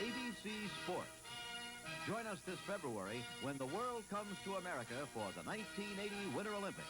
ABC Sports. Join us this February when the world comes to America for the 1980 Winter Olympics.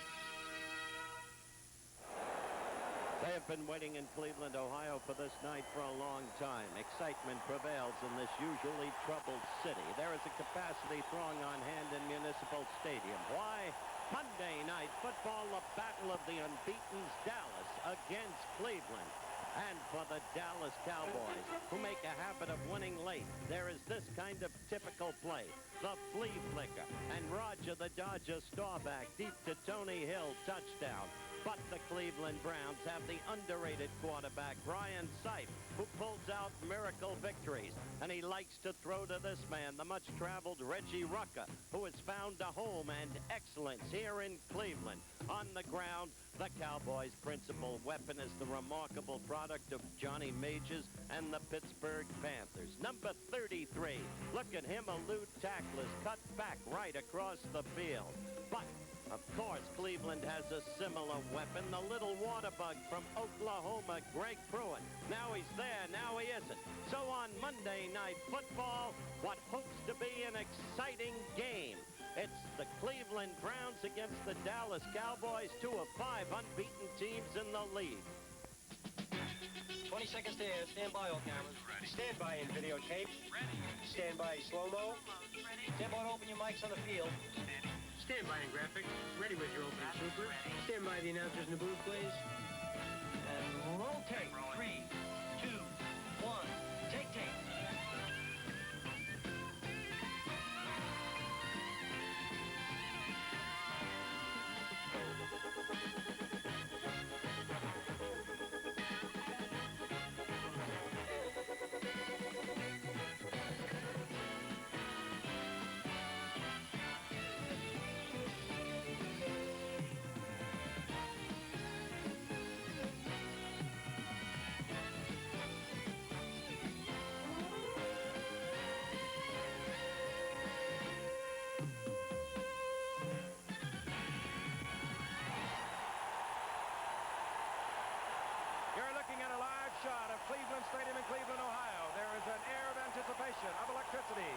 They have been waiting in Cleveland, Ohio for this night for a long time. Excitement prevails in this usually troubled city. There is a capacity throng on hand in Municipal Stadium. Why? Monday night football, the battle of the unbeaten's Dallas against Cleveland. And for the Dallas Cowboys, who make a habit of winning late, there is this kind of typical play. The flea flicker, and Roger the Dodger Staubach deep to Tony Hill, touchdown. But the Cleveland Browns have the underrated quarterback, Brian Sipe, who pulls out miracle victories. And he likes to throw to this man, the much-traveled Reggie Rucker, who has found a home and excellence here in Cleveland. On the ground, the Cowboys' principal weapon is the remarkable product of Johnny Majors and the Pittsburgh Panthers. Number 33. Look at him elude tacklers, cut back right across the field. But of course, Cleveland has a similar weapon, the little water bug from Oklahoma, Greg Pruitt. Now he's there, now he isn't. So on Monday Night Football, what hopes to be an exciting game. It's the Cleveland Browns against the Dallas Cowboys, 2 of 5 unbeaten teams in the league. 20 seconds to air. Stand by, all cameras. Ready. Stand by in videotape. Ready. Stand by slow-mo. Ready. Stand by to open your mics on the field. Steady. Stand by in graphics. Ready with your opening super. Ready. Stand by the announcers in the booth, please. And roll tape. 3, 2, 1. Take tape. Cleveland Stadium in Cleveland, Ohio. There is an air of anticipation, of electricity,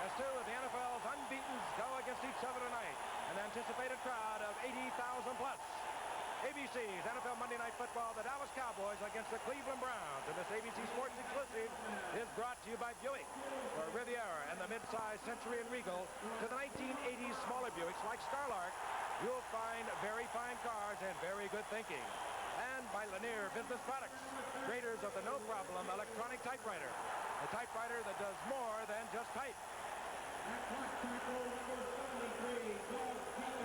as two of the NFL's unbeatens go against each other tonight. An anticipated crowd of 80,000 plus. ABC's NFL Monday Night Football, the Dallas Cowboys against the Cleveland Browns. And this ABC Sports exclusive is brought to you by Buick. For Riviera and the mid-size Century and Regal to the 1980s smaller Buicks like Skylark, you'll find very fine cars and very good thinking. And by Lanier Business Products, creators of the no-problem electronic typewriter, a typewriter that does more than just type.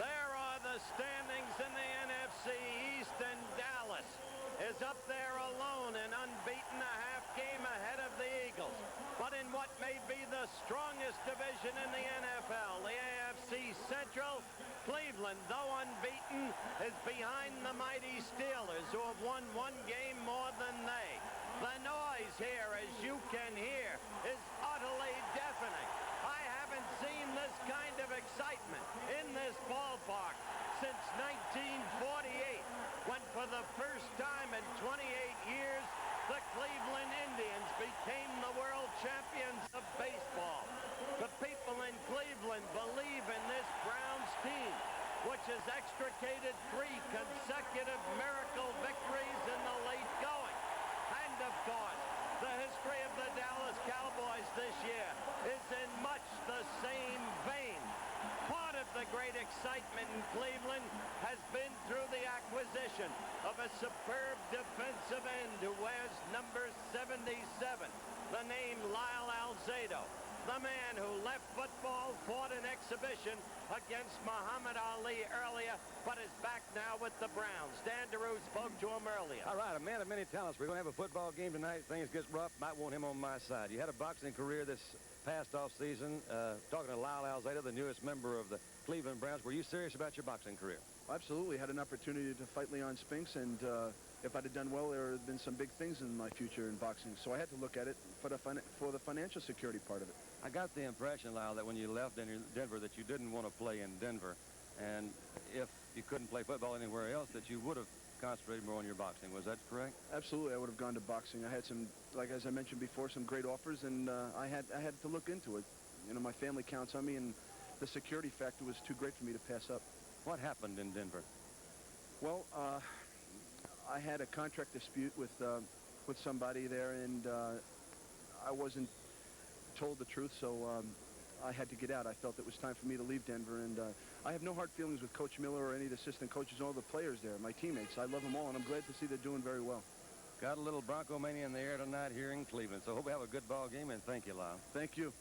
There are the standings in the NFC East, and Dallas is up there alone and unbeaten, a half game ahead of the Eagles. But in what may be the strongest division in the NFL, the AFC Central, Cleveland, though unbeaten, is behind the mighty Steelers, who have won one game more than they. The noise here, as you can hear, is utterly deafening. I haven't seen this kind of excitement in this ballpark since 1948, when for the first time in 28 years, the Cleveland Indians became the world champions of baseball. The people in Cleveland believe in this Browns team, which has extricated 3 consecutive miracle victories in the late going. And of course, the history of the Dallas Cowboys this year is in much the same vein. Part of the great excitement in Cleveland has been through the acquisition of a superb defensive end who wears number 77, the name Lyle Alzado. The man who left football, fought an exhibition against Muhammad Ali earlier, but is back now with the Browns. Dan DeRue spoke to him earlier. All right, a man of many talents. We're going to have a football game tonight. Things get rough. Might want him on my side. You had a boxing career this past off season. Talking to Lyle Alzado, the newest member of the Cleveland Browns. Were you serious about your boxing career? Absolutely. Had an opportunity to fight Leon Spinks, and if I'd have done well, there would have been some big things in my future in boxing. So I had to look at it for the financial security part of it. I got the impression, Lyle, that when you left Denver, that you didn't want to play in Denver. And if you couldn't play football anywhere else, that you would have concentrated more on your boxing. Was that correct? Absolutely, I would have gone to boxing. I had some, like as I mentioned before, some great offers, and I had to look into it. You know, my family counts on me, and the security factor was too great for me to pass up. What happened in Denver? Well, I had a contract dispute with somebody there, and I wasn't told the truth, so I had to get out. I felt it was time for me to leave Denver, and I have no hard feelings with Coach Miller or any of the assistant coaches, all the players there, my teammates. I love them all, and I'm glad to see they're doing very well. Got a little Bronco mania in the air tonight here in Cleveland, so hope we have a good ball game, and thank you, Lyle. Thank you.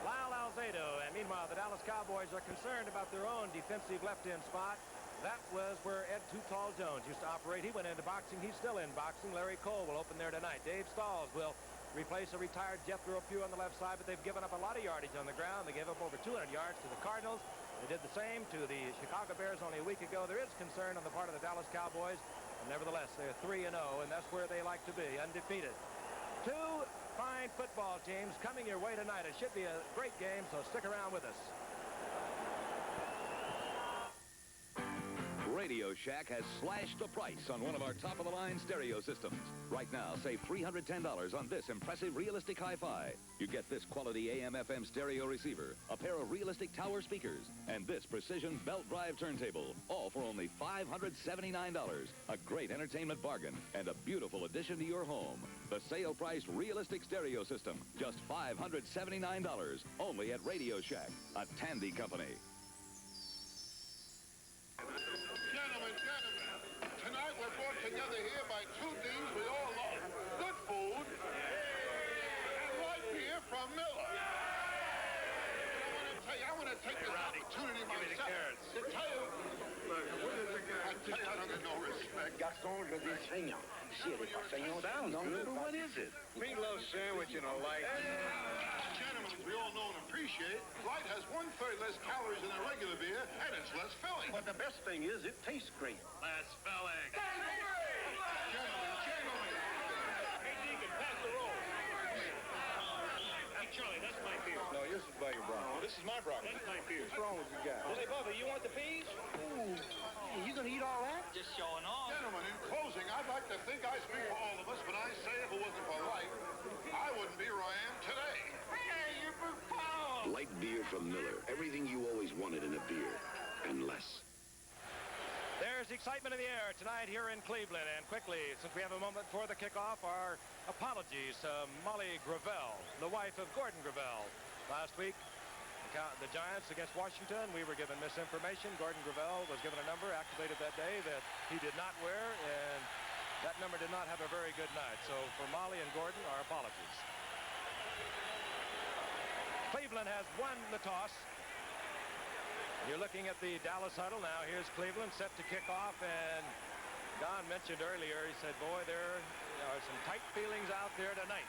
Lyle Alzado, and meanwhile, the Dallas Cowboys are concerned about their own defensive left-end spot. That was where Ed Too Tall Jones used to operate. He went into boxing. He's still in boxing. Larry Cole will open there tonight. Dave Stalls will replace a retired Jethro Pugh on the left side, but they've given up a lot of yardage on the ground. They gave up over 200 yards to the Cardinals. They did the same to the Chicago Bears only a week ago. There is concern on the part of the Dallas Cowboys. And nevertheless, they're 3-0, and that's where they like to be, undefeated. Two fine football teams coming your way tonight. It should be a great game, so stick around with us. Radio Shack has slashed the price on one of our top-of-the-line stereo systems. Right now, save $310 on this impressive realistic hi-fi. You get this quality AM/FM stereo receiver, a pair of realistic tower speakers, and this precision belt drive turntable, all for only $579. A great entertainment bargain and a beautiful addition to your home. The sale price realistic stereo system, just $579, only at Radio Shack, a Tandy company. Together here by two things we all love. Good food and light beer from Miller. I want to take this opportunity myself to tell you, I don't get no respect. Gaston, je dis saignant. Si elle est pas saignante, what is it? Meatloaf sandwich and a light. Gentlemen, as we all know and appreciate, light has 1/3 less calories than a regular beer, and it's less filling. But the best thing is it tastes great. Less filling. Gentlemen. Hey, Deacon, pass the roll. Hey, Charlie, that's my beer. No, yours is by your Bronco. This is my Bronco. That's my beer. What's wrong with you guys? Hey, Bubba, you want the peas? Ooh, you gonna eat all that? Just showing off. Gentlemen, in closing, I'd like to think I speak for all of us, but I say if it wasn't for light, I wouldn't be where I am today. Hey, you're profound. Light beer from Miller. Everything you always wanted in a beer, and less. There's excitement in the air tonight here in Cleveland. And quickly, since we have a moment before the kickoff, our apologies to Molly Gravel, the wife of Gordon Gravel. Last week, the Giants against Washington, we were given misinformation. Gordon Gravel was given a number activated that day that he did not wear, and that number did not have a very good night. So for Molly and Gordon, our apologies. Cleveland has won the toss. You're looking at the Dallas huddle now. Here's Cleveland set to kick off, and Don mentioned earlier, he said, boy, there are some tight feelings out there tonight.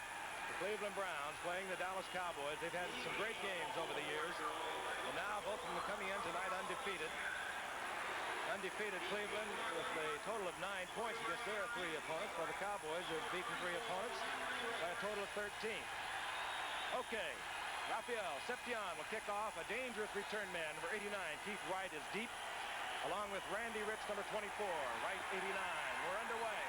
The Cleveland Browns playing the Dallas Cowboys. They've had some great games over the years, and now both of them are coming in tonight undefeated. Undefeated Cleveland with a total of 9 points against their 3 opponents, while the Cowboys have beaten 3 opponents by a total of 13. Okay. Rafael Septian will kick off. A dangerous return man, number 89. Keith Wright is deep, along with Randy Rich, number 24. Wright, 89. We're underway.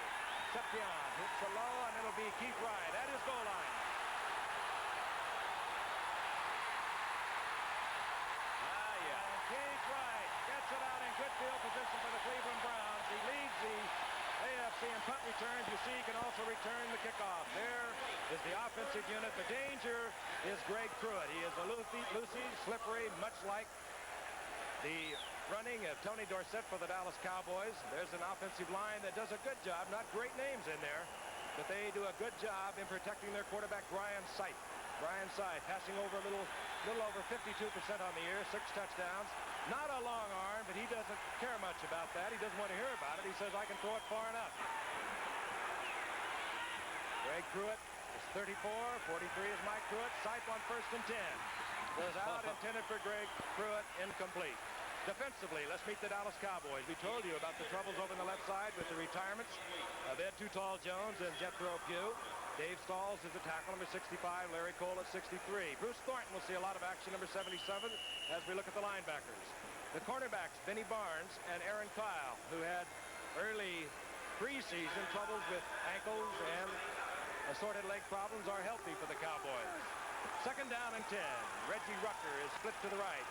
Septian hits the low, and it'll be Keith Wright at his goal line. And Keith Wright gets it out in good field position for the Cleveland Browns. He leads the AFC in punt returns. You see he can also return the kickoff. There is the offensive unit. The danger is Greg Pruitt. He is a loosey, slippery, much like the running of Tony Dorsett for the Dallas Cowboys. There's an offensive line that does a good job. Not great names in there, but they do a good job in protecting their quarterback, Brian Sipe. Brian Sipe passing over a little over 52% on the year, 6 touchdowns. Not a long arm, but he doesn't care much about that. He doesn't want to hear about it. He says, I can throw it far enough. Greg Pruitt is 34. 43 is Mike Pruitt. Sipe on 1st and 10. Goes out, intended for Greg Pruitt, incomplete. Defensively, let's meet the Dallas Cowboys. We told you about the troubles over on the left side with the retirements of Ed Too Tall Jones and Jethro Pugh. Dave Stalls is a tackle, number 65. Larry Cole at 63. Bruce Thornton will see a lot of action, number 77, as we look at the linebackers. The cornerbacks, Benny Barnes and Aaron Kyle, who had early preseason troubles with ankles and assorted leg problems are healthy for the Cowboys. Second down and 10. Reggie Rucker is split to the right.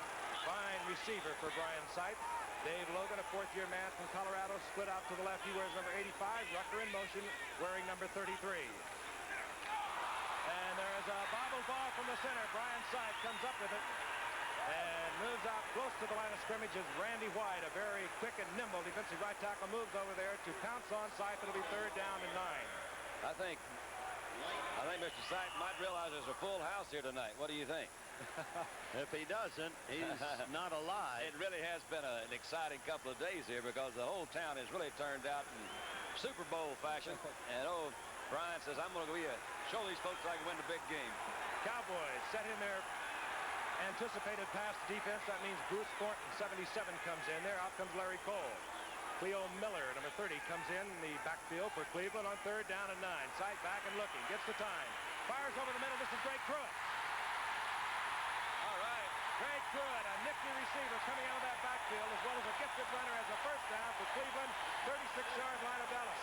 Fine receiver for Brian Sipe. Dave Logan, a fourth-year man from Colorado, split out to the left. He wears number 85. Rucker in motion, wearing number 33. And there's a bobble ball from the center. Brian Sipe comes up with it and moves out close to the line of scrimmage as Randy White, a very quick and nimble defensive right tackle, moves over there to pounce on Sipe. It'll be third down and 9. I think Mr. Sipe might realize there's a full house here tonight. What do you think? If he doesn't, he's not alive. It really has been an exciting couple of days here because the whole town has really turned out in Super Bowl fashion. And Brian says, I'm going to show these folks I can win the big game. Cowboys set in their anticipated pass defense. That means Bruce Thornton, 77, comes in there. Out comes Larry Cole. Cleo Miller, number 30, comes in the backfield for Cleveland on third down and 9. Sight back and looking. Gets the time. Fires over the middle. This is Greg Pruitt. All right. Greg Pruitt, a nifty receiver coming out of that backfield, as well as a gifted runner as a first down for Cleveland. 36-yard line of Dallas.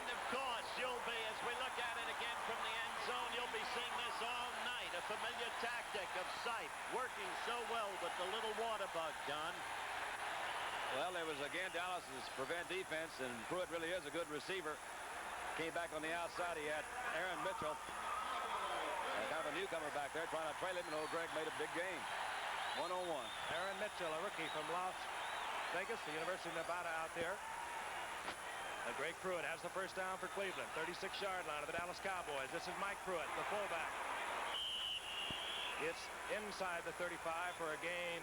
And of course, you'll be, as we look at it again from the end zone, you'll be seeing this all night. A familiar tactic of Sipe working so well with the little water bug, Don. Well, there was again Dallas's prevent defense, and Pruitt really is a good receiver. Came back on the outside. He had Aaron Mitchell, kind of a newcomer back there, trying to trail him, and old Greg made a big game. 1-on-1. Aaron Mitchell, a rookie from Las Vegas, the University of Nevada out there. And Greg Pruitt has the first down for Cleveland. 36-yard line of the Dallas Cowboys. This is Mike Pruitt, the fullback. It's inside the 35 for a gain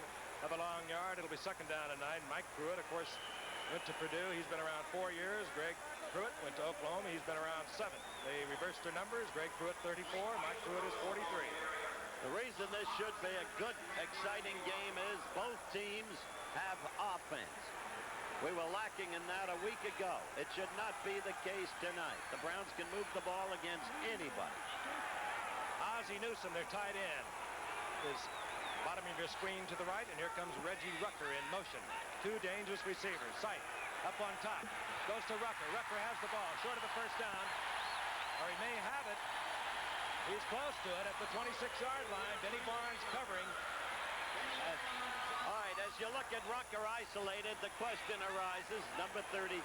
of a long yard. It'll be second down and 9. Mike Pruitt, of course, went to Purdue. He's been around 4 years. Greg Pruitt went to Oklahoma. He's been around 7. They reversed their numbers. Greg Pruitt 34. Mike Pruitt is 43. The reason this should be a good, exciting game is both teams have offense. We were lacking in that a week ago. It should not be the case tonight. The Browns can move the ball against anybody. Ozzie Newsome, their tight end, is bottom of your screen to the right, and here comes Reggie Rucker in motion. Two dangerous receivers. Sight up on top. Goes to Rucker. Rucker has the ball. Short of the first down. Or he may have it. He's close to it at the 26-yard line. Benny Barnes covering. All right, as you look at Rucker isolated, the question arises, number 33.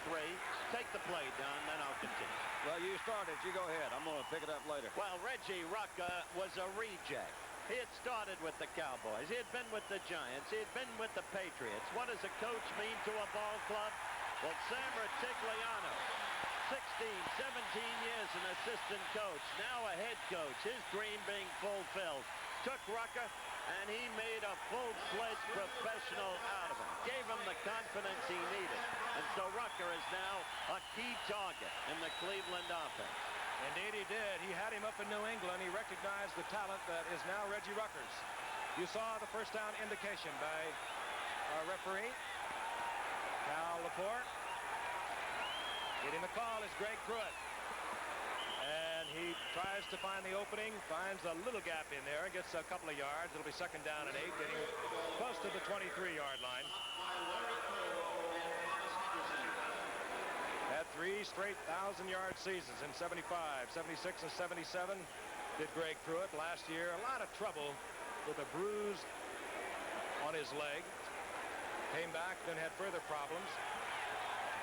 Take the play, Don, then I'll continue. Well, you started. You go ahead. I'm going to pick it up later. Well, Reggie Rucker was a reject. He had started with the Cowboys. He had been with the Giants. He had been with the Patriots. What does a coach mean to a ball club? Well, Sam Rutigliano, 16, 17 years an assistant coach, now a head coach, his dream being fulfilled. Took Rucker, and he made a full-fledged professional out of him. Gave him the confidence he needed. And so Rucker is now a key target in the Cleveland offense. Indeed he did. He had him up in New England. He recognized the talent that is now Reggie Rucker's. You saw the first down indication by our referee, Cal Laporte. Getting the call is Greg Pruitt. And he tries to find the opening, finds a little gap in there, gets a couple of yards. It'll be second down and 8, getting close to the 23-yard line. Had 3 straight 1,000-yard seasons in 75, 76, and 77. Did Greg Pruitt last year. A lot of trouble with a bruise on his leg. Came back, then had further problems.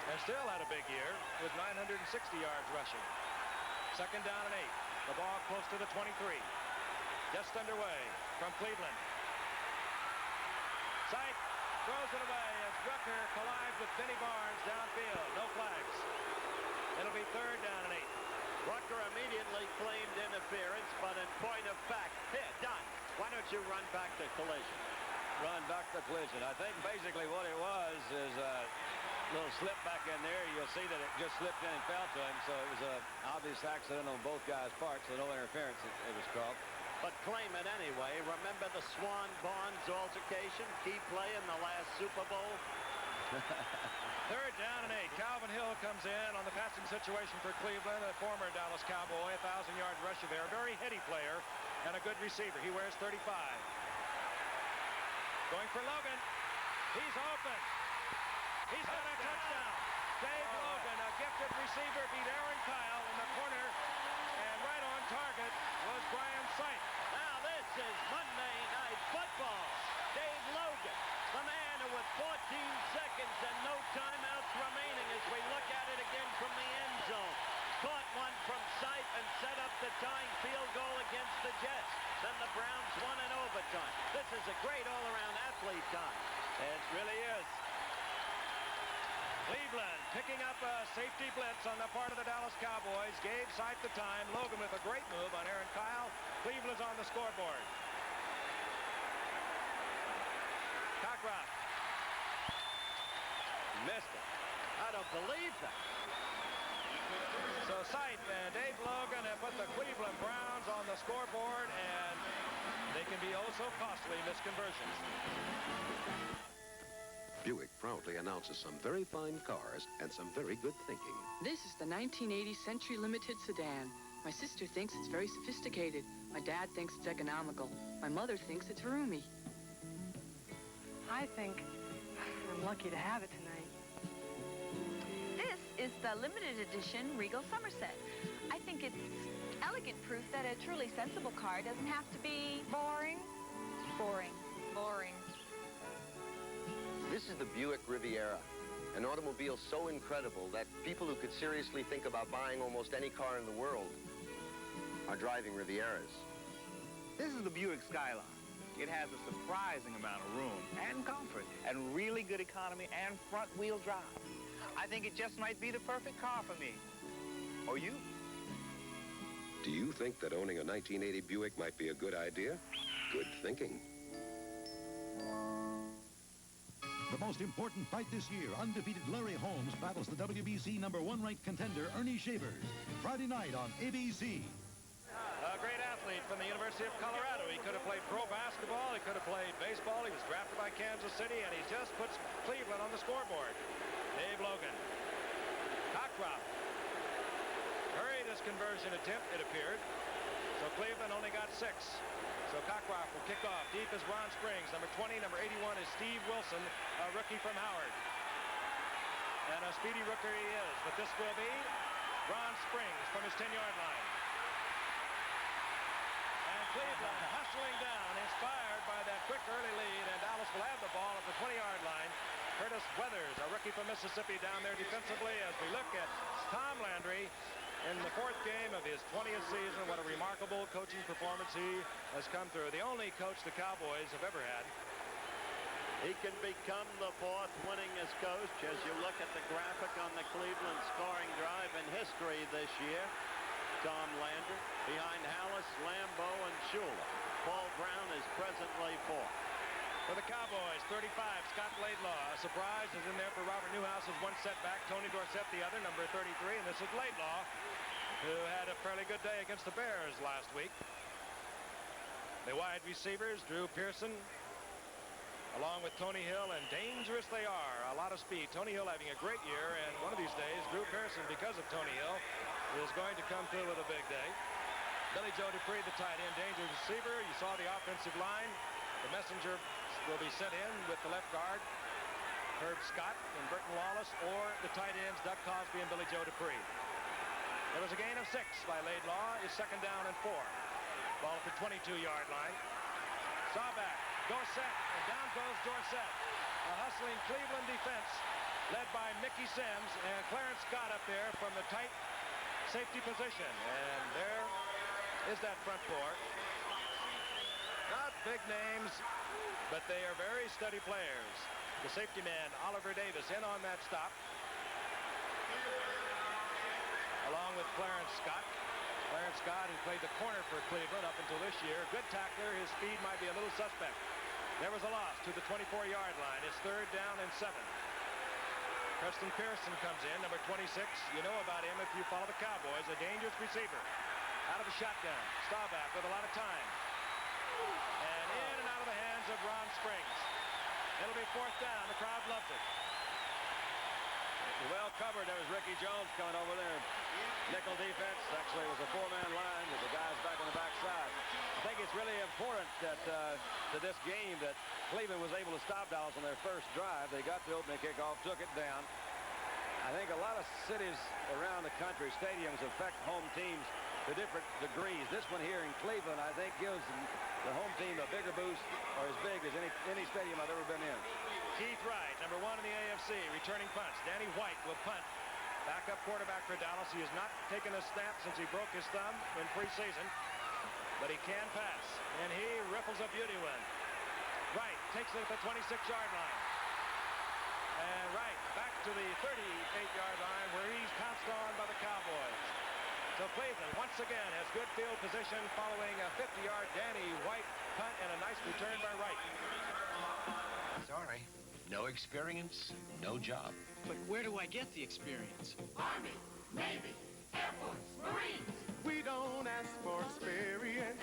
And still had a big year with 960 yards rushing. Second down and 8. The ball close to the 23. Just underway from Cleveland. Sight throws it away as Rucker collides with Benny Barnes downfield. No flags. It'll be third down and 8. Rucker immediately claimed interference, but in point of fact, here, Don, why don't you run back to collision? Run back to collision. I think basically what it was is a little slip back in there. You'll see that it just slipped in and fell to him, so it was an obvious accident on both guys' parts, so no interference it was called. But claim it anyway. Remember the Swan Barnes altercation? Key play in the last Super Bowl? Third down and 8. Calvin Hill comes in on the passing situation for Cleveland, a former Dallas Cowboy, 1,000-yard rusher there. A very heady player and a good receiver. He wears 35. Going for Logan. He's open. He's got a touchdown. Dave Logan, a gifted receiver, beat Aaron Kyle in the corner. And right on target was Brian Sipe. Now this is Monday Night Football. Dave Logan, the man who with 14 seconds and no timeouts remaining as we look at it again from the end zone. Caught one from Sipe and set up the tying field goal against the Jets. Then the Browns won in overtime. This is a great all-around athlete time. It really is. Cleveland picking up a safety blitz on the part of the Dallas Cowboys. Gave Sipe the time. Logan with a great move on Aaron Kyle. Cleveland's on the scoreboard. Cockroft. Missed it. I don't believe that. So Sipe and Dave Logan have put the Cleveland Browns on the scoreboard, and they can be oh so costly misconversions. Buick proudly announces some very fine cars and some very good thinking. This is the 1980 Century Limited sedan. My sister thinks it's very sophisticated. My dad thinks it's economical. My mother thinks it's roomy. I think I'm lucky to have it tonight. This is the limited edition Regal Somerset. I think it's elegant proof that a truly sensible car doesn't have to be boring. Boring. Boring. This is the Buick Riviera, an automobile so incredible that people who could seriously think about buying almost any car in the world are driving Rivieras. This is the Buick Skyline. It has a surprising amount of room and comfort and really good economy and front-wheel drive. I think it just might be the perfect car for me. Or you? Do you think that owning a 1980 Buick might be a good idea? Good thinking. The most important fight this year, undefeated Larry Holmes battles the WBC #1 ranked contender Ernie Shavers. Friday night on ABC. A great athlete from the University of Colorado. He could have played pro basketball. He could have played baseball. He was drafted by Kansas City, and he just puts Cleveland on the scoreboard. Dave Logan. Cockcroft. Hurried his conversion attempt, it appeared. So Cleveland only got 6. So Cockcroft will kick off. Deep is Ron Springs. Number 20, number 81 is Steve Wilson, a rookie from Howard. And a speedy rookie he is. But this will be Ron Springs from his 10-yard line. And Cleveland hustling down, inspired by that quick early lead. And Dallas will have the ball at the 20-yard line. Curtis Weathers, a rookie from Mississippi, down there defensively as we look at Tom Landry in the 4th game of his 20th season. What a remarkable coaching performance he has come through. The only coach the Cowboys have ever had. He can become the 4th winningest coach as you look at the graphic on the Cleveland scoring drive in history this year. Tom Landry behind Hallis, Lambeau, and Shula. Paul Brown is presently 4th. For the Cowboys, 35, Scott Laidlaw. A surprise is in there for Robert Newhouse's one setback. Tony Dorsett, the other, number 33. And this is Laidlaw, who had a fairly good day against the Bears last week. The wide receivers, Drew Pearson, along with Tony Hill, and dangerous they are. A lot of speed. Tony Hill having a great year, and one of these days, Drew Pearson, because of Tony Hill, is going to come through with a big day. Billy Joe Dupree, the tight end, dangerous receiver. You saw the offensive line. The messenger will be sent in with the left guard, Herb Scott and Burton Wallace, or the tight ends, Doug Cosby and Billy Joe Dupree. There was a gain of 6 by Laidlaw. Is 2nd down and 4. Ball at the 22-yard line. Staubach, Dorsett, and down goes Dorsett. A hustling Cleveland defense led by Mickey Sims and Clarence Scott up there from the tight safety position. And there is that front 4. Not big names, but they are very steady players. The safety man, Oliver Davis, in on that stop, along with Clarence Scott. Clarence Scott, who played the corner for Cleveland up until this year. Good tackler. His speed might be a little suspect. There was a loss to the 24-yard line. It's 3rd down and 7. Preston Pearson comes in, number 26. You know about him if you follow the Cowboys. A dangerous receiver. Out of the shotgun. Staubach with a lot of time. And in and out of the hands of Ron Springs. It'll be 4th down. The crowd loves it. Well covered. There was Ricky Jones coming over there. Nickel defense. Actually, it was a 4-man line with the guys back on the backside. I think it's really important that to this game that Cleveland was able to stop Dallas on their first drive. They got the opening kickoff, took it down. I think a lot of cities around the country, stadiums affect home teams to different degrees. This one here in Cleveland, I think, gives the home team a bigger boost, or as big as any stadium I've ever been in. Keith Wright, number 1 in the AFC, returning punts. Danny White will punt. Backup quarterback for Dallas. He has not taken a snap since he broke his thumb in preseason, but he can pass, and he riffles a beauty win. Wright takes it at the 26-yard line. And Wright back to the 38-yard line where he's pounced on by the Cowboys. So Cleveland once again has good field position following a 50-yard Danny White punt and a nice return by Wright. Sorry, no experience, no job. But where do I get the experience? Army, Navy, Air Force, Marines. We don't ask for experience.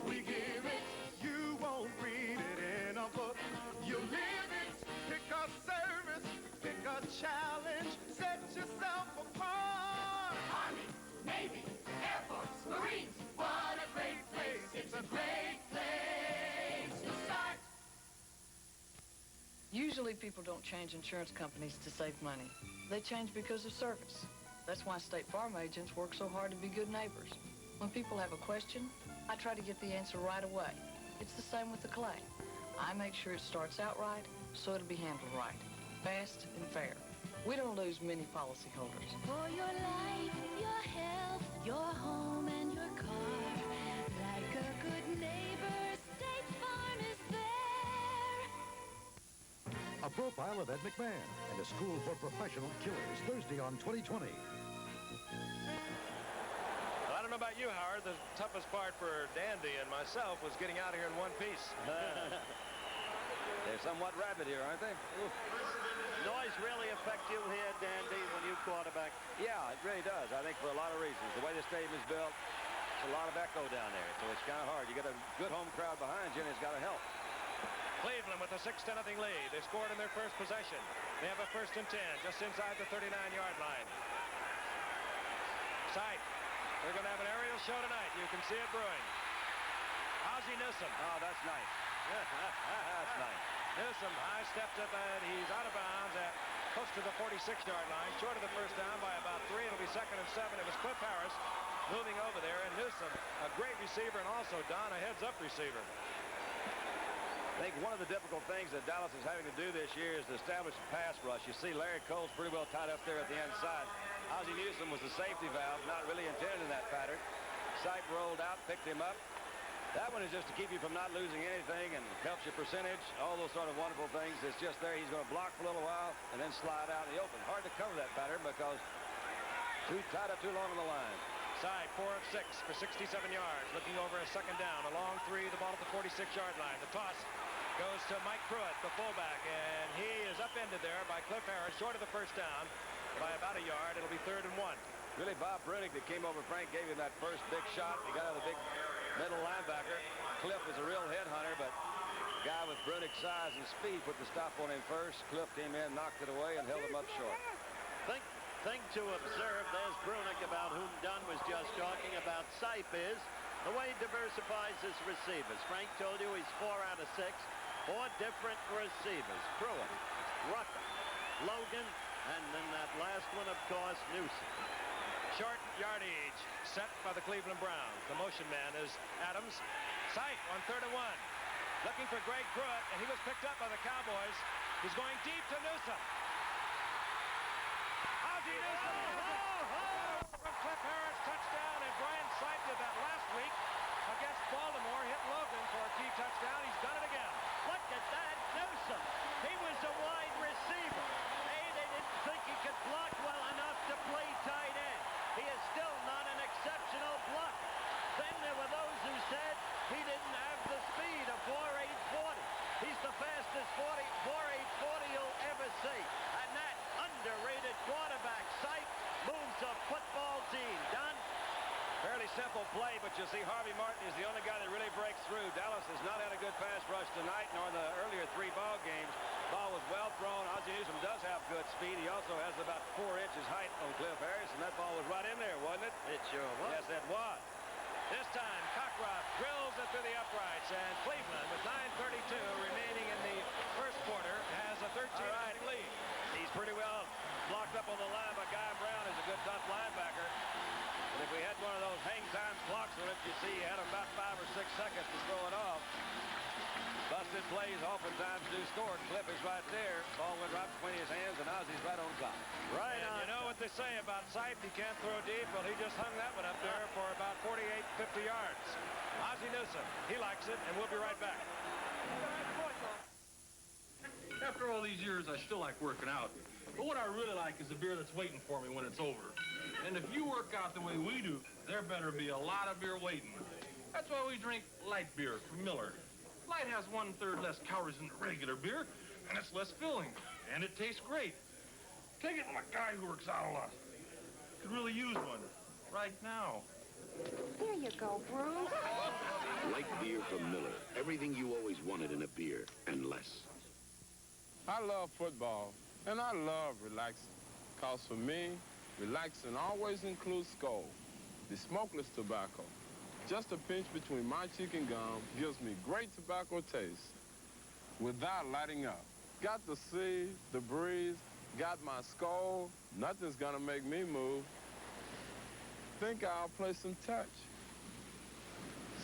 We give it. You won't read it in a book. You live it. Pick a service, pick a challenge, set yourself apart. Army, Navy, Air Force, Marines. What a great place. It's a great place to start. Usually people don't change insurance companies to save money. They change because of service. That's why State Farm agents work so hard to be good neighbors. When people have a question, I try to get the answer right away. It's the same with the claim. I make sure it starts out right, so it'll be handled right, fast and fair. We don't lose many policyholders. For your life, your health, your home, and your car, like a good neighbor, State Farm is there. A profile of Ed McMahon and a school for professional killers, Thursday on 2020. I don't know about you, Howard. The toughest part for Dandy and myself was getting out of here in one piece. They're somewhat rabid here, aren't they? Ooh. Noise really affect you here, Dandy, when you quarterback? Yeah, it really does. I think for a lot of reasons. The way the stadium is built, it's a lot of echo down there, so it's kind of hard. You got a good home crowd behind you, and it's got to help. Cleveland with a 6-0 lead. They scored in their first possession. They have a 1st and 10 just inside the 39-yard line. Sipe. They're going to have an aerial show tonight. You can see it brewing. Ozzie Newsome. Oh, that's nice. That's nice. Newsome high steps up and he's out of bounds at close to the 46-yard line. Short of the first down by about 3. It'll be 2nd and 7. It was Cliff Harris moving over there. And Newsome, a great receiver, and also Don, a heads-up receiver. I think one of the difficult things that Dallas is having to do this year is to establish a pass rush. You see Larry Cole's pretty well tied up there at the inside. Ozzie Newsome was the safety valve, not really intended in that pattern. Sipe rolled out, picked him up. That one is just to keep you from not losing anything and helps your percentage, all those sort of wonderful things. It's just there. He's going to block for a little while and then slide out in the open. Hard to cover that pattern because tied up too long on the line. Sipe 4 of 6 for 67 yards. Looking over a 2nd down. A long 3, the ball at the 46-yard line. The toss goes to Mike Pruitt, the fullback, and he is upended there by Cliff Harris, short of the first down by about a yard. It'll be 3rd and 1. Really, Bob Brunick that came over Frank gave him that first big shot. He got out of the big middle linebacker. Cliff is a real headhunter, but a guy with Brunick's size and speed put the stop on him first. Cliff came in, knocked it away, and held him up short. Thing to observe, there's Brunick about whom Dunn was just talking about. Sipe is the way he diversifies his receivers. Frank told you he's 4 out of 6. 4 different receivers. Pruitt, Rucker, Logan, and then that last one, of course, Newsome. Short yardage set by the Cleveland Browns. The motion man is Adams. Sipe on 3rd and 1. Looking for Greg Pruitt, and he was picked up by the Cowboys. He's going deep to Newsome. Ozzie Newsome from Cliff Harris, touchdown, and Brian Sipe did that last week against Baltimore. Hit Logan for a key touchdown. He's done it again. Look at that, Newsome. He was a wide receiver. They didn't think he could block well enough to play tight end. He is still not an exceptional blocker. Then there were those who said he didn't have the speed of 4.840. He's the fastest 4.840 you'll ever see. And that underrated quarterback, Sipe, moves a football team. Done. Fairly simple play, but you see Harvey Martin is the only guy that really breaks through. Dallas has not had a good pass rush tonight, nor the earlier 3 ball games. Ball was well thrown. Ozzie Newsome does have good speed. He also has about 4 inches height on Cliff Harris, and that ball was right in there, wasn't it? It sure was. Yes, it was. This time, Cockroft drills it through the uprights, and Cleveland, with 9:32 remaining in the first quarter, has a 13-0 lead. He's pretty well blocked up on the line. or 6 seconds to throw it off. Busted plays oftentimes do score. Clip is right there. Ball went right between his hands, and Ozzie's right on top. Right and on. you know what they say about Sipe? He can't throw deep. Well, he just hung that one up there for about 48, 50 yards. Ozzie Newsome, he likes it, and we'll be right back. After all these years, I still like working out. But what I really like is the beer that's waiting for me when it's over. And if you work out the way we do, there better be a lot of beer waiting. That's why we drink light beer from Miller. Light has 1/3 less calories than regular beer, and it's less filling, and it tastes great. Take it from a guy who works out a lot. Could really use one right now. Here you go, Bruce. Light beer from Miller. Everything you always wanted in a beer, and less. I love football, and I love relaxing. Because for me, relaxing always includes Skull, the smokeless tobacco. Just a pinch between my cheek and gum gives me great tobacco taste without lighting up. Got the sea, the breeze, got my Skull. Nothing's gonna make me move. Think I'll play some touch.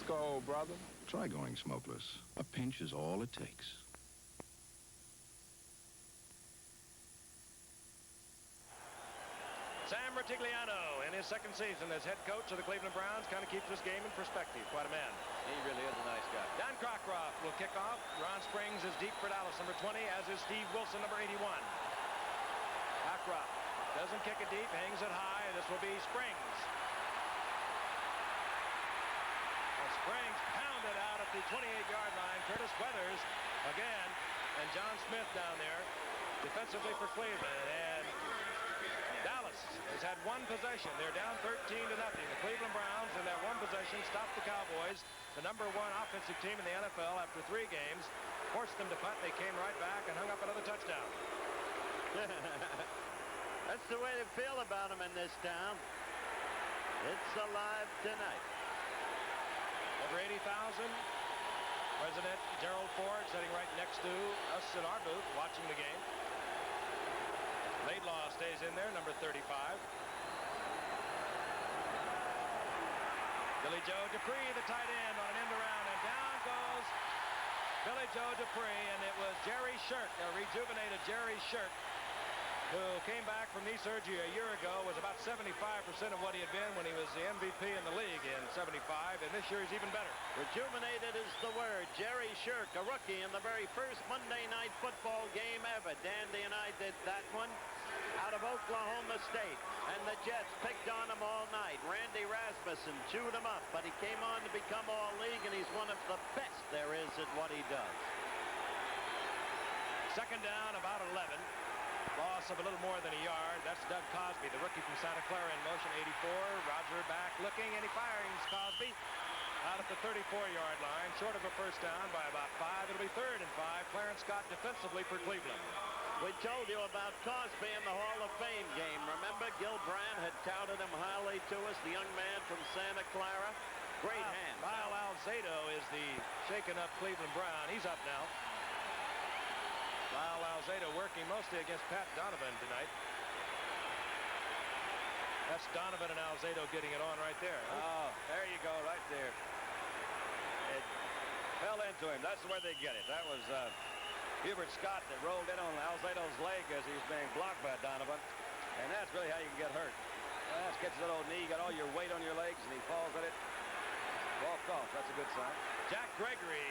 Skull, brother. Try going smokeless. A pinch is all it takes. Sam Rutigliano, in his second season as head coach of the Cleveland Browns, kind of keeps this game in perspective. Quite a man. He really is a nice guy. Dan Cockcroft will kick off. Ron Springs is deep for Dallas, number 20, as is Steve Wilson, number 81. Cockcroft doesn't kick it deep, hangs it high, and this will be Springs. Well, Springs pounded out at the 28-yard line. Curtis Weathers again, and John Smith down there defensively for Cleveland. And Dallas has had one possession. They're down 13-0. The Cleveland Browns, in that one possession, stopped the Cowboys, the #1 offensive team in the NFL, after 3 games, forced them to punt. They came right back and hung up another touchdown. That's the way they feel about them in this town. It's alive tonight. Over 80,000. President Gerald Ford sitting right next to us in our booth watching the game. Laidlaw stays in there, number 35. Billy Joe Dupree, the tight end, on an end around, and down goes Billy Joe Dupree, and it was Jerry Shirk, a rejuvenated Jerry Shirk, who came back from knee surgery a year ago, was about 75% of what he had been when he was the MVP in the league in '75, and this year he's even better. Rejuvenated is the word. Jerry Shirk, a rookie in the very first Monday night football game ever. Dandy and I did that one out of Oklahoma State, and the Jets picked on him all night. Randy Rasmussen chewed him up, but he came on to become all-league, and he's one of the best there is at what he does. Second down, about 11. Loss of a little more than a yard. That's Doug Cosby, the rookie from Santa Clara, in motion, 84. Roger back looking, and he fires Cosby out at the 34-yard line, short of a first down by about 5. It'll be 3rd and 5. Clarence Scott defensively for Cleveland. We told you about Cosby in the Hall of Fame game. Remember, Gil Brandt had touted him highly to us, the young man from Santa Clara. Great hands. Lyle Alzado is the shaken-up Cleveland Brown. He's up now. Lyle Alzado working mostly against Pat Donovan tonight. That's Donovan and Alzado getting it on right there. Oh, there you go, right there. It fell into him. That's where they get it. That was Hubert Scott that rolled in on Alzado's leg as he was being blocked by Donovan. And that's really how you can get hurt. That gets that old knee. You got all your weight on your legs, and he falls at it. Walked off. That's a good sign. Jack Gregory,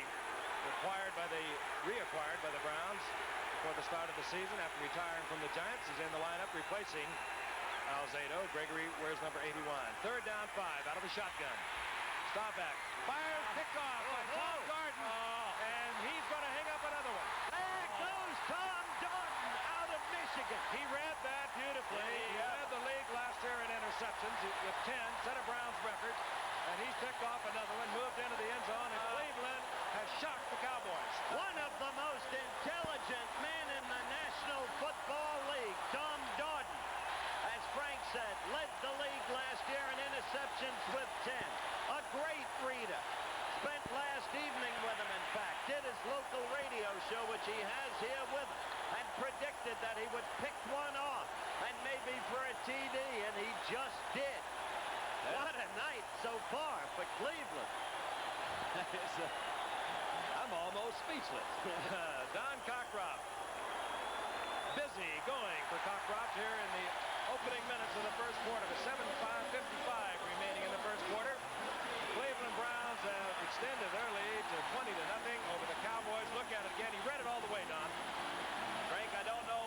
reacquired by the Browns before the start of the season after retiring from the Giants, is in the lineup replacing Alzado. Gregory wears number 81. 3rd down, 5 out of the shotgun. Staubach fires, pickoff by Thom Darden, and he's going to hang up another one. There goes Thom Darden out of Michigan. He read that beautifully. He led the league last year in interceptions with 10, set a Browns record, and he's picked off another one, moved into the end zone, and Cleveland has shocked the Cowboys. One of the most intelligent men in the National Football League, Thom Darden, as Frank said, led the league last year in interceptions with 10. A great reader. Spent last evening with him, in fact. Did his local radio show, which he has here with him, and predicted that he would pick one off, and maybe for a TD, and he just did. What a night so far for Cleveland. I'm almost speechless. Don Cockcroft. Busy going for Cockcroft here in the opening minutes of the first quarter. With 7:55 remaining in the first quarter. The Cleveland Browns have extended their lead to 20-0 over the Cowboys. Look at it again. He read it all the way, Don. Frank, I don't know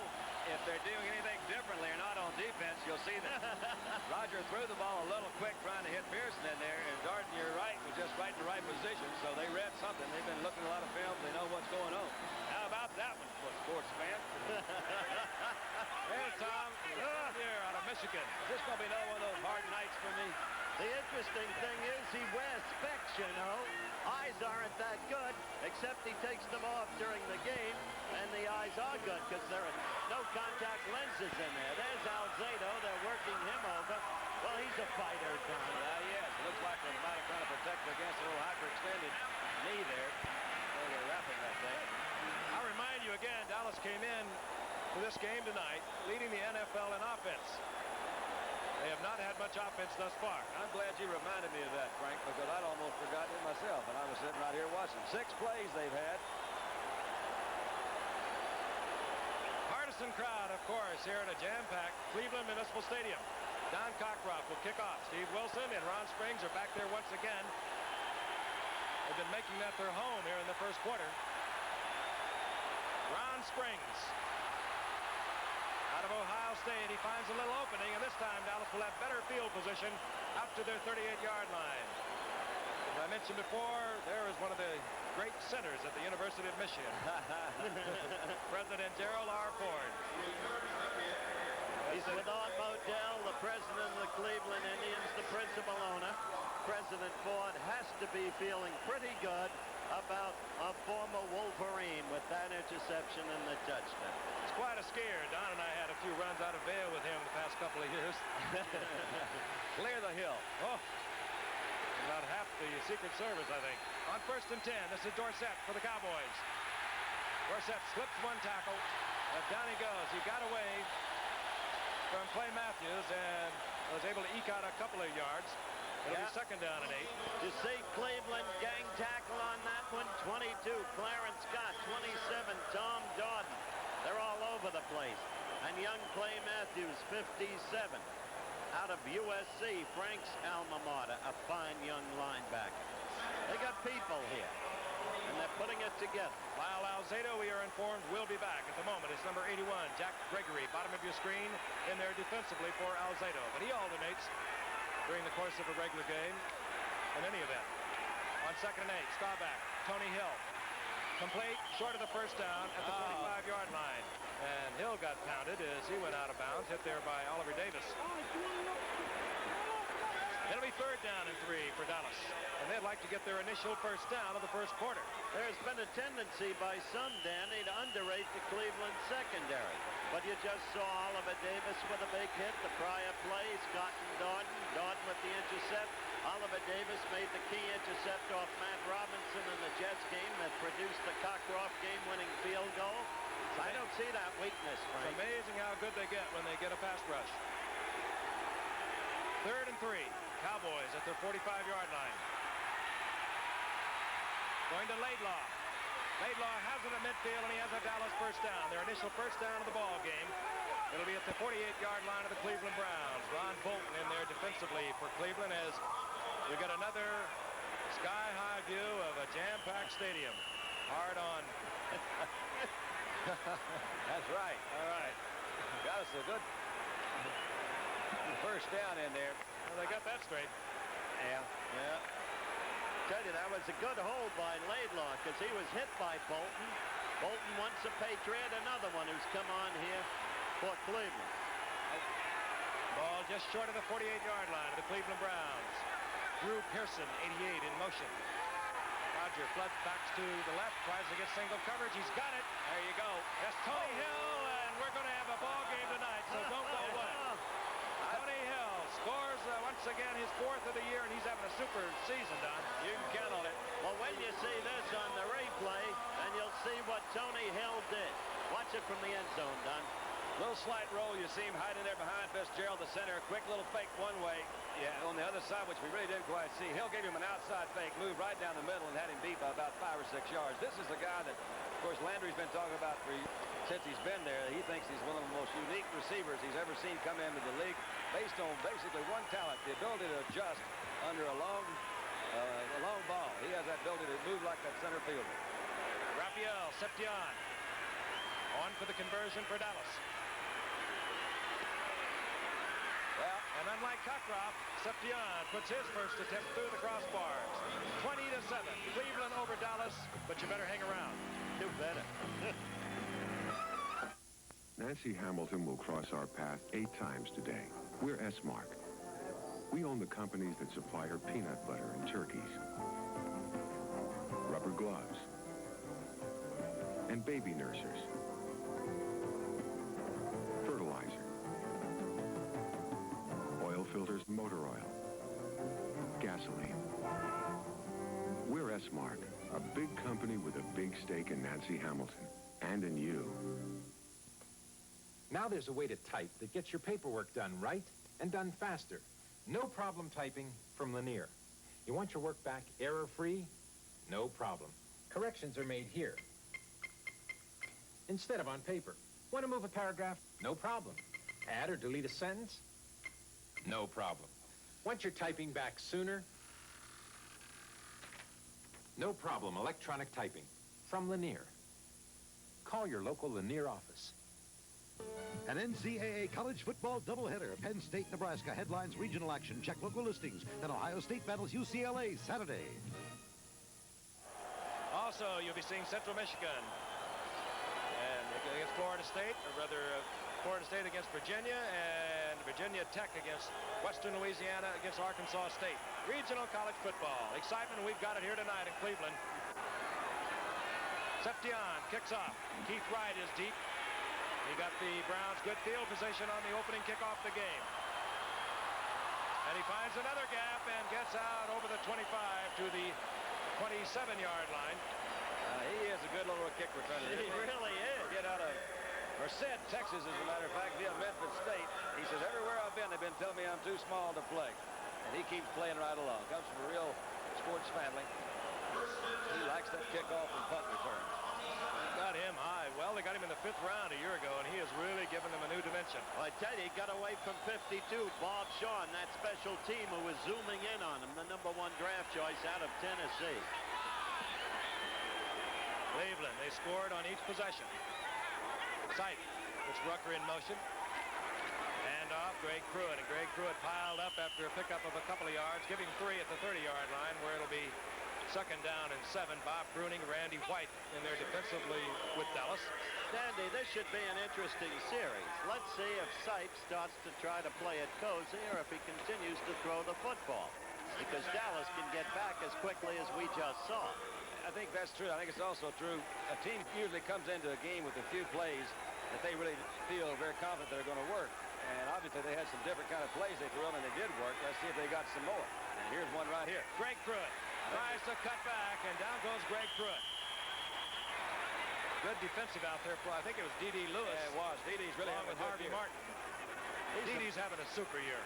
if they're doing anything differently or not on defense. You'll see that Roger threw the ball a little quick trying to hit Pearson in there, and Darden, you're right, was just right in the right position, so they read something. They've been looking at a lot of films. They know what's going on. How about that one for a sports fan? There's Tom here out of Michigan. Is this going to be another one of those hard nights for me? The interesting thing is he wears specs, you know. Eyes aren't that good, except he takes them off during the game, and the eyes are good because there are no contact lenses in there. There's Alzado. They're working him over. Well, he's a fighter, Don. Yes. It looks like they might have trying to protect against a little hyperextended knee there. So they're wrapping that thing. I'll remind you again, Dallas came in to this game tonight leading the NFL in offense. They have not had much offense thus far. I'm glad you reminded me of that, Frank, because I'd almost forgotten it myself, and I was sitting right here watching. 6 plays they've had. Partisan crowd, of course, here at a jam-packed Cleveland Municipal Stadium. Don Cockcroft will kick off. Steve Wilson and Ron Springs are back there once again. They've been making that their home here in the first quarter. Ron Springs. Out of Ohio State, he finds a little opening, and this time Dallas will have better field position up to their 38-yard line. As I mentioned before, there is one of the great centers at the University of Michigan. President Gerald R. Ford. He's with Art Modell, the president of the Cleveland Indians, the principal owner. President Ford has to be feeling pretty good about a former Wolverine with that interception and the touchdown. It's quite a scare. Don and I had a few runs out of Vail with him the past couple of years. Clear the hill. Oh, about half the Secret Service, I think. On 1st and 10, this is Dorsett for the Cowboys. Dorsett slips one tackle, and down he goes. He got away from Clay Matthews and was able to eke out a couple of yards. It'll be 2nd down and 8. You see Cleveland gang tackle on that one. 22, Clarence Scott. 27, Thom Darden. They're all over the place. And young Clay Matthews, 57. Out of USC, Frank's alma mater, a fine young linebacker. They got people here, and they're putting it together. Lyle Alzado, we are informed, will be back. At the moment, it's number 81, Jack Gregory, bottom of your screen, in there defensively for Alzado. But he alternates during the course of a regular game in any event. On 2nd and 8, Staubach, Tony Hill. Complete, short of the first down at the 25-yard line. And Hill got pounded as he went out of bounds, hit there by Oliver Davis. It'll be 3rd down and 3 for Dallas. And they'd like to get their initial first down of the first quarter. There's been a tendency by some, Danny, to underrate the Cleveland secondary. But you just saw Oliver Davis with a big hit. The prior play, Scott and Darden. Darden with the intercept. Oliver Davis made the key intercept off Matt Robinson in the Jets game that produced the Cockcroft game-winning field goal. I don't see that weakness, Frank. It's amazing how good they get when they get a pass rush. 3rd and 3. Cowboys at their 45-yard line. Going to Laidlaw. Laidlaw has it at midfield, and he has a Dallas first down. Their initial first down of the ball game. It'll be at the 48-yard line of the Cleveland Browns. Ron Bolton in there defensively for Cleveland as we got another sky-high view of a jam-packed stadium. Hard on. That's right. All right. Got us a good first down in there. Well, they got that straight. Yeah. Tell you, that was a good hold by Laidlaw because he was hit by Bolton. Bolton once a Patriot, another one who's come on here for Cleveland. Ball just short of the 48-yard line of the Cleveland Browns. Drew Pearson, 88, in motion. Roger floods backs to the left, tries to get single coverage. He's got it. There you go. That's Tony Hill, and we're going to have a ball game tonight, so don't go away. Tony Hill scores once again his 4th of the year, and he's having a super season, Don. You can count on it. Well, when you see this on the replay, and you'll see what Tony Hill did. Watch it from the end zone, Don. Little slight roll. You see him hiding there behind Fitzgerald, the center. Quick little fake one way. Yeah, on the other side, which we really didn't quite see. Hill gave him an outside fake, moved right down the middle, and had him beat by about 5 or 6 yards. This is a guy that, of course, Landry's been talking about since he's been there. He thinks he's one of the most unique receivers he's ever seen come into the league, based on basically one talent, the ability to adjust under a long ball. He has that ability to move like that center fielder. Raphael Seption on for the conversion for Dallas. Well, and unlike Cockcroft, Seption puts his first attempt through the crossbars. 20-7, Cleveland over Dallas, but you better hang around. Do better. Nancy Hamilton will cross our path 8 times today. We're S-Mark. We own the companies that supply her peanut butter and turkeys, rubber gloves, and baby nursers, fertilizer, oil filters, motor oil, gasoline. We're S-Mark, a big company with a big stake in Nancy Hamilton and in you. Now there's a way to type that gets your paperwork done right and done faster. No problem typing from Lanier. You want your work back error-free? No problem. Corrections are made here instead of on paper. Want to move a paragraph? No problem. Add or delete a sentence? No problem. Want your typing back sooner? No problem. Electronic typing from Lanier. Call your local Lanier office. An NCAA college football doubleheader. Penn State, Nebraska headlines regional action. Check local listings. Then Ohio State battles UCLA Saturday. Also, you'll be seeing Central Michigan and against Florida State, or rather Florida State against Virginia, and Virginia Tech against Western Louisiana against Arkansas State. Regional college football. Excitement, we've got it here tonight in Cleveland. Seption kicks off. Keith Wright is deep. He got the Browns good field position on the opening kickoff of the game. And he finds another gap and gets out over the 25 to the 27-yard line. He is a good little kick returner. He really is. Get out of Merced, Texas, as a matter of fact, via Memphis State. He says, everywhere I've been, they've been telling me I'm too small to play. And he keeps playing right along. Comes from a real sports family. He likes that kickoff and punt return. Got him high. Well, they got him in the 5th round a year ago, and he has really given them a new dimension. Well, I tell you, he got away from 52. Bob Shaw, that special team who was zooming in on him, the #1 draft choice out of Tennessee. Cleveland, they scored on each possession. Sipe puts Rucker in motion. And off Greg Pruitt, and Greg Pruitt piled up after a pickup of a couple of yards, giving 3 at the 30-yard line, where it'll be 2nd down and 7. Bob Bruning, Randy White in there defensively with Dallas. Sandy, this should be an interesting series. Let's see if Sipe starts to try to play it cozy or if he continues to throw the football. Because Dallas can get back as quickly as we just saw. I think that's true. I think it's also true. A team usually comes into a game with a few plays that they really feel very confident they're going to work. And obviously they had some different kind of plays they threw in, and they did work. Let's see if they got some more. And here's one right here. Greg Pruitt tries to cut back, and down goes Greg Pruitt. Good defensive out there for, I think it was D.D. Lewis. Yeah, it was. D.D.'s really having a good Harvey year. Martin. D.D.'s having a super year.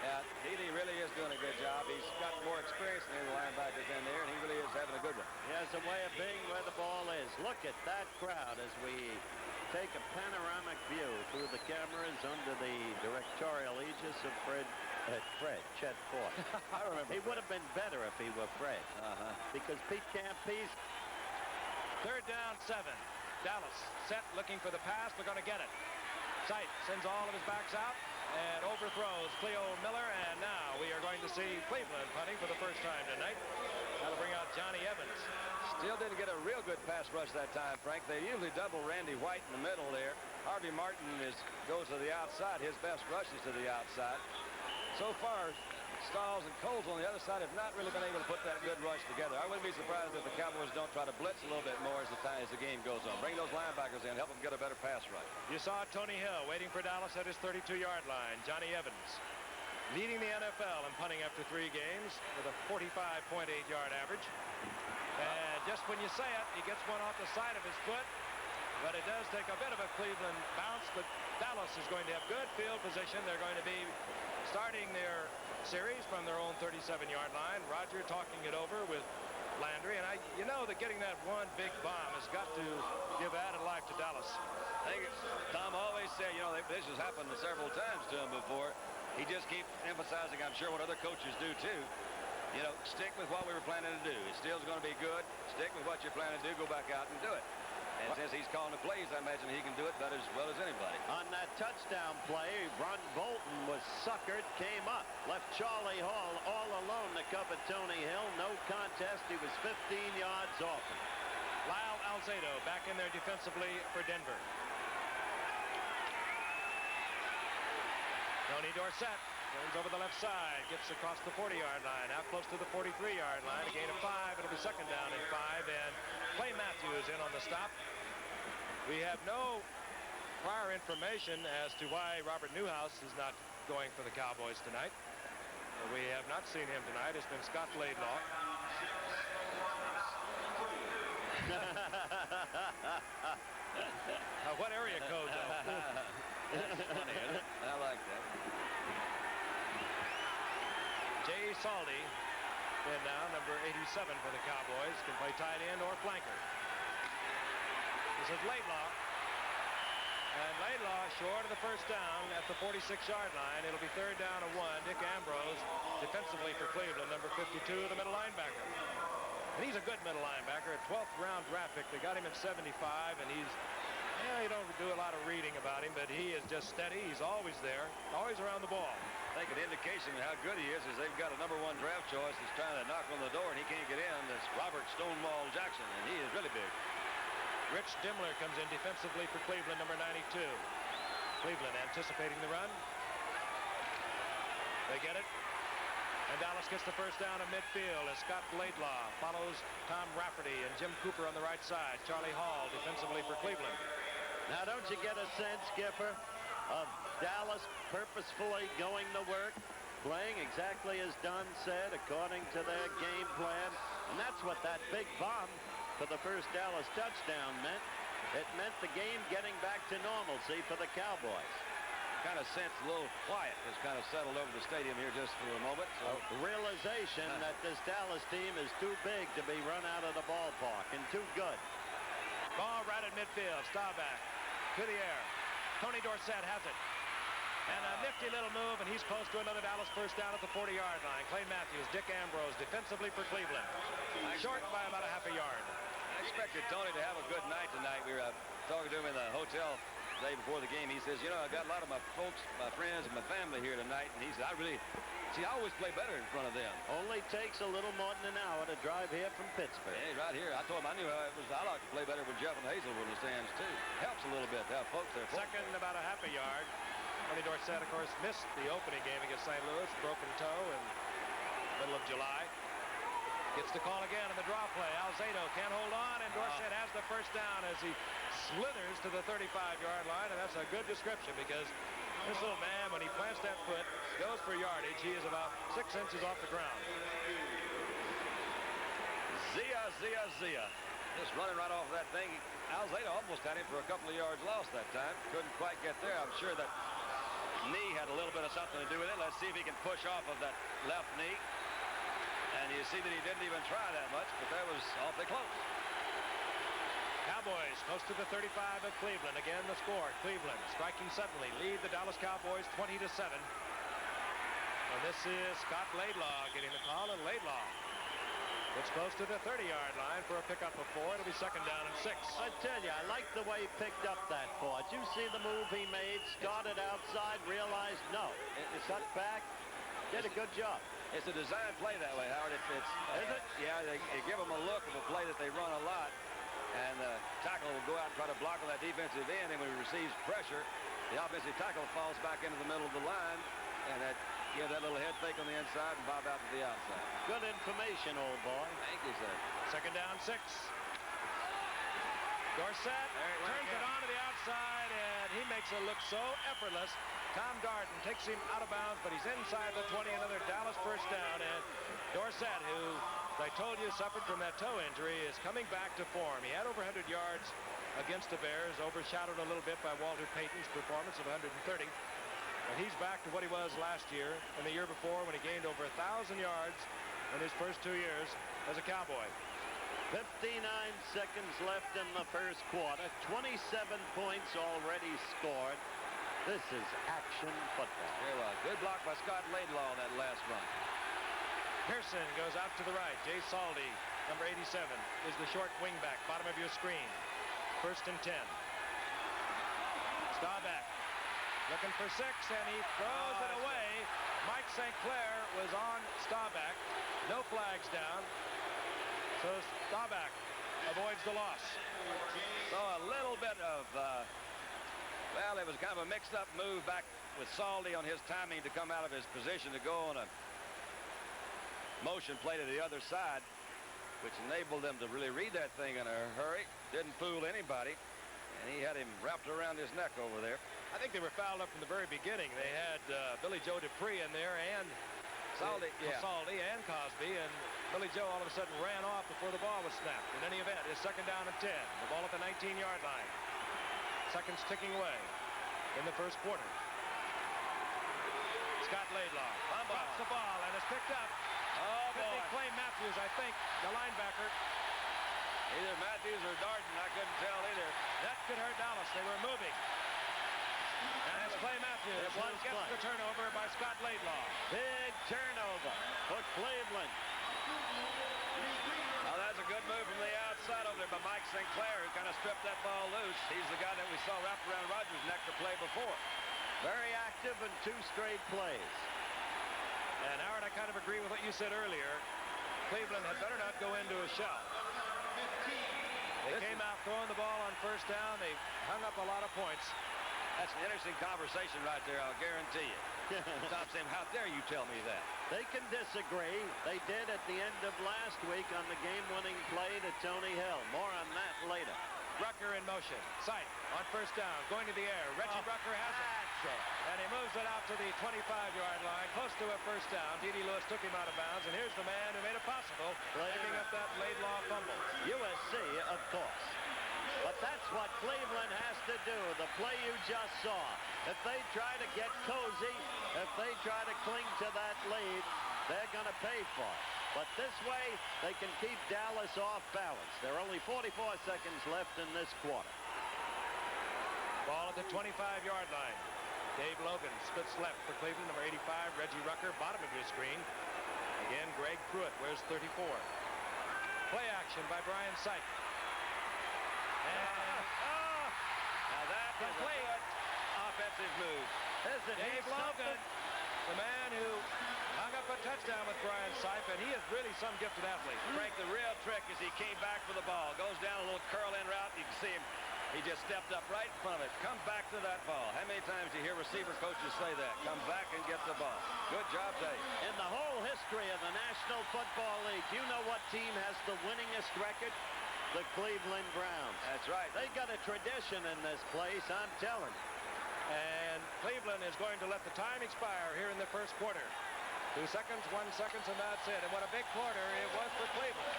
Yeah, D.D. really is doing a good job. He's got more experience than the linebackers in there, and he really is having a good one. He has a way of being where the ball is. Look at that crowd as we take a panoramic view through the cameras under the directorial aegis of Chet Ford. I remember. He would have been better if he were Fred. Because Pete Campese. 3rd down, 7. Dallas set, looking for the pass. They're going to get it. Sipe sends all of his backs out and overthrows Cleo Miller. And now we are going to see Cleveland punting for the first time tonight. That'll bring out Johnny Evans. Still didn't get a real good pass rush that time, Frank. They usually double Randy White in the middle there. Harvey Martin goes to the outside. His best rush is to the outside. So far, Stalls and Coles on the other side have not really been able to put that good rush together. I wouldn't be surprised if the Cowboys don't try to blitz a little bit more as the game goes on. Bring those linebackers in, help them get a better pass rush. You saw Tony Hill waiting for Dallas at his 32-yard line. Johnny Evans leading the NFL in punting after 3 games with a 45.8-yard average. And just when you say it, he gets one off the side of his foot. But it does take a bit of a Cleveland bounce, but Dallas is going to have good field position. They're going to be starting their series from their own 37-yard line. Roger talking it over with Landry, and you know that getting that one big bomb has got to give added life to Dallas. I think Thom always said, you know, this has happened several times to him before. He just keeps emphasizing, I'm sure, what other coaches do too. You know, stick with what we were planning to do. It still's going to be good. Stick with what you're planning to do. Go back out and do it. And since he's calling the plays, I imagine he can do it about as well as anybody. On that touchdown play, Ron Bolton was suckered, came up, left Charlie Hall all alone to cover Tony Hill. No contest. He was 15 yards off him. Lyle Alzado back in there defensively for Denver. Tony Dorsett turns over the left side, gets across the 40-yard line, out close to the 43-yard line. A gain of 5. It'll be second down and 5, and Clay Matthews in on the stop. We have no prior information as to why Robert Newhouse is not going for the Cowboys tonight. We have not seen him tonight. It's been Scott Laidlaw. What area code, though? That's funny, isn't it? I like that. Jay Saldy in now, number 87 for the Cowboys. Can play tight end or flanker. This is Laidlaw. And Laidlaw short of the first down at the 46-yard line. It'll be third down and 1. Dick Ambrose defensively for Cleveland, number 52, the middle linebacker. And he's a good middle linebacker, a 12th round draft pick. They got him at 75, and he's, you don't do a lot of reading about him, but he is just steady. He's always there, always around the ball. I think an indication of how good he is they've got a number 1 draft choice that's trying to knock on the door, and he can't get in. That's Robert Stonewall Jackson, and he is really big. Rich Dimler comes in defensively for Cleveland, number 92. Cleveland anticipating the run. They get it. And Dallas gets the first down in midfield as Scott Laidlaw follows Tom Rafferty and Jim Cooper on the right side. Charlie Hall defensively for Cleveland. Now, don't you get a sense, Skipper, of Dallas purposefully going to work, playing exactly as Dunn said, according to their game plan? And that's what that big bomb for the first Dallas touchdown meant. It meant the game getting back to normalcy for the Cowboys. Kind of sense a little quiet has kind of settled over the stadium here just for a moment. So realization that this Dallas team is too big to be run out of the ballpark and too good. Ball right at midfield. Staubach to the air. Tony Dorsett has it. And a nifty little move, and he's close to another Dallas first down at the 40-yard line. Clay Matthews, Dick Ambrose defensively for Cleveland. Short by about a half a yard. I expected Tony to have a good night tonight. We were talking to him in the hotel the day before the game. He says, you know, I've got a lot of my folks, my friends, and my family here tonight. And he said, I always play better in front of them. Only takes a little more than an hour to drive here from Pittsburgh. Yeah, right here. I told him I knew how it was. I like to play better when Jeff and Hazel were in the stands, too. Helps a little bit to have folks there. Second, about a half a yard. Tony Dorsett, of course, missed the opening game against St. Louis. Broken toe in the middle of July. Gets the call again in the draw play. Alzado can't hold on, and Dorsett has the first down as he slithers to the 35-yard line, and that's a good description because this little man, when he plants that foot, goes for yardage. He is about 6 inches off the ground. Zia. Just running right off of that thing. Alzado almost had him for a couple of yards lost that time. Couldn't quite get there. I'm sure that knee had a little bit of something to do with it. Let's see if he can push off of that left knee. And you see that he didn't even try that much, but that was awfully close. Cowboys close to the 35 of Cleveland. Again, the score. Cleveland striking suddenly. Lead the Dallas Cowboys 20-7. And this is Scott Laidlaw getting the call, and Laidlaw gets close to the 30-yard line for a pickup of 4. It'll be second down and 6. I tell you, I like the way he picked up that 4. Did you see the move he made? Started outside, realized no. It cut back, did a good job. It's a design play that way, Howard. Is it? Yeah, they give them a look of a play that they run a lot. And the tackle will go out and try to block on that defensive end. And when he receives pressure, the offensive tackle falls back into the middle of the line. And that gives that little head fake on the inside and bob out to the outside. Good information, old boy. Thank you, sir. Second down, 6. Dorsett turns it on to the outside, and he makes it look so effortless. Thom Darden takes him out of bounds, but he's inside the 20. Another Dallas first down, and Dorsett, who as I told you, suffered from that toe injury, is coming back to form. He had over 100 yards against the Bears, overshadowed a little bit by Walter Payton's performance of 130. But he's back to what he was last year and the year before when he gained over 1,000 yards in his first 2 years as a Cowboy. 59 seconds left in the first quarter. 27 points already scored. This is action football. Here was good block by Scott Laidlaw on that last run. Pearson goes out to the right. Jay Saldy, number 87, is the short wingback, bottom of your screen. 1st and 10. Staubach looking for 6, and he throws it away. Mike St. Clair was on Staubach. No flags down. So Staubach avoids the loss. So a little bit of, well, it was kind of a mixed-up move back with Saldy on his timing to come out of his position to go on a motion play to the other side, which enabled them to really read that thing in a hurry. Didn't fool anybody, and he had him wrapped around his neck over there. I think they were fouled up from the very beginning. They had Billy Joe Dupree in there and Saldy, Saldy and Cosby, and Billy Joe all of a sudden ran off before the ball was snapped. In any event, it's 2nd down and 10. The ball at the 19-yard line. Seconds ticking away in the first quarter. Scott Laidlaw drops the ball and is picked up. Oh, boy. They claim Matthews, I think, the linebacker. Either Matthews or Darden, I couldn't tell either. That could hurt Dallas. They were moving. And it's Clay Matthews who gets the turnover by Scott Laidlaw. Big turnover for Cleveland. Now that's a good move from the outside over there by Mike St. Clair, who kind of stripped that ball loose. He's the guy that we saw wrapped around Rogers' neck to play before. Very active in 2 straight plays. And Howard, I kind of agree with what you said earlier. Cleveland had better not go into a shell. They came out throwing the ball on 1st down. They hung up a lot of points. That's an interesting conversation right there, I'll guarantee you. Tom saying, how dare you tell me that? They can disagree. They did at the end of last week on the game-winning play to Tony Hill. More on that later. Rucker in motion. Sipe on 1st down, going to the air. Reggie Rucker has it. And he moves it out to the 25-yard line, close to a 1st down. D.D. Lewis took him out of bounds, and here's the man who made it possible, picking up that Laidlaw fumble. USC, of course. But that's what Cleveland has to do, the play you just saw. If they try to get cozy, if they try to cling to that lead, they're going to pay for it. But this way, they can keep Dallas off balance. There are only 44 seconds left in this quarter. Ball at the 25-yard line. Dave Logan splits left for Cleveland, number 85. Reggie Rucker, bottom of your screen. Again, Greg Pruitt wears 34. Play action by Brian Sipe. Now that is a good offensive move. Dave Logan, the man who hung up a touchdown with Brian Sipe, and he is really some gifted athlete. Frank, the real trick is he came back for the ball. Goes down a little curl-in route. You can see him. He just stepped up right in front of it. Come back to that ball. How many times do you hear receiver coaches say that? Come back and get the ball. Good job, Dave. In the whole history of the National Football League, do you know what team has the winningest record? The Cleveland Browns. That's right. They got a tradition in this place, I'm telling you. And Cleveland is going to let the time expire here in the first quarter. 2 seconds, 1 second, and that's it. And what a big quarter it was for Cleveland.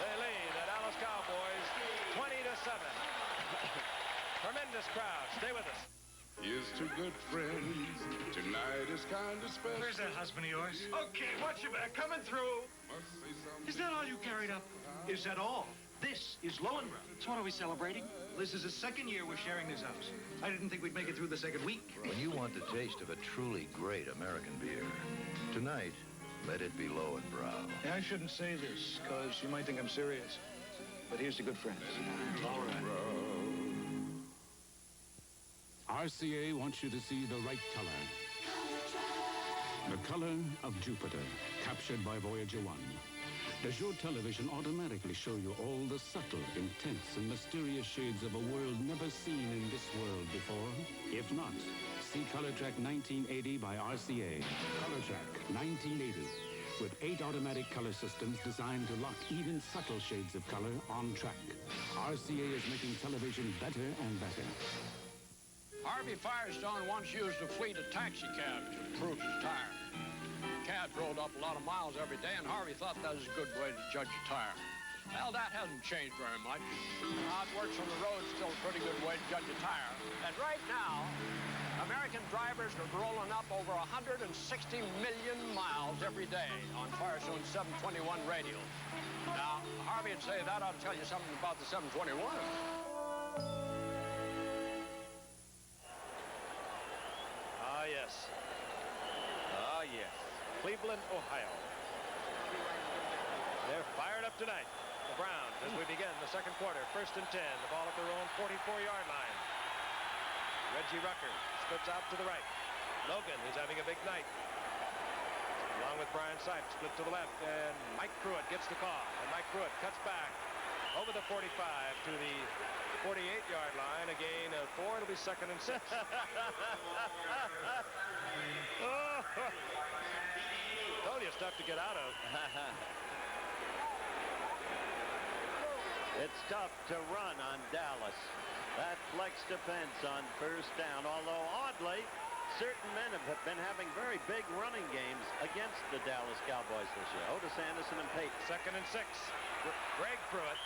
They lead the Dallas Cowboys 20-7. Tremendous crowd. Stay with us. Here's to good friends. Tonight is kind of special. Where's that husband of yours? Okay, watch your back. Coming through. Is that all you carried up? Is that all? This is Lowenbrow. So what are we celebrating? This is the 2nd year we're sharing this house. I didn't think we'd make it through the 2nd week. When you want the taste of a truly great American beer, tonight, let it be Lowenbrow. Yeah, I shouldn't say this, because you might think I'm serious. But here's to good friends. All right. RCA wants you to see the right color. The color of Jupiter, captured by Voyager 1. Does your television automatically show you all the subtle, intense, and mysterious shades of a world never seen in this world before? If not, see Color Track 1980 by RCA. Color Track 1980. With 8 automatic color systems designed to lock even subtle shades of color on track. RCA is making television better and better. Harvey Firestone once used a fleet of taxi cabs to Pruitt's tire. cats rolled up a lot of miles every day, and Harvey thought that was a good way to judge a tire. Well, that hasn't changed very much. How it works on the road is still a pretty good way to judge a tire. And right now, American drivers are rolling up over 160 million miles every day on Firestone 721 radio. Now, Harvey would say that ought to tell you something about the 721. Ah, yes. Ah, yes. Cleveland, Ohio. They're fired up tonight. The Browns, as we begin the second quarter, 1st and 10. The ball at their own 44-yard line. Reggie Rucker splits out to the right. Logan, who's having a big night, along with Brian Sipe, split to the left, and Mike Pruitt gets the call. And Mike Pruitt cuts back over the 45 to the 48-yard line. A gain of 4. It'll be 2nd and 6. Oh. Told you, stuff to get out of. It's tough to run on Dallas. That flex defense on 1st down, although oddly, certain men have been having very big running games against the Dallas Cowboys this year. Otis Anderson and Peyton. 2nd and 6. Greg Pruitt.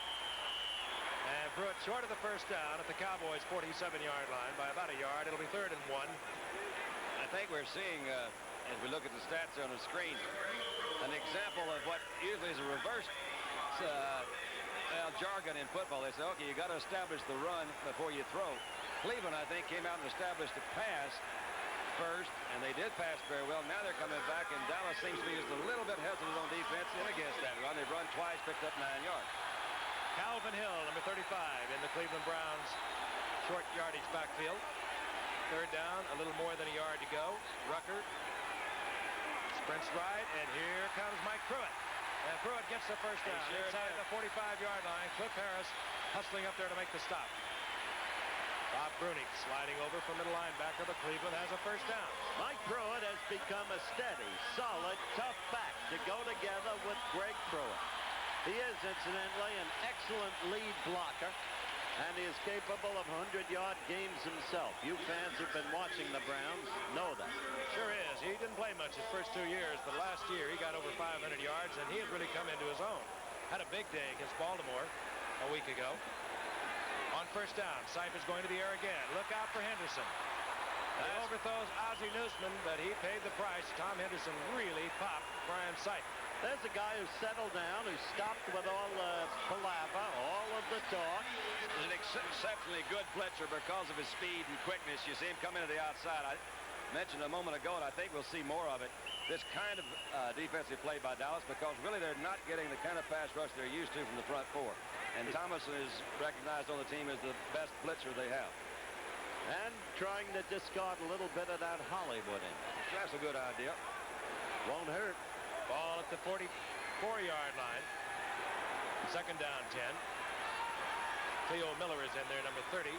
And Pruitt short of the 1st down at the Cowboys' 47-yard line by about a yard. It'll be 3rd and 1. I think we're seeing, as we look at the stats on the screen, an example of what usually is a reverse jargon in football. They say, okay, you got to establish the run before you throw. Cleveland, I think, came out and established the pass first, and they did pass very well. Now they're coming back, and Dallas seems to be just a little bit hesitant on defense in against that run. They've run twice, picked up 9 yards. Calvin Hill, number 35, in the Cleveland Browns short yardage backfield. 3rd down, a little more than a yard to go. Rucker sprints right, and here comes Mike Pruitt. And Pruitt gets the 1st down inside the 45-yard line. Cliff Harris hustling up there to make the stop. Bob Bruning sliding over from middle linebacker, but Cleveland has a 1st down. Mike Pruitt has become a steady, solid, tough back to go together with Greg Pruitt. He is, incidentally, an excellent lead blocker, and he is capable of 100-yard games himself. You fans who've been watching the Browns know that. Sure is. He didn't play much his first 2 years, but last year he got over 500 yards, and he has really come into his own. Had a big day against Baltimore a week ago. On 1st down, Sipe is going to the air again. Look out for Henderson. He overthrows Ozzie Newsome, but he paid the price. Tom Henderson really popped Brian Sipe. There's a guy who settled down, who stopped with all the palaver, all of the talk. He's an exceptionally good blitzer because of his speed and quickness. You see him come into the outside. I mentioned a moment ago, and I think we'll see more of it, this kind of defensive play by Dallas, because really they're not getting the kind of pass rush they're used to from the front four. And Thomason is recognized on the team as the best blitzer they have. And trying to discard a little bit of that Hollywood in. That's a good idea. Won't hurt. Ball at the 44-yard line. 2nd down, 10. Cleo Miller is in there, number 30.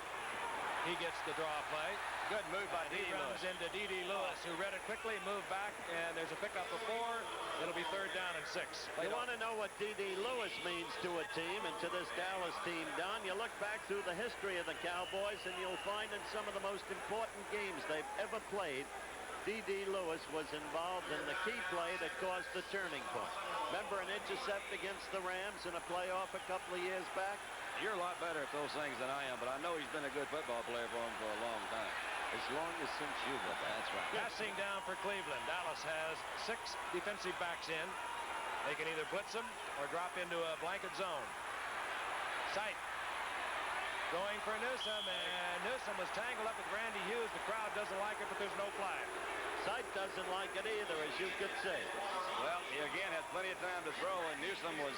He gets the draw play. Good move by D.D. Lewis. Runs into D.D. Lewis, who read it quickly, moved back, and there's a pickup of 4. It'll be 3rd down and 6. You want to know what D.D. Lewis means to a team and to this Dallas team, Don? You look back through the history of the Cowboys, and you'll find in some of the most important games they've ever played, D.D. Lewis was involved in the key play that caused the turning point. Remember an intercept against the Rams in a playoff a couple of years back? You're a lot better at those things than I am, but I know he's been a good football player for him for a long time. As long as since you were there. That's right. Passing down for Cleveland. Dallas has 6 defensive backs in. They can either blitz them or drop into a blanket zone. Sipe going for Newsome, and Newsome was tangled up with Randy Hughes. The crowd doesn't like it, but there's no flag. Sipe doesn't like it either, as you could see. Well, he again had plenty of time to throw, and Newsome was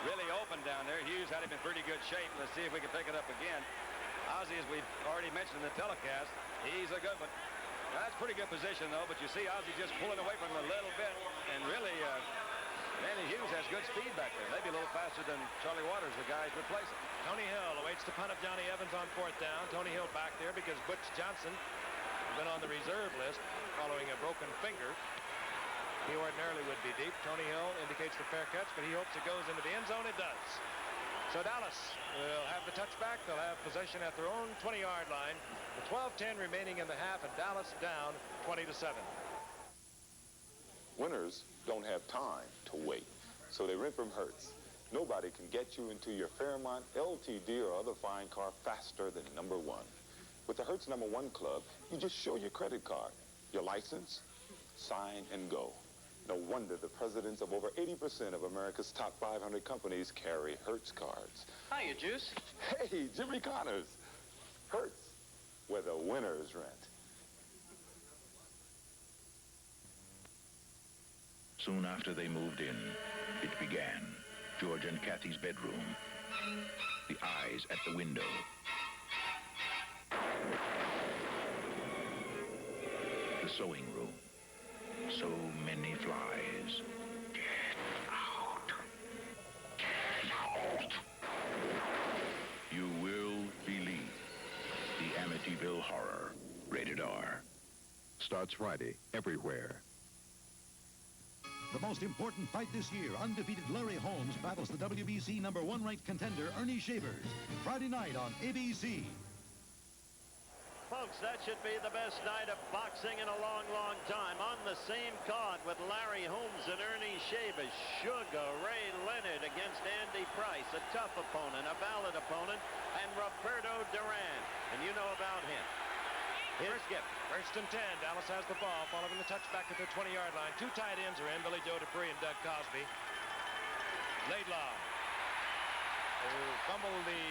really open down there. Hughes had him in pretty good shape. Let's see if we can pick it up again. Ozzie, as we've already mentioned in the telecast, he's a good one. Now, that's pretty good position, though, but you see Ozzie just pulling away from him a little bit, and really, Randy Hughes has good speed back there. Maybe a little faster than Charlie Waters, the guy he's replacing. Tony Hill awaits the punt of Johnny Evans on 4th down. Tony Hill back there because Butch Johnson has been on the reserve list following a broken finger. He ordinarily would be deep. Tony Hill indicates the fair catch, but he hopes it goes into the end zone. It does. So Dallas will have the touchback. They'll have possession at their own 20-yard line. With 12:10 remaining in the half, and Dallas down 20-7. Winners don't have time to wait, so they rent from Hertz. Nobody can get you into your Fairmont, LTD, or other fine car faster than number one. With the Hertz number one club, you just show your credit card, your license, sign, and go. No wonder the presidents of over 80% of America's top 500 companies carry Hertz cards. Hiya, Juice. Hey, Jimmy Connors. Hertz, where the winners rent. Soon after they moved in, it began. George and Kathy's bedroom. The eyes at the window. The sewing room. So many flies. Get out. Get out. You will believe the Amityville Horror. Rated R. Starts Friday, everywhere. The most important fight this year, undefeated Larry Holmes battles the WBC number one ranked contender Ernie Shavers. Friday night on ABC. Folks, that should be the best night of boxing in a long, long time. On the same card with Larry Holmes and Ernie Shavers. Sugar Ray Leonard against Andy Price, a tough opponent, a valid opponent, and Roberto Duran. And you know about him. Here's Skip. First and 10. Dallas has the ball following the touchback at the 20-yard line. Two tight ends are in, Billy Joe Dupree and Doug Cosby. Laidlaw, who fumbled the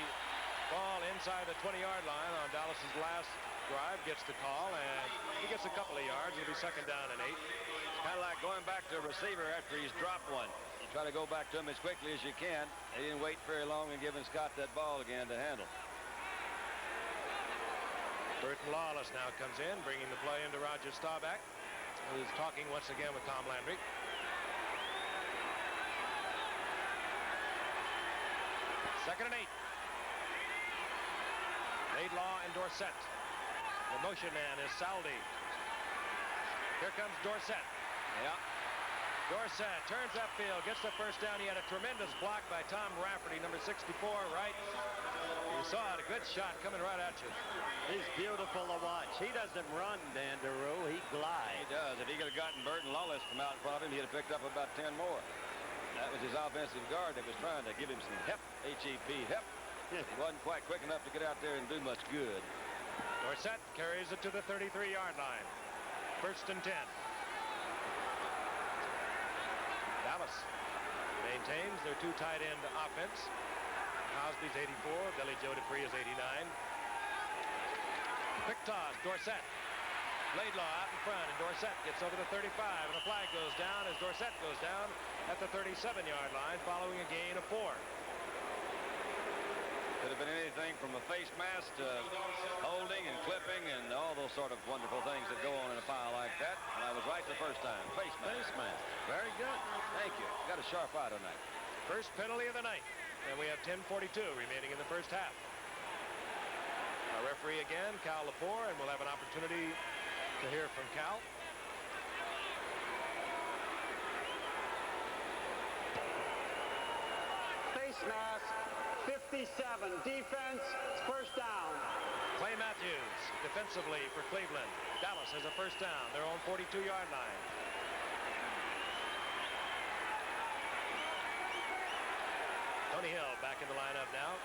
ball inside the 20-yard line on Dallas's last drive, gets the call, and he gets a couple of yards. It'll be second down and 8. It's kind of like going back to a receiver after he's dropped one. You try to go back to him as quickly as you can. They didn't wait very long in giving Scott that ball again to handle. Burton Lawless now comes in, bringing the play into Roger Staubach, who's talking once again with Tom Landry. Second and 8. Laidlaw and Dorsett. The motion man is Saldi. Here comes Dorsett. Yeah. Dorsett turns upfield, gets the first down. He had a tremendous block by Tom Rafferty, number 64, right. You saw it, a good shot coming right at you. He's beautiful to watch. He doesn't run, Danderoo. He glides. He does. If he could have gotten Burton Lawless from out in front of him, he'd have picked up about 10 more. That was his offensive guard that was trying to give him some hep, H-E-P, hep. He wasn't quite quick enough to get out there and do much good. Dorsett carries it to the 33-yard line. First and 10. Dallas maintains their two tight end offense. Cosby's 84, Billy Joe Dupree is 89. Quick toss, Dorsett. Laidlaw out in front, and Dorsett gets over the 35, and a flag goes down as Dorsett goes down at the 37-yard line following a gain of 4. Could have been anything from a face mask to holding and clipping and all those sort of wonderful things that go on in a pile like that. And I was right the first time. Face mask. Face mask. Very good. Thank you. Got a sharp eye tonight. First penalty of the night. And we have 10:42 remaining in the first half. Our referee again, Cal Lepore, and we'll have an opportunity to hear from Cal. Face mask, 57. Defense, first down. Clay Matthews defensively for Cleveland. Dallas has a first down, their own 42-yard line. Tony Hill back in the lineup now.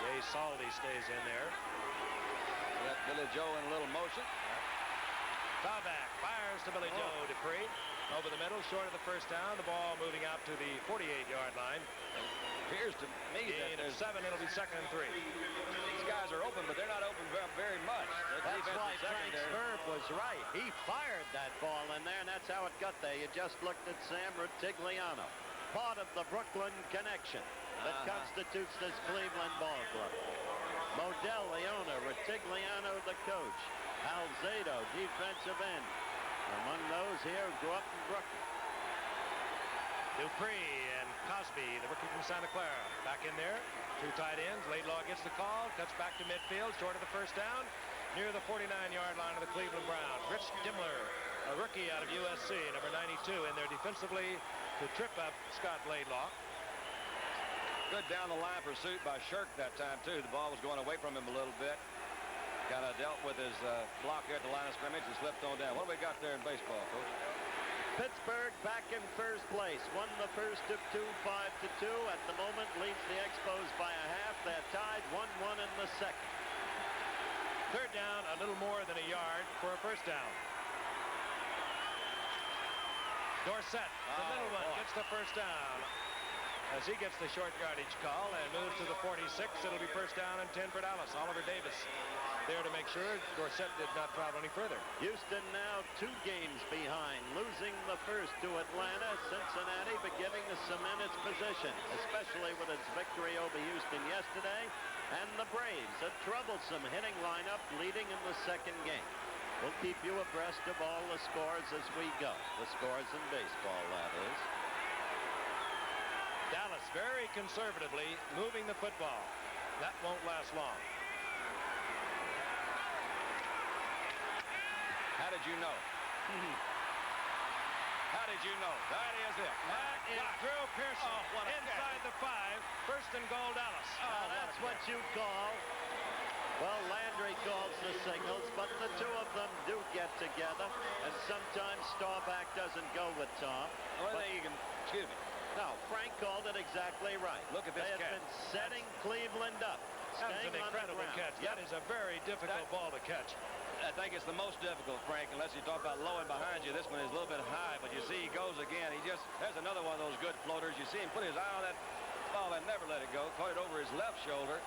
Jay Saldi stays in there. Got Billy Joe in a little motion. Staubach fires to Billy Joe Dupree. Over the middle, short of the first down. The ball moving out to the 48-yard line. Appears to me that there's 7. It'll be second and 3. These guys are open, but they're not open very much. That's why Frank Swerve was right. He fired that ball in there, and that's how it got there. You just looked at Sam Rutigliano, part of the Brooklyn connection that constitutes this Cleveland ball club. Modell, the owner, Rutigliano, the coach. Alzado, defensive end. Among those here grew up in Brooklyn. Dupree and Cosby, the rookie from Santa Clara, back in there. Two tight ends. Laidlaw gets the call, cuts back to midfield, short of the first down, near the 49-yard line of the Cleveland Browns. Rich Dimmler, a rookie out of USC, number 92, in there defensively to trip up Scott Laidlaw. Good down the line pursuit by Shirk that time too. The ball was going away from him a little bit. Kind of dealt with his block here at the line of scrimmage and slipped on down. What do we got there in baseball, Coach? Pittsburgh back in first place. Won the first of 2, 5-2. At the moment, leads the Expos by a half. They're tied 1-1 in the second. Third down, a little more than a yard for a first down. Dorsett, the middle one, gets the first down. As he gets the short yardage call and moves to the 46, it'll be first down and 10 for Dallas. Oliver Davis there to make sure Dorsett did not travel any further. Houston now 2 games behind, losing the first to Atlanta. Cincinnati beginning to cement its position, especially with its victory over Houston yesterday. And the Braves, a troublesome hitting lineup leading in the second game. We'll keep you abreast of all the scores as we go. The scores in baseball, that is. Dallas very conservatively moving the football. That won't last long. How did you know? How did you know? That is it. That is Drew Pearson inside the 5. First and goal, Dallas. Now that's what you call. Well, Landry calls the signals, but the two of them do get together, and sometimes Staubach doesn't go with Thom. Well, you can, excuse me. No, Frank called it exactly right. Look at this catch. They have been setting Cleveland up. That was an incredible catch. That is a very difficult ball to catch. I think it's the most difficult, Frank, unless you talk about low and behind you. This one is a little bit high, but you see he goes again. There's another one of those good floaters. You see him put his eye on that ball and never let it go. Caught it over his left shoulder,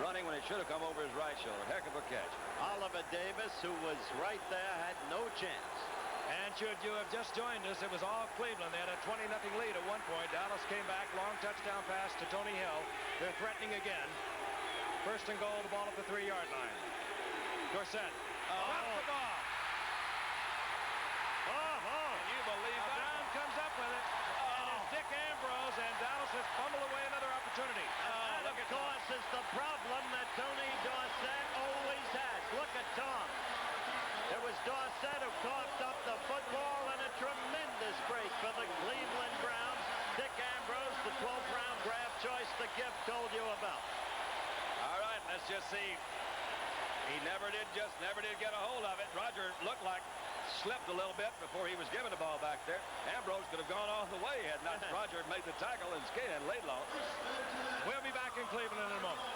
running when it should have come over his right shoulder. Heck of a catch. Oliver Davis, who was right there, had no chance. And should you have just joined us, it was all Cleveland. They had a 20-0 lead at one point. Dallas came back, long touchdown pass to Tony Hill. They're threatening again. First and goal, the ball at the 3-yard line. Dorsett. Dropped the ball. Can you believe that? Brown comes up with it. And it's Dick Ambrose, and Dallas has fumbled away another opportunity. And of course is the problem that Tony Dorsett always has. Look at Thom. It was Dorsett who coughed up the football, and a tremendous break for the Cleveland Browns. Dick Ambrose, the 12th round draft choice the Gift told you about. All right, let's just see. He never did get a hold of it. Roger looked like slipped a little bit before he was given the ball back there. Ambrose could have gone all the way had not Roger made the tackle and skated and laid low. We'll be back in Cleveland in a moment.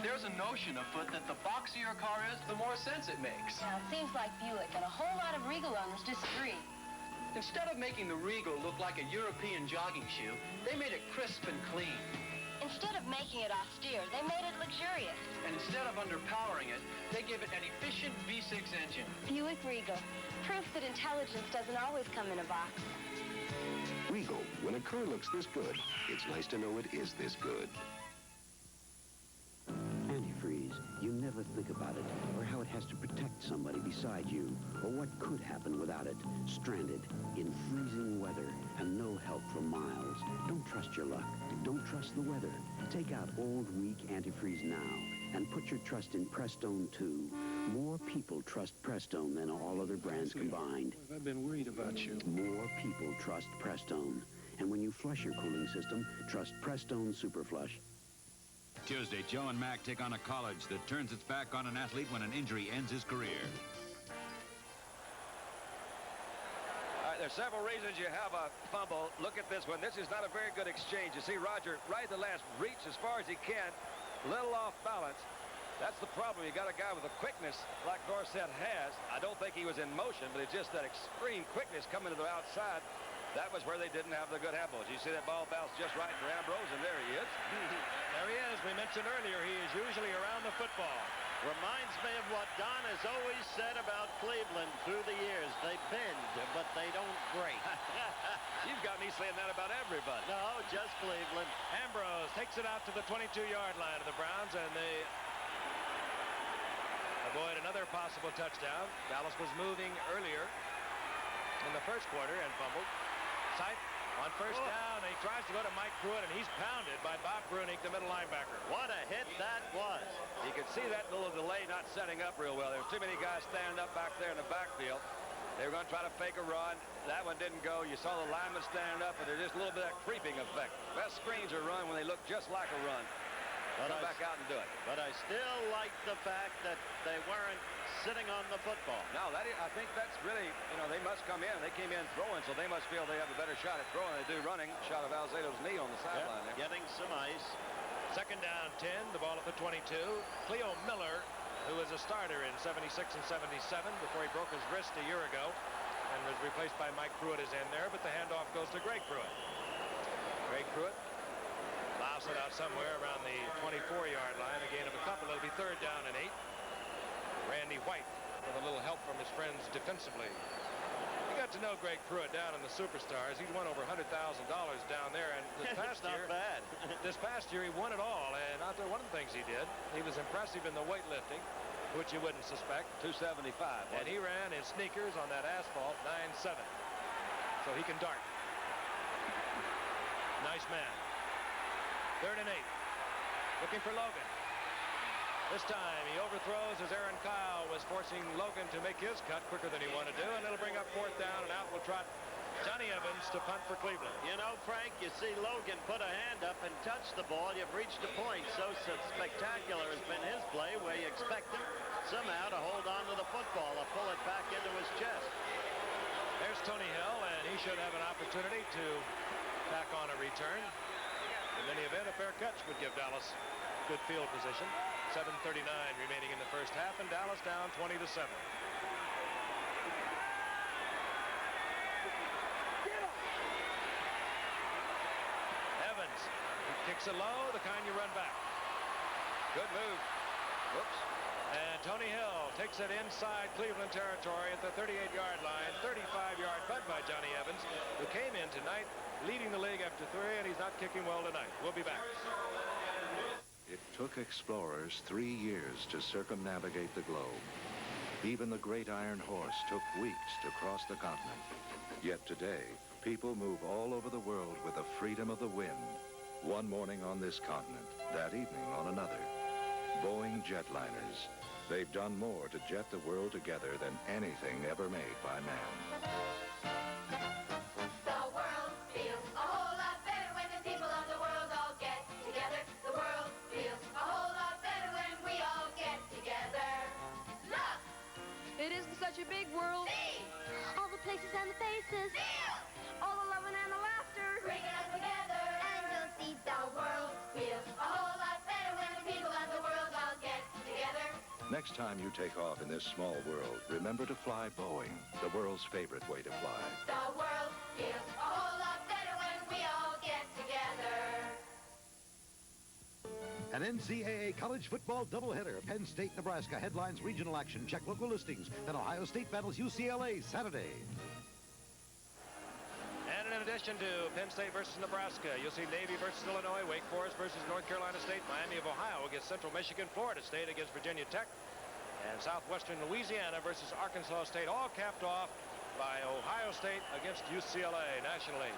There's a notion afoot that the boxier your car is, the more sense it makes. Now, it seems like Buick and a whole lot of Regal owners disagree. Instead of making the Regal look like a European jogging shoe, they made it crisp and clean. Instead of making it austere, they made it luxurious. And instead of underpowering it, they give it an efficient V6 engine. Buick Regal. Proof that intelligence doesn't always come in a box. Regal, when a car looks this good, it's nice to know it is this good. Antifreeze. You never think about it, or how it has to protect somebody beside you, or what could happen without it. Stranded in freezing weather and no help for miles. Don't trust your luck. Don't trust the weather. Take out old, weak antifreeze now and put your trust in Prestone 2. More people trust Prestone than all other brands combined. I've been worried about you. More people trust Prestone. And when you flush your cooling system, trust Prestone Super Flush. Tuesday, Joe and Mac take on a college that turns its back on an athlete when an injury ends his career. All right, there's several reasons you have a fumble. Look at this one. This is not a very good exchange. You see Roger right at the last reach as far as he can. Little off balance. That's the problem. You got a guy with a quickness like Dorsett has. I don't think he was in motion, but it's just that extreme quickness coming to the outside. That was where they didn't have the good elbows. You see that ball bounce just right for Ambrose, and there he is. There he is. We mentioned earlier he is usually around the football. Reminds me of what Don has always said about Cleveland through the years. They bend, but they don't break. You've got me saying that about everybody. No, just Cleveland. Ambrose takes it out to the 22-yard line of the Browns, and they avoid another possible touchdown. Dallas was moving earlier in the first quarter and fumbled. Sipe on first down. He tries to go to Mike Pruitt, and he's pounded by Bob Brunig, the middle linebacker. What a hit that was. You could see that little delay not setting up real well. There were too many guys standing up back there in the backfield. They were going to try to fake a run. That one didn't go. You saw the linemen standing up, and there's just a little bit of that creeping effect. Best screens are run when they look just like a run. The come back out and do it. But I still like the fact that they weren't sitting on the football. No, I think that's really, they must come in. They came in throwing, so they must feel they have a better shot at throwing than they do running. Shot of Alzado's knee on the sideline there. Getting some ice. Second down 10, the ball at the 22. Cleo Miller, who was a starter in 76 and 77 before he broke his wrist a year ago and was replaced by Mike Pruitt, is in there, but the handoff goes to Greg Pruitt. Greg Pruitt louse it out somewhere around the 24-yard line. A gain of a couple. It'll be third down and 8. Randy White with a little help from his friends defensively. You got to know Greg Pruitt down in the Superstars. He'd won over $100,000 down there, and this past year, this past year he won it all. And I'll tell you one of the things he did. He was impressive in the weightlifting, which you wouldn't suspect. 275. And he ran in sneakers on that asphalt 9.7. So he can dart. Nice man. Third and 8. Looking for Logan. This time he overthrows as Aaron Kyle was forcing Logan to make his cut quicker than he wanted to, and it'll bring up fourth down, and out will trot Johnny Evans to punt for Cleveland. You know, Frank, you see Logan put a hand up and touch the ball. You've reached a point. So spectacular has been his play where you expect him somehow to hold on to the football or pull it back into his chest. There's Tony Hill, and he should have an opportunity to tack on a return. In any event, a fair catch would give Dallas good field position. 7:39 remaining in the first half, and Dallas down 20-7. Evans, he kicks it low, the kind you run back. Good move. Whoops. And Tony Hill takes it inside Cleveland territory at the 38-yard line. 35-yard punt by Johnny Evans, who came in tonight leading the league after 3, and he's not kicking well tonight. We'll be back. It took explorers 3 years to circumnavigate the globe. Even the great Iron Horse took weeks to cross the continent. Yet today, people move all over the world with the freedom of the wind. One morning on this continent, that evening on another. Boeing jetliners. They've done more to jet the world together than anything ever made by man. Big world. All the places and the faces. All the loving and the laughter. Bring us together. And you'll see the world feels a whole lot better when the people of the world all get together. Next time you take off in this small world, remember to fly Boeing, the world's favorite way to fly. The world feels a whole lot better when we all get together. An NCAA college football doubleheader. Penn State, Nebraska headlines regional action. Check local listings. Then Ohio State battles UCLA Saturday. And in addition to Penn State versus Nebraska, you'll see Navy versus Illinois, Wake Forest versus North Carolina State, Miami of Ohio against Central Michigan, Florida State against Virginia Tech, and Southwestern Louisiana versus Arkansas State, all capped off by Ohio State against UCLA nationally.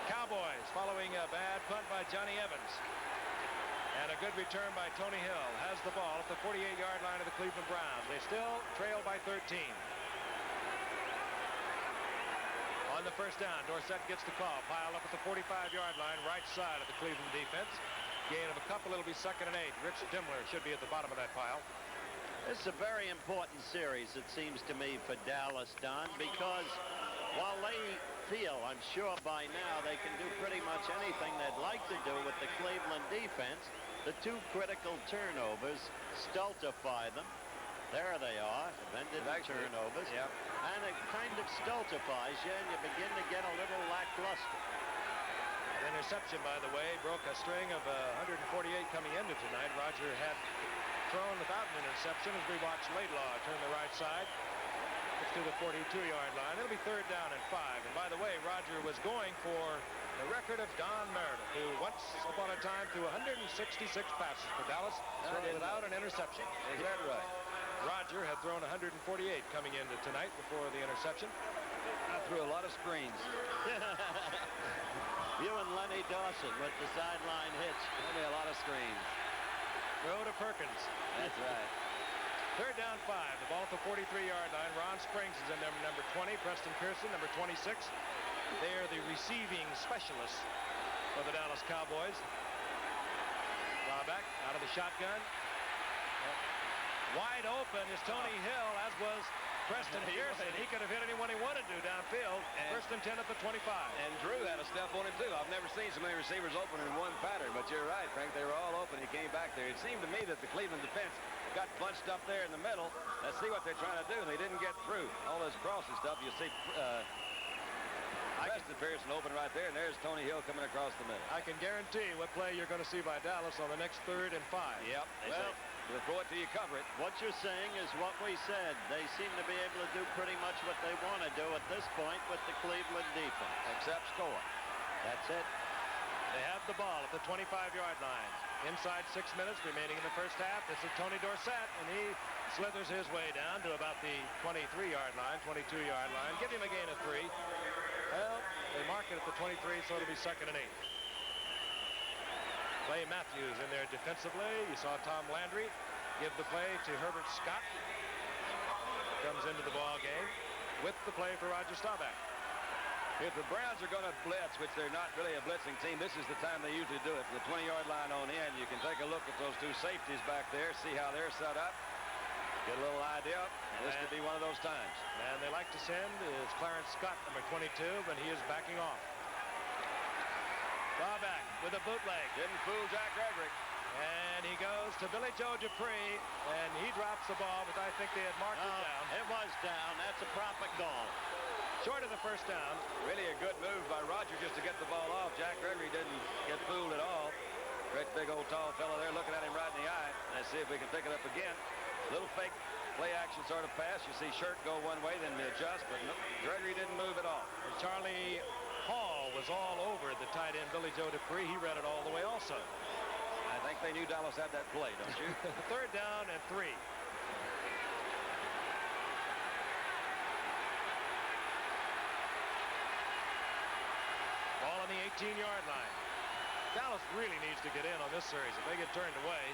Cowboys following a bad punt by Johnny Evans. And a good return by Tony Hill has the ball at the 48-yard line of the Cleveland Browns. They still trail by 13. On the first down, Dorsett gets the call. Piled up at the 45-yard line, right side of the Cleveland defense. Gain of a couple, it'll be 2nd and 8. Rich Dimmler should be at the bottom of that pile. This is a very important series, it seems to me, for Dallas, Don, because while they feel, I'm sure by now, they can do pretty much anything they'd like to do with the Cleveland defense, the 2 critical turnovers stultify them. There they are, invented turnovers. Yep. And it kind of stultifies you, and you begin to get a little lackluster. An interception, by the way, broke a string of 148 coming into tonight. Roger had thrown without an interception as we watch Laidlaw turn the right side. It's to the 42-yard line. It'll be third down and 5. And by the way, Roger was going for the record of Don Meredith, who once upon a time threw 166 passes for Dallas without an interception. Is that right? Roger had thrown 148 coming into tonight before the interception. I threw a lot of screens. You and Lenny Dawson with the sideline hitch. Only a lot of screens. Throw to Perkins. That's right. Third down 5. The ball at the 43-yard line. Ron Springs is in there, number 20. Preston Pearson, number 26. They're the receiving specialists for the Dallas Cowboys. Bob Staubach out of the shotgun. Wide open is Tony Hill, as was Preston Pearson. He could have hit anyone he wanted to downfield. First and 10 at the 25. And Drew had a step on him, too. I've never seen so many receivers open in one pattern, but you're right, Frank. They were all open. He came back there. It seemed to me that the Cleveland defense got bunched up there in the middle. Let's see what they're trying to do. They didn't get through. All this crossing stuff, you see Preston Pearson open right there, and there's Tony Hill coming across the middle. I can guarantee what play you're going to see by Dallas on the next 3rd and 5. Yep. Well, we'll throw it till you cover it. What you're saying is what we said. They seem to be able to do pretty much what they want to do at this point with the Cleveland defense. Except score. That's it. They have the ball at the 25-yard line. Inside 6 minutes remaining in the first half. This is Tony Dorsett, and he slithers his way down to about the 23-yard line, 22-yard line. Give him a gain of 3. Well, they mark it at the 23, so it'll be 2nd and 8. Clay Matthews in there defensively. You saw Tom Landry give the play to Herbert Scott. Comes into the ball game with the play for Roger Staubach. If the Browns are going to blitz, which they're not really a blitzing team, this is the time they usually do it. The 20-yard line on in, you can take a look at those 2 safeties back there, see how they're set up, get a little idea. This could be one of those times. And they like to send is Clarence Scott, number 22, but he is backing off. Staubach with a bootleg. Didn't fool Jack Gregory. And he goes to Billy Joe Dupree, and he drops the ball, but I think they had marked it down. It was down. That's a proper call. Short of the first down. Really a good move by Roger just to get the ball off. Jack Gregory didn't get fooled at all. Great big old tall fellow there looking at him right in the eye. Let's see if we can pick it up again. Little fake play action sort of pass. You see Shirt go one way, then adjust, but no, Gregory didn't move at all. And Charlie Hall was all over the tight end Billy Joe Dupree. He read it all the way also. I think they knew Dallas had that play, don't you? 3rd down and 3. Ball on the 18-yard line. Dallas really needs to get in on this series. If they get turned away,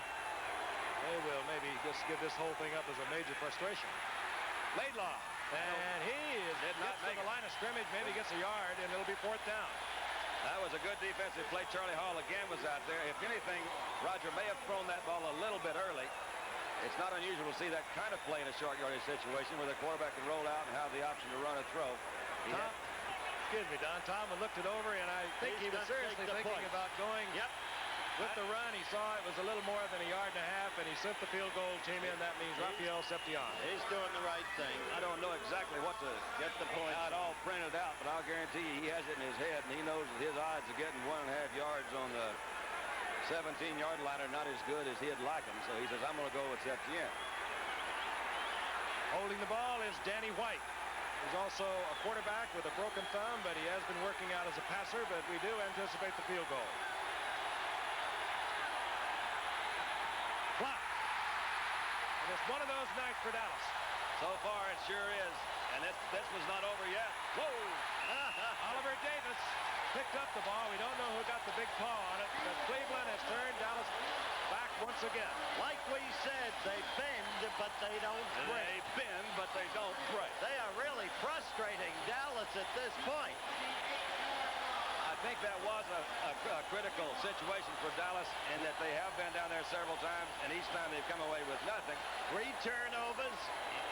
they will maybe just give this whole thing up as a major frustration. Laidlaw, and he is not to the line of scrimmage, maybe gets a yard, and it'll be 4th down. That was a good defensive play. Charlie Hall again was out there. If anything, Roger may have thrown that ball a little bit early. It's not unusual to see that kind of play in a short yardage situation where the quarterback can roll out and have the option to run or throw. Excuse me, Don. Tom looked it over, and I think he was seriously thinking about going with the run. He saw it was a little more than a yard and a half, and he sent the field goal team in. That means Rafael Septian. He's doing the right thing. I don't know exactly what to get the point out all printed out, but I'll guarantee you he has it in his head, and he knows that his odds of getting 1.5 yards on the 17-yard line are not as good as he'd like them. So he says, I'm going to go with Septian. Holding the ball is Danny White. He's also a quarterback with a broken thumb, but he has been working out as a passer, but we do anticipate the field goal. Clock. And it's one of those nights for Dallas. So far, it sure is. And this was not over yet. Whoa! Oliver Davis picked up the ball. We don't know who got the big paw on it, but Cleveland has turned Dallas back once again. Like we said, they bend, but they don't break. They bend, but they don't break. They are really frustrating Dallas at this point. I think that was a critical situation for Dallas, and that they have been down there several times, and each time they've come away with nothing. 3 turnovers.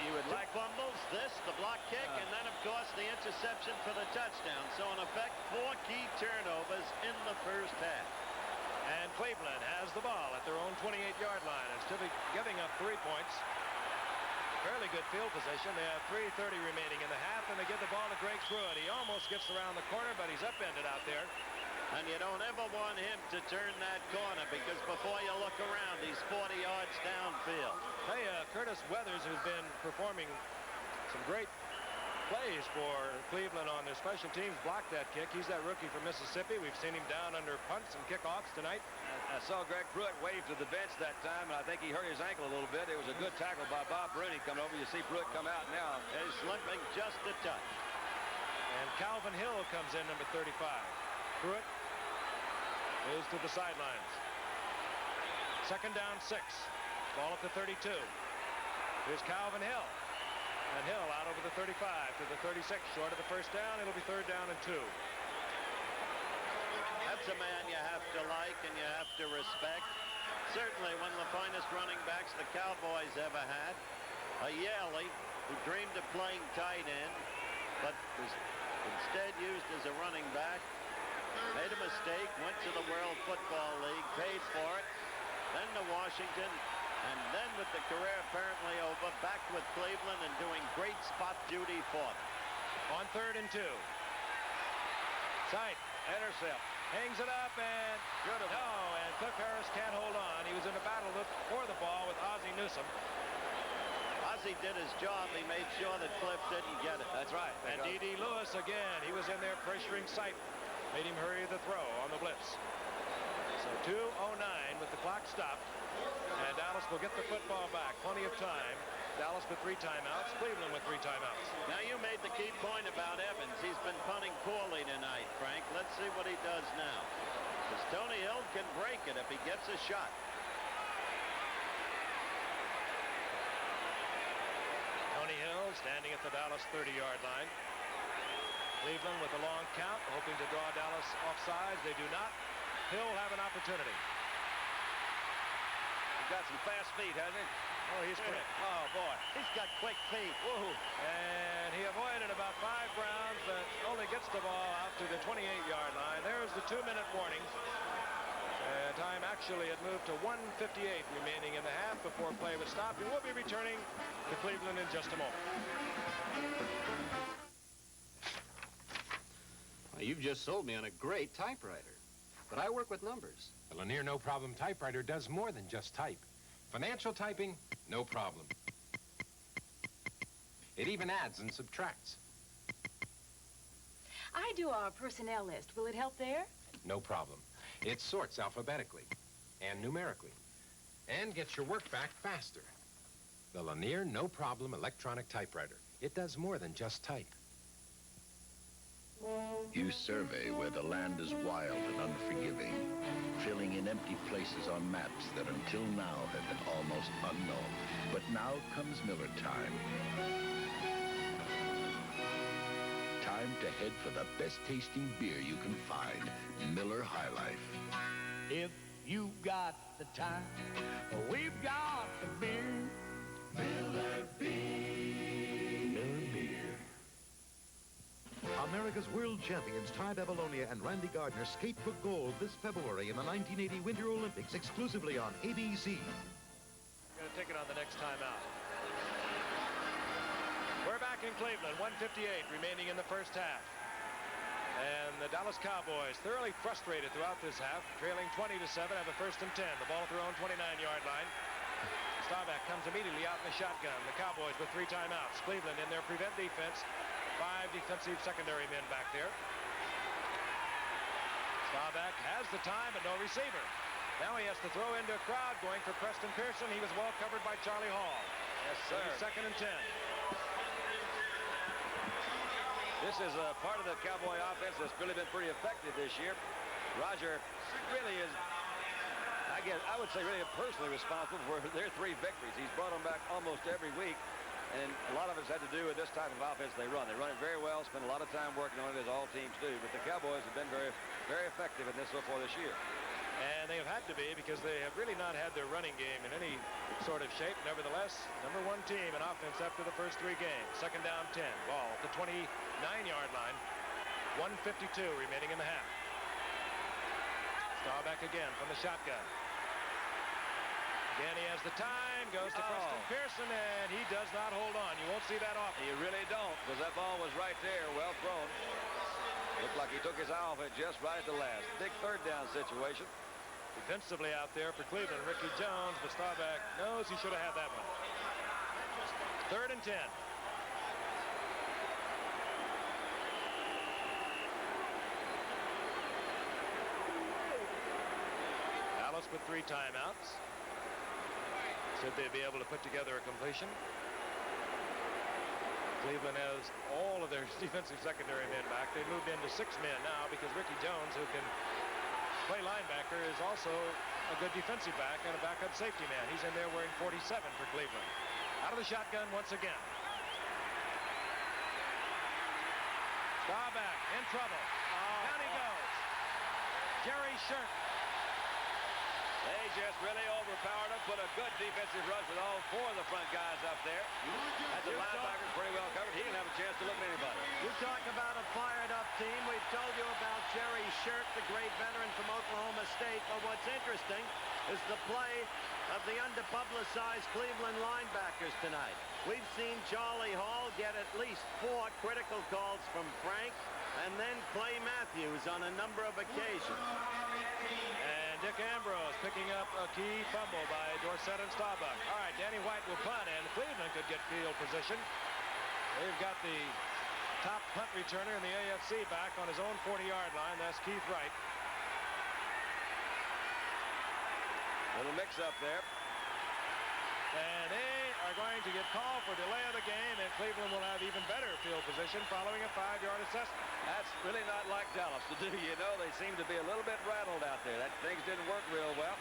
You would like fumbles, this, the block kick, and then, of course, the interception for the touchdown. So, in effect, 4 key turnovers in the first half. And Cleveland has the ball at their own 28-yard line. Instead of giving up 3 points, fairly good field position. They have 3:30 remaining in the half, and they give the ball to Greg Pruitt. He almost gets around the corner, but he's upended out there. And you don't ever want him to turn that corner, because before you look around, he's 40 yards downfield. Hey, Curtis Weathers, who's been performing some great plays for Cleveland on their special teams, blocked that kick. He's that rookie from Mississippi. We've seen him down under punts and kickoffs tonight. I saw Greg Pruitt wave to the bench that time, and I think he hurt his ankle a little bit. It was a good tackle by Bob Bruni coming over. You see Pruitt come out now. He's limping just a touch. And Calvin Hill comes in, number 35. Pruitt moves to the sidelines. 2nd down, 6. Ball at the 32. Here's Calvin Hill. And Hill out over the 35 to the 36. Short of the first down. It'll be 3rd down and 2. That's a man you have to like and you have to respect. Certainly one of the finest running backs the Cowboys ever had. A Yaley who dreamed of playing tight end, but was instead used as a running back. Made a mistake, went to the World Football League, paid for it, then to Washington, and then with the career apparently over, back with Cleveland and doing great spot duty for them. On 3rd and 2. Sipe, intercept, hangs it up, and no, and Cliff Harris can't hold on. He was in a battle for the ball with Ozzie Newsome. Ozzie did his job. He made sure that Cliff didn't get it. That's right. And D.D. Lewis again. He was in there pressuring Sipe. Made him hurry the throw on the blitz. So 2:09 with the clock stopped. And Dallas will get the football back. Plenty of time. Dallas with 3 timeouts. Cleveland with 3 timeouts. Now you made the key point about Evans. He's been punting poorly tonight, Frank. Let's see what he does now. Because Tony Hill can break it if he gets a shot. Tony Hill standing at the Dallas 30-yard line. Cleveland with a long count, hoping to draw Dallas offsides. They do not. Hill will have an opportunity. He's got some fast feet, hasn't he? Oh, he's quick. Oh, boy. He's got quick feet. Woo. And he avoided about 5 Browns, but only gets the ball out to the 28-yard line. There's the 2-minute warning. Time actually had moved to 1:58 remaining in the half before play would stop. And we'll be returning to Cleveland in just a moment. Well, you've just sold me on a great typewriter. But I work with numbers. The Lanier No Problem typewriter does more than just type. Financial typing, no problem. It even adds and subtracts. I do our personnel list. Will it help there? No problem. It sorts alphabetically and numerically and gets your work back faster. The Lanier No Problem electronic typewriter. It does more than just type. You survey where the land is wild and unforgiving, filling in empty places on maps that until now have been almost unknown. But now comes Miller time. Time to head for the best tasting beer you can find, Miller High Life. If you've got the time, we've got the beer. Miller Beer. Miller Beer. America's world champions Ty Babylonia and Randy Gardner skate for gold this February in the 1980 Winter Olympics exclusively on ABC. Going to take it on the next timeout. We're back in Cleveland, 1:58 remaining in the first half. And the Dallas Cowboys thoroughly frustrated throughout this half, trailing 20-7, have a 1st and 10. The ball at their own 29-yard line. Staubach comes immediately out in the shotgun. The Cowboys with 3 timeouts. Cleveland in their prevent defense. 5 defensive secondary men back there. Staubach has the time, but no receiver. Now he has to throw into a crowd going for Preston Pearson. He was well covered by Charlie Hall. Yes, sir. 2nd and 10. This is a part of the Cowboy offense that's really been pretty effective this year. Roger really is, I would say, really personally responsible for their 3 victories. He's brought them back almost every week, and a lot of it's had to do with this type of offense they run. They run it very well, spend a lot of time working on it, as all teams do, but the Cowboys have been very, very effective in this so far this year. And they have had to be, because they have really not had their running game in any sort of shape. Nevertheless, #1 team in offense after the first 3 games. 2nd down 10. Ball at the 29-yard line. 1:52 remaining in the half. Staubach again from the shotgun. Again, he has the time. Goes to Preston Pearson, and he does not hold on. You won't see that often. You really don't, because that ball was right there, well thrown. Looked like he took his eye off it just right at the last. Big 3rd down situation. Defensively out there for Cleveland, Ricky Jones, but Staubach knows he should have had that one. 3rd and 10. Dallas with 3 timeouts. Should they be able to put together a completion? Cleveland has all of their defensive secondary men back. They've moved into 6 men now because Ricky Jones, who can play linebacker, is also a good defensive back and a backup safety man. He's in there wearing 47 for Cleveland. Out of the shotgun once again. Staubach in trouble. Down he goes. Jerry Shirk. They just really overpowered them, put a good defensive rush with all four of the front guys up there. Had the linebackers pretty well covered. He didn't have a chance to look at anybody. You talk about a fired-up team. We've told you about Jerry Shirt, the great veteran from Oklahoma State. But what's interesting is the play of the underpublicized Cleveland linebackers tonight. We've seen Charlie Hall get at least 4 critical calls from Frank, and then Clay Matthews on a number of occasions. And Dick Ambrose picking up a key fumble by Dorsett and Staubach. All right, Danny White will punt, and Cleveland could get field position. They've got the top punt returner in the AFC back on his own 40-yard line. That's Keith Wright. Little mix-up there. And they are going to get called for delay of the game, and Cleveland will have even better field position following a 5-yard assessment. That's really not like Dallas to do. You know, they seem to be a little bit rattled out there. That things didn't work real well.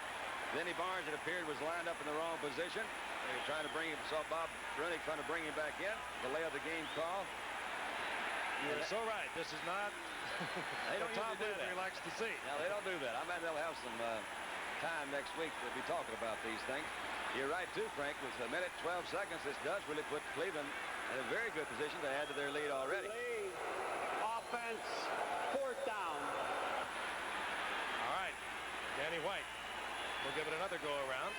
Denny Barnes, it appeared, was lined up in the wrong position. They were trying to bring him, saw Bob Brunick trying to bring him back in. Delay of the game call. You're so right. This is not they don't Tom usually do that. likes to see. No, they don't do that. I bet they'll have some time next week to be talking about these things. You're right, too, Frank. With a minute, 12 seconds, this does really put Cleveland in a very good position to add to their lead already. Offense, 4th down. All right. Danny White will give it another go-around.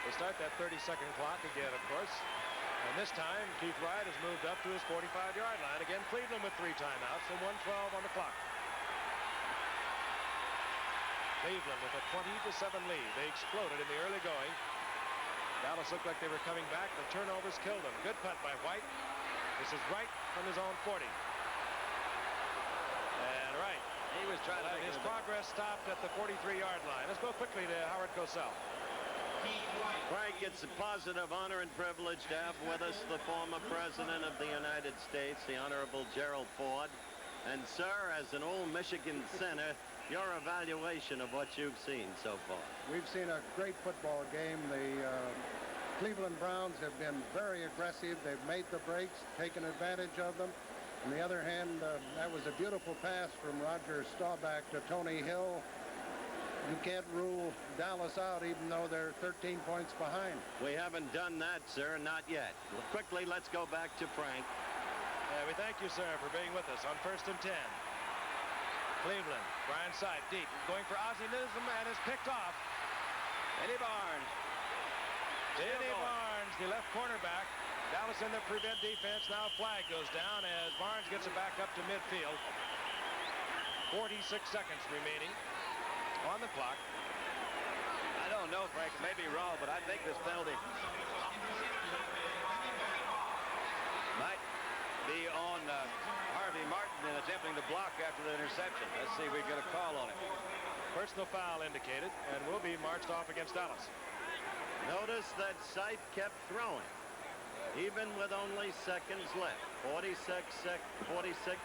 We'll start that 30-second clock again, of course. And this time, Keith Wright has moved up to his 45-yard line. Again, Cleveland with 3 timeouts and 1:12 on the clock. Cleveland with a 20-7 lead. They exploded in the early going. Dallas looked like they were coming back. The turnovers killed them. Good punt by White. This is Wright from his own 40. And Wright. He was trying to make his progress stopped at the 43-yard line. Let's go quickly to Howard Cosell. Frank, it's a positive honor and privilege to have with us the former President of the United States, the Honorable Gerald Ford. And, sir, as an old Michigan Senator, your evaluation of what you've seen so far. We've seen a great football game. The Cleveland Browns have been very aggressive. They've made the breaks, taken advantage of them. On the other hand, that was a beautiful pass from Roger Staubach to Tony Hill. You can't rule Dallas out even though they're 13 points behind. We haven't done that, sir, not yet. Well, quickly, let's go back to Frank. We thank you, sir, for being with us on 1st and 10. Cleveland, Brian Sipe deep, going for Ozzie Newsome, and is picked off. Denny Barnes. Denny Barnes, the left cornerback. Dallas in the prevent defense. Now a flag goes down as Barnes gets it back up to midfield. 46 seconds remaining on the clock. I don't know, Frank. It may be wrong, but I think this penalty might be on Harvey Martin in attempting to block after the interception. Let's see if we get a call on it. Personal foul indicated, and will be marched off against Dallas. Notice that Sipe kept throwing, even with only seconds left. 46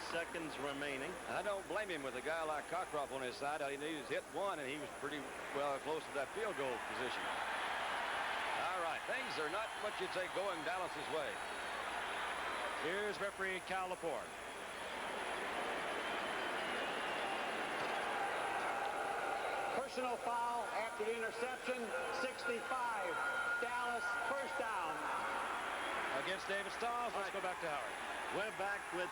seconds remaining. I don't blame him with a guy like Cockcroft on his side. He needed hit one, and he was pretty well close to that field goal position. All right, things are not what you take going Dallas's way. Here's referee Cal Lepore. Personal foul after the interception, 65. Dallas, 1st down. Against David Stalls. Let's go back to Howard. We're back with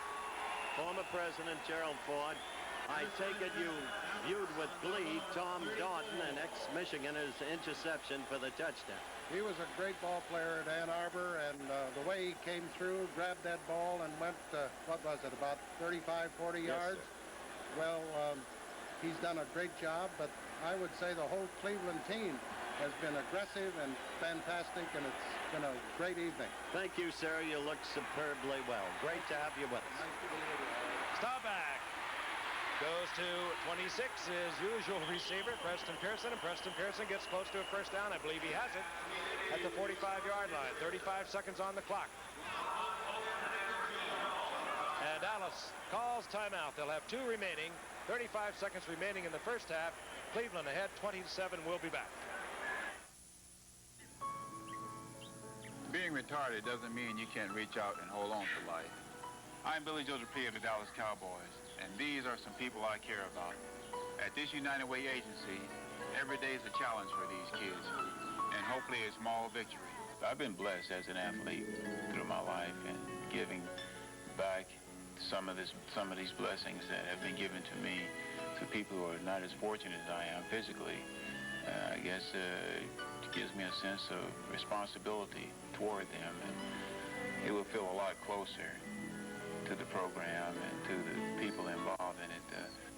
former President Gerald Ford. I take it you viewed with glee Thom Darden, an ex-Michiganer's interception for the touchdown. He was a great ball player at Ann Arbor, and the way he came through, grabbed that ball and went, what was it, about 35, 40 yards? Well, he's done a great job, but I would say the whole Cleveland team has been aggressive and fantastic, and it's been a great evening. Thank you, sir. You look superbly well. Great to have you with us. Staubach goes to 26, his usual receiver, Preston Pearson, and Preston Pearson gets close to a 1st down. I believe he has it at the 45-yard line. 35 seconds on the clock. And Dallas calls timeout. They'll have 2 remaining. 35 seconds remaining in the 1st half. Cleveland ahead 20-7. We'll be back. Being retarded doesn't mean you can't reach out and hold on to life. I'm Billy Joe Dupree of the Dallas Cowboys, and these are some people I care about. At this United Way agency, every day is a challenge for these kids, and hopefully a small victory. I've been blessed as an athlete through my life and giving back some of these blessings that have been given to me to people who are not as fortunate as I am physically. I guess it gives me a sense of responsibility toward them, and it will feel a lot closer to the program and to the people involved in it.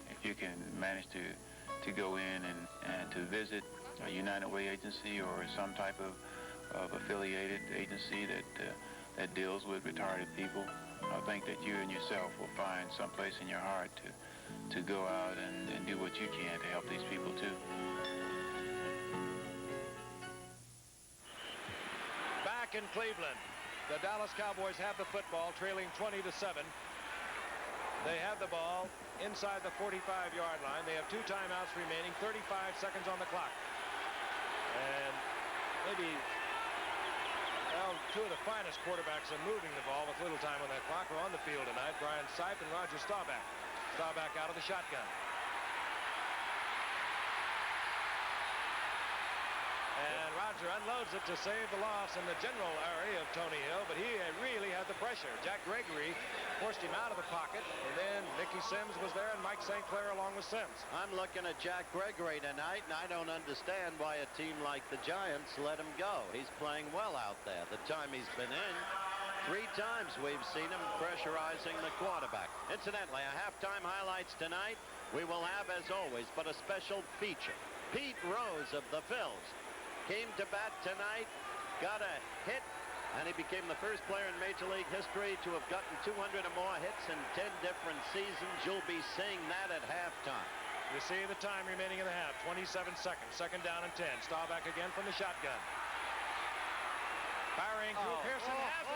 If you can manage to go in and to visit a United Way agency or some type of affiliated agency that deals with retarded people, I think that you and yourself will find some place in your heart to go out and do what you can to help these people too. Back in Cleveland, the Dallas Cowboys have the football, trailing 20-7. They have the ball inside the 45-yard line. They have 2 timeouts remaining, 35 seconds on the clock. And maybe, well, 2 of the finest quarterbacks in moving the ball with little time on that clock are on the field tonight. Brian Sipe and Roger Staubach. Staubach out of the shotgun. And Roger unloads it to save the loss in the general area of Tony Hill, but he really had the pressure. Jack Gregory forced him out of the pocket, and then Nicky Sims was there and Mike St. Clair along with Sims. I'm looking at Jack Gregory tonight, and I don't understand why a team like the Giants let him go. He's playing well out there. The time he's been in, 3 times we've seen him pressurizing the quarterback. Incidentally, a halftime highlights tonight we will have, as always, but a special feature. Pete Rose of the Phils came to bat tonight, got a hit, and he became the first player in Major League history to have gotten 200 or more hits in 10 different seasons. You'll be seeing that at halftime. You see the time remaining in the half, 27 seconds, 2nd down and 10. Staubach again from the shotgun. Firing through Pearson, has it.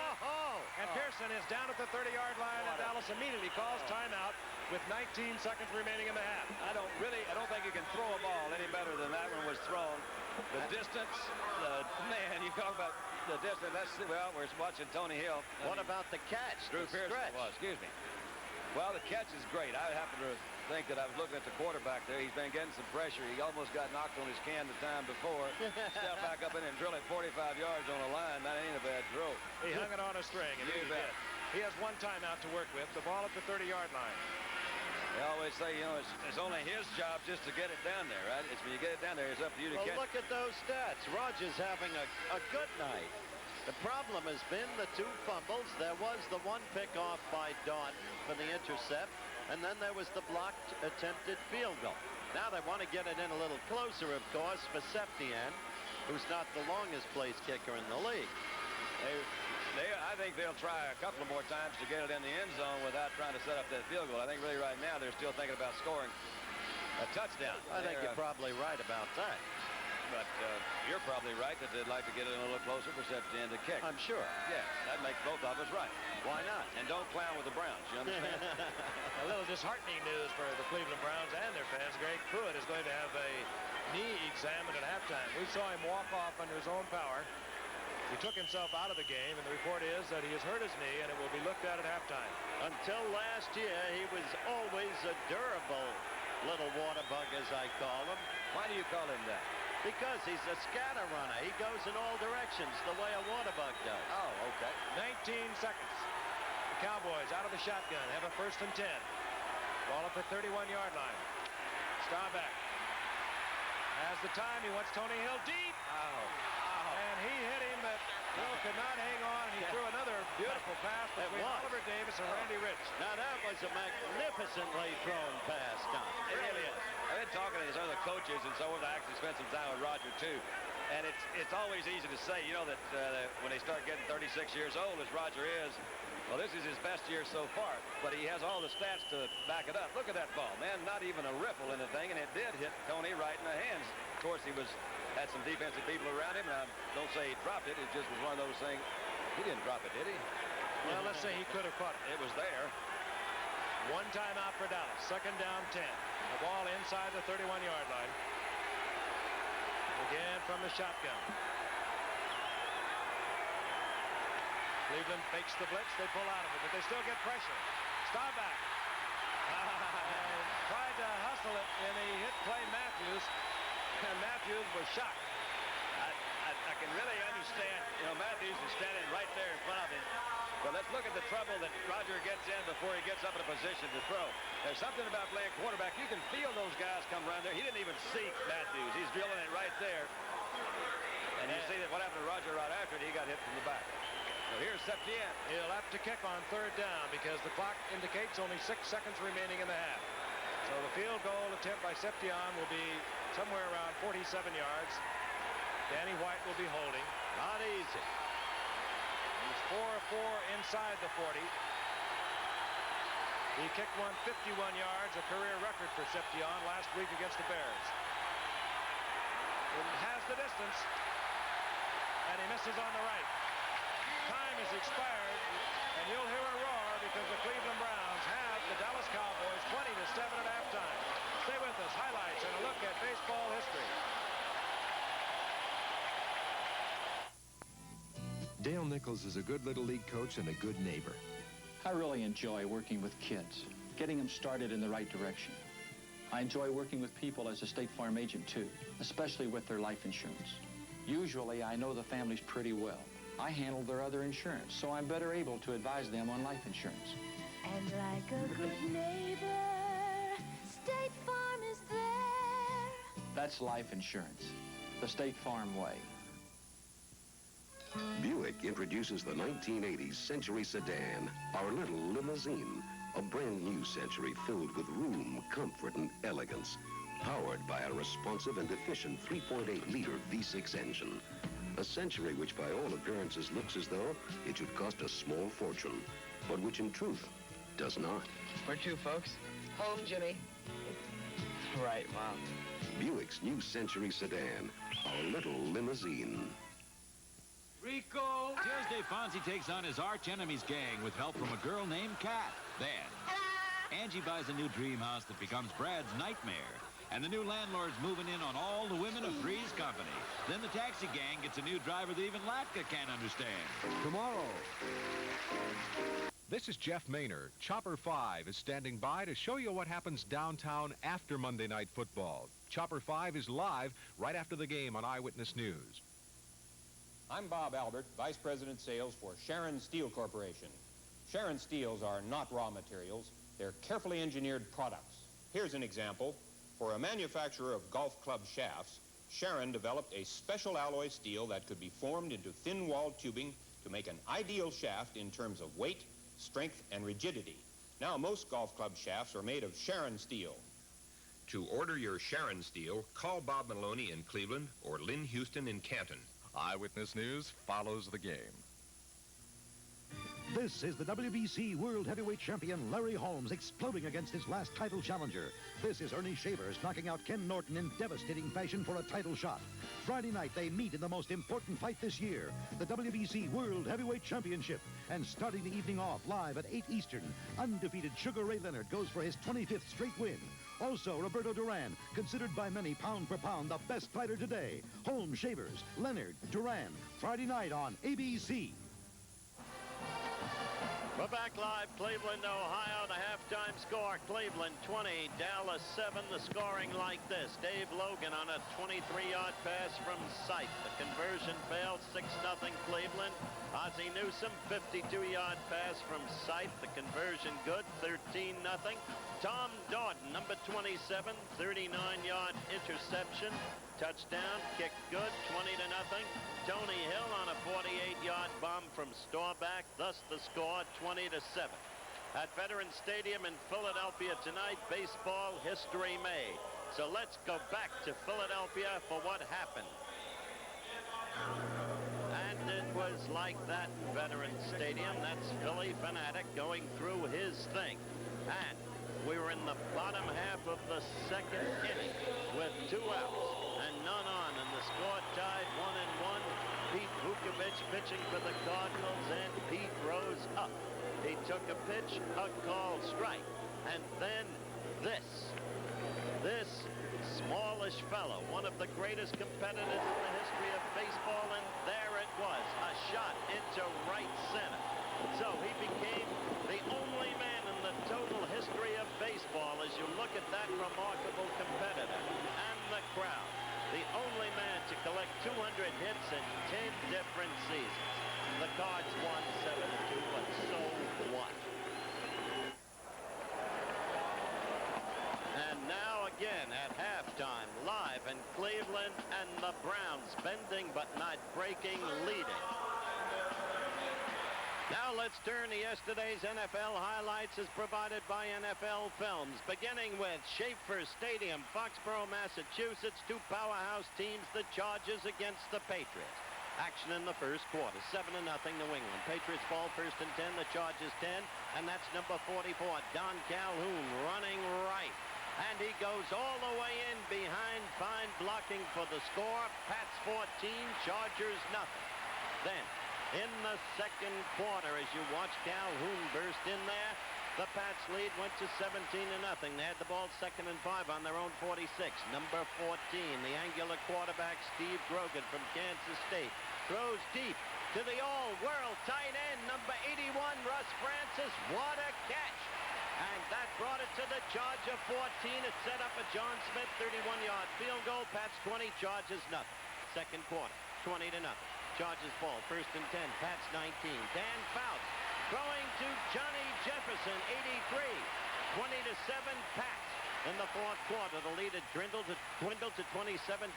And Pearson is down at the 30-yard line, and Dallas immediately calls timeout with 19 seconds remaining in the half. I don't think you can throw a ball any better than that one was thrown. The distance, man, you talk about the distance. Well, we're watching Tony Hill. What about the catch? Drew Pearson was, excuse me. Well, the catch is great. I happen to think that I was looking at the quarterback there. He's been getting some pressure. He almost got knocked on his can the time before. Step back up in and drill it 45 yards on the line. That ain't a bad throw. He hung it on a string, and he did. He has 1 timeout to work with. The ball at the 30-yard line. They always say, you know, it's only his job just to get it down there, right? It's when you get it down there, it's up to you to catch it. Well, look at those stats. Roger's having a good night. The problem has been the 2 fumbles. There was the 1 pick off by Darden for the intercept, and then there was the blocked attempted field goal. Now they want to get it in a little closer, of course, for Septien, who's not the longest place kicker in the league. I think they'll try a couple of more times to get it in the end zone without trying to set up that field goal. I think really right now they're still thinking about scoring a touchdown. I think you're probably right about that. But you're probably right that they'd like to get it a little closer for Septien to kick. I'm sure. Yes, that makes both of us right. Why not? And don't clown with the Browns, you understand? A little disheartening news for the Cleveland Browns and their fans. Greg Pruitt is going to have a knee examined at halftime. We saw him walk off under his own power. He took himself out of the game, and the report is that he has hurt his knee, and it will be looked at halftime. Until last year, he was always a durable little water bug, as I call him. Why do you call him that? Because he's a scatter runner. He goes in all directions the way a water bug does. Oh, okay. 19 seconds. The Cowboys out of the shotgun have a 1st and 10. Ball at the 31-yard line. Staubach has the time. He wants Tony Hill deep. And he hit him, but Hill could not hang on. He threw another beautiful pass between Oliver Davis and Randy Rich. Now that was a magnificently thrown pass, Tom. It really is. I've been talking to his other coaches and so on. I actually spent some time with Roger too. And it's always easy to say, you know, that when they start getting 36 years old, as Roger is, well, this is his best year so far. But he has all the stats to back it up. Look at that ball, man. Not even a ripple in the thing, and it did hit Tony right in the hands. Of course, he had some defensive people around him, and I don't say he dropped it. It just was one of those things. He didn't drop it, did he? Well, let's say he could have caught it. It was there. 1 timeout for Dallas. 2nd down, 10. The ball inside the 31-yard line. Again from the shotgun. Cleveland fakes the blitz. They pull out of it, but they still get pressure. Staubach tried to hustle it, and he hit was shocked. I can really understand, you know, Matthews is standing right there in front of him. But let's look at the trouble that Roger gets in before he gets up in a position to throw. There's something about playing quarterback. You can feel those guys come around there. He didn't even see Matthews. He's drilling it right there. And you see that what happened to Roger right after it, he got hit from the back. So here's Septien. He'll have to kick on 3rd down because the clock indicates only 6 seconds remaining in the half. So the field goal attempt by Septien will be somewhere around 47 yards. Danny White will be holding. Not easy. He's 4 of 4 inside the 40. He kicked one 51 yards, a career record for Septien last week against the Bears. He has the distance, and he misses on the right. Time is expired, and you'll hear a roar because the Cleveland Browns have the Dallas Cowboys 20-7 at halftime. Stay with us. Highlights and a look at baseball history. Dale Nichols is a good little league coach and a good neighbor. I really enjoy working with kids, getting them started in the right direction. I enjoy working with people as a State Farm agent, too, especially with their life insurance. Usually, I know the families pretty well. I handle their other insurance, so I'm better able to advise them on life insurance. And like a good neighbor, State Farm is there. That's life insurance, the State Farm way. Buick introduces the 1980s Century sedan, our little limousine, a brand new Century filled with room, comfort, and elegance, powered by a responsive and efficient 3.8-liter V6 engine. A Century which by all appearances looks as though it should cost a small fortune, but which in truth does not. Where to, folks? Home, Jimmy. Right, Mom. Buick's new Century sedan, our little limousine. Rico! Tuesday, Fonzie takes on his arch-enemies gang with help from a girl named Kat. Then, Angie buys a new dream house that becomes Brad's nightmare. And the new landlord's moving in on all the women of Three's Company. Then the taxi gang gets a new driver that even Latka can't understand. Tomorrow. This is Jeff Maynard. Chopper 5 is standing by to show you what happens downtown after Monday Night Football. Chopper 5 is live right after the game on Eyewitness News. I'm Bob Albert, Vice President Sales for Sharon Steel Corporation. Sharon Steels are not raw materials. They're carefully engineered products. Here's an example. For a manufacturer of golf club shafts, Sharon developed a special alloy steel that could be formed into thin-walled tubing to make an ideal shaft in terms of weight, strength, and rigidity. Now, most golf club shafts are made of Sharon steel. To order your Sharon steel, call Bob Maloney in Cleveland or Lynn Houston in Canton. Eyewitness News follows the game. This is the WBC World Heavyweight Champion Larry Holmes exploding against his last title challenger. This is Ernie Shavers knocking out Ken Norton in devastating fashion for a title shot. Friday night, they meet in the most important fight this year, the WBC World Heavyweight Championship. And starting the evening off live at 8 Eastern, undefeated Sugar Ray Leonard goes for his 25th straight win. Also, Roberto Duran, considered by many pound for pound the best fighter today. Holmes, Shavers, Leonard, Duran, Friday night on ABC. We're back live, Cleveland, Ohio. The halftime score, Cleveland 20, Dallas 7. The scoring like this. Dave Logan on a 23-yard pass from Sipe. The conversion failed, 6-0 Cleveland. Ozzie Newsome, 52-yard pass from Sipe. The conversion good, 13-0. Thom Darden, number 27, 39-yard interception. Touchdown, kick good, 20-0. Tony Hill on a 48-yard bomb from Staubach, thus the score, 20-7. At Veterans Stadium in Philadelphia tonight, baseball history made. So let's go back to Philadelphia for what happened. And it was like that in Veterans Stadium. That's Philly fanatic going through his thing. And we were in the bottom half of the second inning with 2 outs and none on, and the score tied 1-1. Pete Vukovich pitching for the Cardinals, and Pete rose up. He took a pitch, a called strike, and then this smallish fellow, one of the greatest competitors in the history of baseball, and there it was, a shot into right center. So he became the only man in the total history of baseball as you look at that remarkable competitor. And the the crowd. The only man to collect 200 hits in 10 different seasons. The Cards won 7-2, but so what? And now again at halftime, live in Cleveland, and the Browns bending but not breaking, leading. Now let's turn to yesterday's NFL highlights as provided by NFL Films, beginning with Schaefer Stadium, Foxborough, Massachusetts. Two powerhouse teams, the Chargers against the Patriots. Action in the first quarter, 7-0 New England. Patriots ball, first and 10, the Chargers 10, and that's number 44, Don Calhoun, running right. And he goes all the way in behind, fine blocking for the score. Pats 14, Chargers nothing. Then, in the second quarter, as you watch Calhoun burst in there, the Pats lead went to 17-0. They had the ball 2nd and 5 on their own 46. Number 14, the angular quarterback, Steve Grogan from Kansas State, throws deep to the all-world tight end, number 81, Russ Francis. What a catch! And that brought it to the Charger 14. It set up a John Smith 31-yard field goal. Pats 20, Chargers nothing. Second quarter, 20-0. Chargers ball, first and 10, Pats 19. Dan Fouts throwing to Johnny Jefferson, 83. 20-7, Pats. In the fourth quarter, the lead had dwindled to 27-21.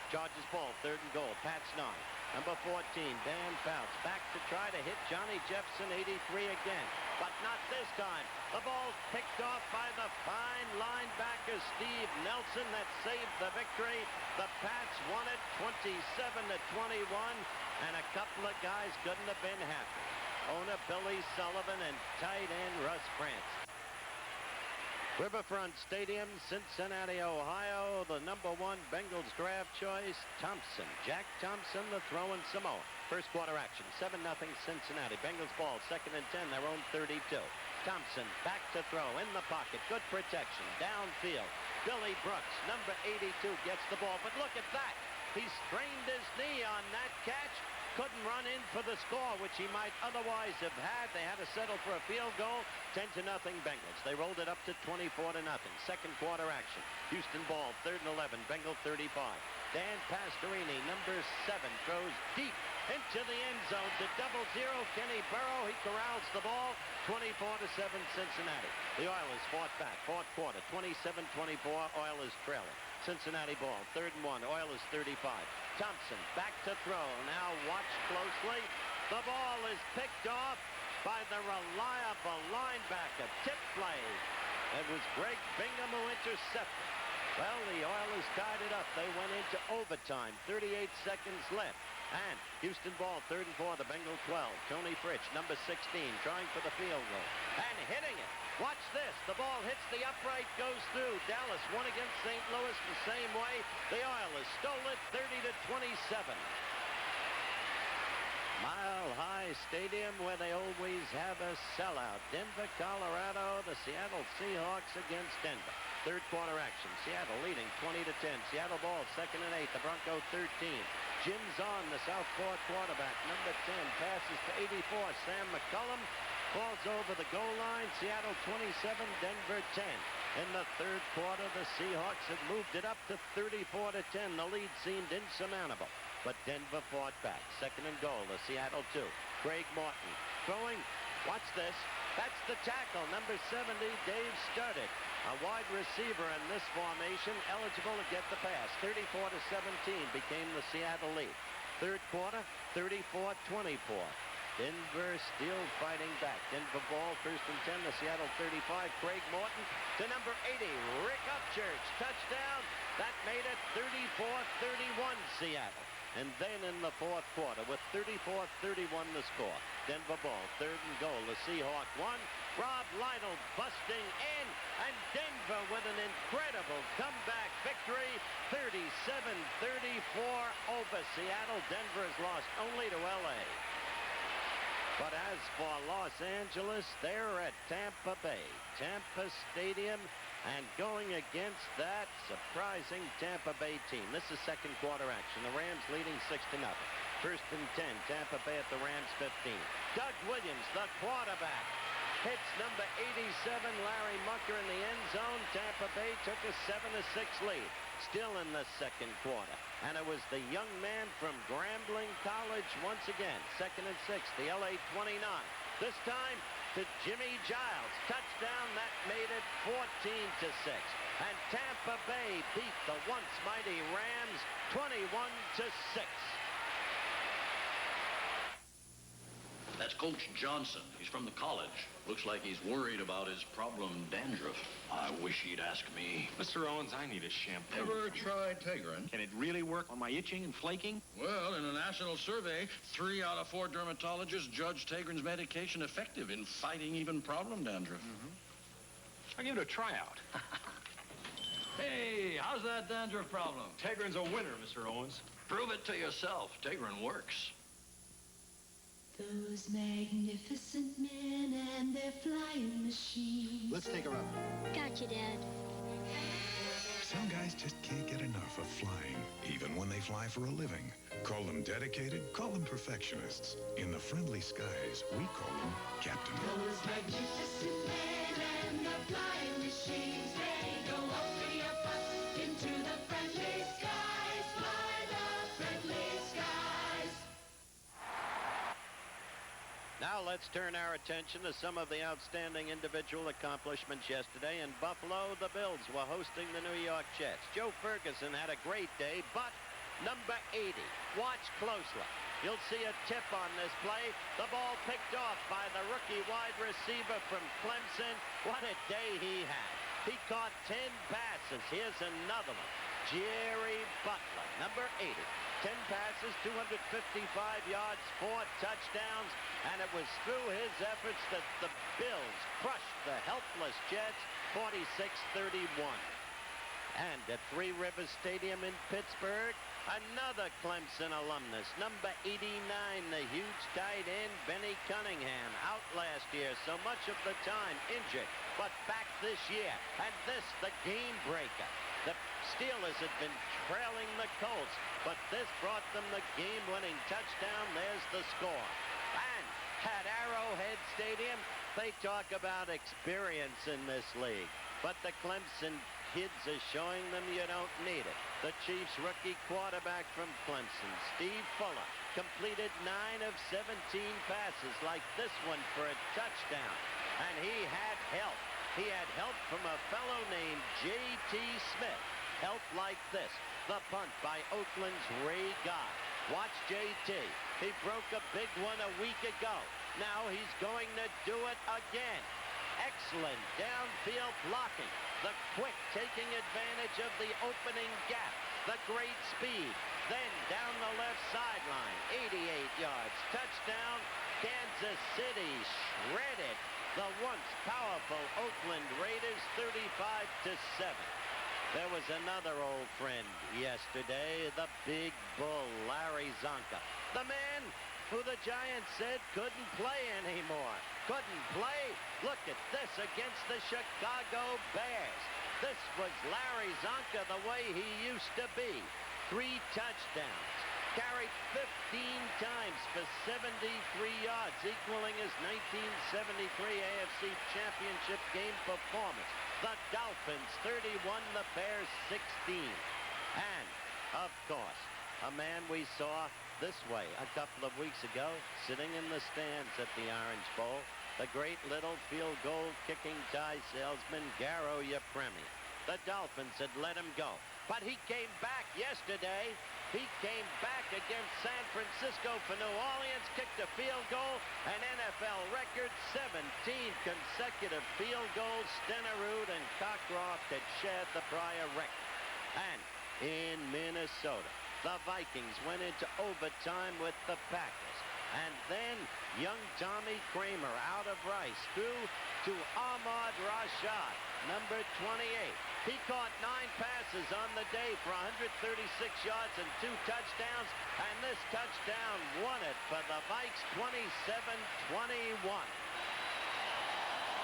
Chargers ball, third and goal, Pats 9. Number 14, Dan Fouts, back to try to hit Johnny Jefferson, 83 again. But not this time. The ball's picked off by the fine linebacker, Steve Nelson, that saved the victory. The Pats won it 27-21, and a couple of guys couldn't have been happier. Owner Billy Sullivan and tight end Russ Francis. Riverfront Stadium, Cincinnati, Ohio. The number 1 Bengals draft choice, Thompson. Jack Thompson, the throwing Samoa. First quarter action, 7-0 Cincinnati. Bengals ball, 2nd and 10, their own 32. Thompson back to throw in the pocket. Good protection. Downfield. Billy Brooks, number 82, gets the ball. But look at that. He strained his knee on that catch. Couldn't run in for the score, which he might otherwise have had. They had to settle for a field goal. 10-0 Bengals. They rolled it up to 24-0. Second quarter action. Houston ball, 3rd and 11. Bengal 35. Dan Pastorini, number 7, throws deep into the end zone to 0-0 Kenny Burrow. He corrals the ball. 24-7 Cincinnati. The Oilers fought back. Fourth quarter, 27-24. Oilers trailing. Cincinnati ball, 3rd and 1. Oilers 35. Thompson back to throw. Now watch closely. The ball is picked off by the reliable linebacker. Tip play. It was Greg Bingham who intercepted. Well, the Oilers tied it up. They went into overtime. 38 seconds left. And Houston ball, 3rd and 4. The Bengals 12. Tony Fritsch, number 16, trying for the field goal. And hitting it. Watch this. The ball hits the upright, goes through. Dallas won against St. Louis the same way. The Oilers stole it 30-27. Mile High Stadium, where they always have a sellout. Denver, Colorado, the Seattle Seahawks against Denver. Third quarter action. Seattle leading 20-10. Seattle ball, 2nd and 8. The Bronco 13. Jim Zahn, the southpaw quarterback, number 10, passes to 84. Sam McCullum falls over the goal line. Seattle 27, Denver 10. In the third quarter, the Seahawks had moved it up to 34-10. The lead seemed insurmountable, but Denver fought back. 2nd and goal, the Seattle 2. Craig Morton throwing. Watch this. That's the tackle, number 70, Dave Studett. A wide receiver in this formation, eligible to get the pass. 34-17 became the Seattle lead. Third quarter, 34-24. Denver still fighting back. Denver ball, 1st and 10, the Seattle 35. Craig Morton to number 80, Rick Upchurch. Touchdown. That made it 34-31 Seattle. And then in the fourth quarter, with 34-31 the score, Denver ball, 3rd and goal. The Seahawk 1. Rob Lidle busting in, and Denver with an incredible comeback victory, 37-34 over Seattle. Denver has lost only to L.A. But as for Los Angeles, they're at Tampa Bay, Tampa Stadium, and going against that surprising Tampa Bay team. This is second quarter action. The Rams leading 6-0. 1st and 10, Tampa Bay at the Rams 15. Doug Williams, the quarterback, hits number 87, Larry Mucker, in the end zone. Tampa Bay took a 7-6 lead. Still in the second quarter. And it was the young man from Grambling College once again. 2nd and 6, the LA 29. This time to Jimmy Giles. Touchdown, that made it 14-6. And Tampa Bay beat the once mighty Rams 21-6. That's Coach Johnson. He's from the college. Looks like he's worried about his problem dandruff. I wish he'd ask me. Mr. Owens, I need a shampoo. Ever tried Tegrin? Can it really work on my itching and flaking? Well, in a national survey, 3 out of 4 dermatologists judged Tegrin's medication effective in fighting even problem dandruff. I'll give it a tryout. Hey, how's that dandruff problem? Tegrin's a winner, Mr. Owens. Prove it to yourself. Tegrin works. Those magnificent men and their flying machines. Let's take her up. Gotcha, Dad. Some guys just can't get enough of flying, even when they fly for a living. Call them dedicated, call them perfectionists. In the friendly skies, we call them Captain. Those magnificent men and the flying machines, they go up into the friendly skies. Fly the friendly skies. Now let's turn our attention to some of the outstanding individual accomplishments yesterday. In Buffalo, the Bills were hosting the New York Jets. Joe Ferguson had a great day, but number 80, watch closely. You'll see a tip on this play. The ball picked off by the rookie wide receiver from Clemson. What a day he had. He caught 10 passes. Here's another one. Jerry Butler, number 80. 10 passes, 255 yards, 4 touchdowns, and it was through his efforts that the Bills crushed the helpless Jets 46-31. And at Three Rivers Stadium in Pittsburgh, another Clemson alumnus, number 89, the huge tight end Benny Cunningham, out last year, so much of the time injured, but back this year, and this the game breaker. The Steelers had been trailing the Colts, but this brought them the game-winning touchdown. There's the score. And at Arrowhead Stadium, they talk about experience in this league, but the Clemson kids are showing them you don't need it. The Chiefs' rookie quarterback from Clemson, Steve Fuller, completed 9 of 17 passes like this one for a touchdown, and he had help. He had help from a fellow named J.T. Smith. Help like this. The punt by Oakland's Ray Guy. Watch J.T. He broke a big one a week ago. Now he's going to do it again. Excellent downfield blocking. The quick taking advantage of the opening gap. The great speed. Then down the left sideline. 88 yards. Touchdown. Kansas City shredded the once powerful Oakland Raiders 35-7. There was another old friend yesterday, the big bull, Larry Zonka. The man who the Giants said couldn't play anymore. Couldn't play? Look at this against the Chicago Bears. This was Larry Zonka the way he used to be. 3 touchdowns. Carried 15 times for 73 yards, equaling his 1973 AFC Championship game performance. The Dolphins 31, the Bears 16. And, of course, a man we saw this way a couple of weeks ago, sitting in the stands at the Orange Bowl, the great little field goal kicking tie salesman, Garo Yepremi. The Dolphins had let him go, but he came back yesterday. He came back against San Francisco for New Orleans, kicked a field goal, an NFL record, 17 consecutive field goals. Stenerud and Cockcroft had shared the prior record. And in Minnesota, the Vikings went into overtime with the Packers. And then young Tommy Kramer out of Rice threw to Ahmad Rashad, number 28. He caught 9 passes on the day for 136 yards and 2 touchdowns. And this touchdown won it for the Vikes 27-21.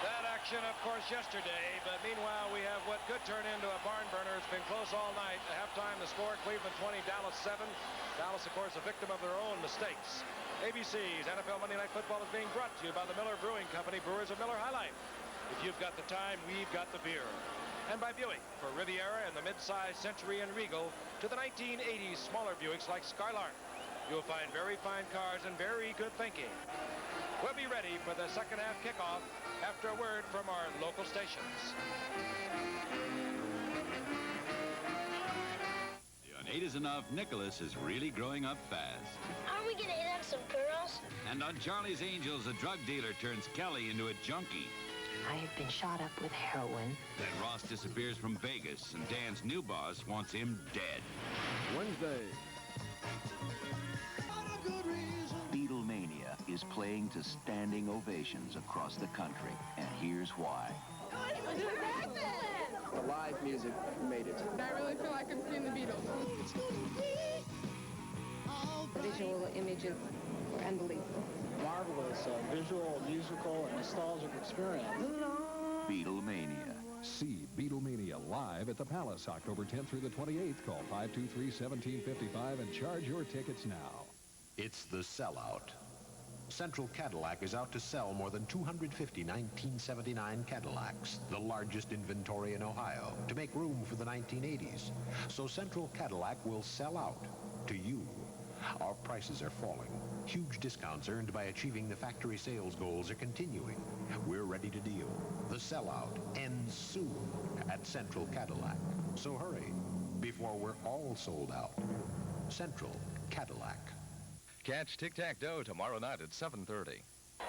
That action, of course, yesterday. But meanwhile, we have what could turn into a barn burner been close all night. At halftime, the score, Cleveland 20, Dallas 7. Dallas, of course, a victim of their own mistakes. ABC's NFL Monday Night Football is being brought to you by the Miller Brewing Company, brewers of Miller High Life. If you've got the time, we've got the beer. And by Buick, for Riviera and the mid-size Century and Regal, to the 1980s smaller Buicks like Skylark. You'll find very fine cars and very good thinking. We'll be ready for the second half kickoff after a word from our local stations. On 8 is Enough, Nicholas is really growing up fast. Aren't we going to hit on some girls? And on Charlie's Angels, a drug dealer turns Kelly into a junkie. I have been shot up with heroin. Then Ross disappears from Vegas, and Dan's new boss wants him dead. Wednesday. Beatlemania is playing to standing ovations across the country, and here's why. The live music made it. I really feel like I'm seeing the Beatles. The visual images were unbelievable. Marvelous visual, musical, and nostalgic experience. Beatlemania. See Beatlemania live at the Palace, October 10th through the 28th. Call 523-1755 and charge your tickets now. It's the sellout. Central Cadillac is out to sell more than 250 1979 Cadillacs, the largest inventory in Ohio, to make room for the 1980s. So Central Cadillac will sell out to you. Our prices are falling. Huge discounts earned by achieving the factory sales goals are continuing. We're ready to deal. The sellout ends soon at Central Cadillac. So hurry before we're all sold out. Central Cadillac. Catch Tic-Tac-Toe tomorrow night at 7:30. All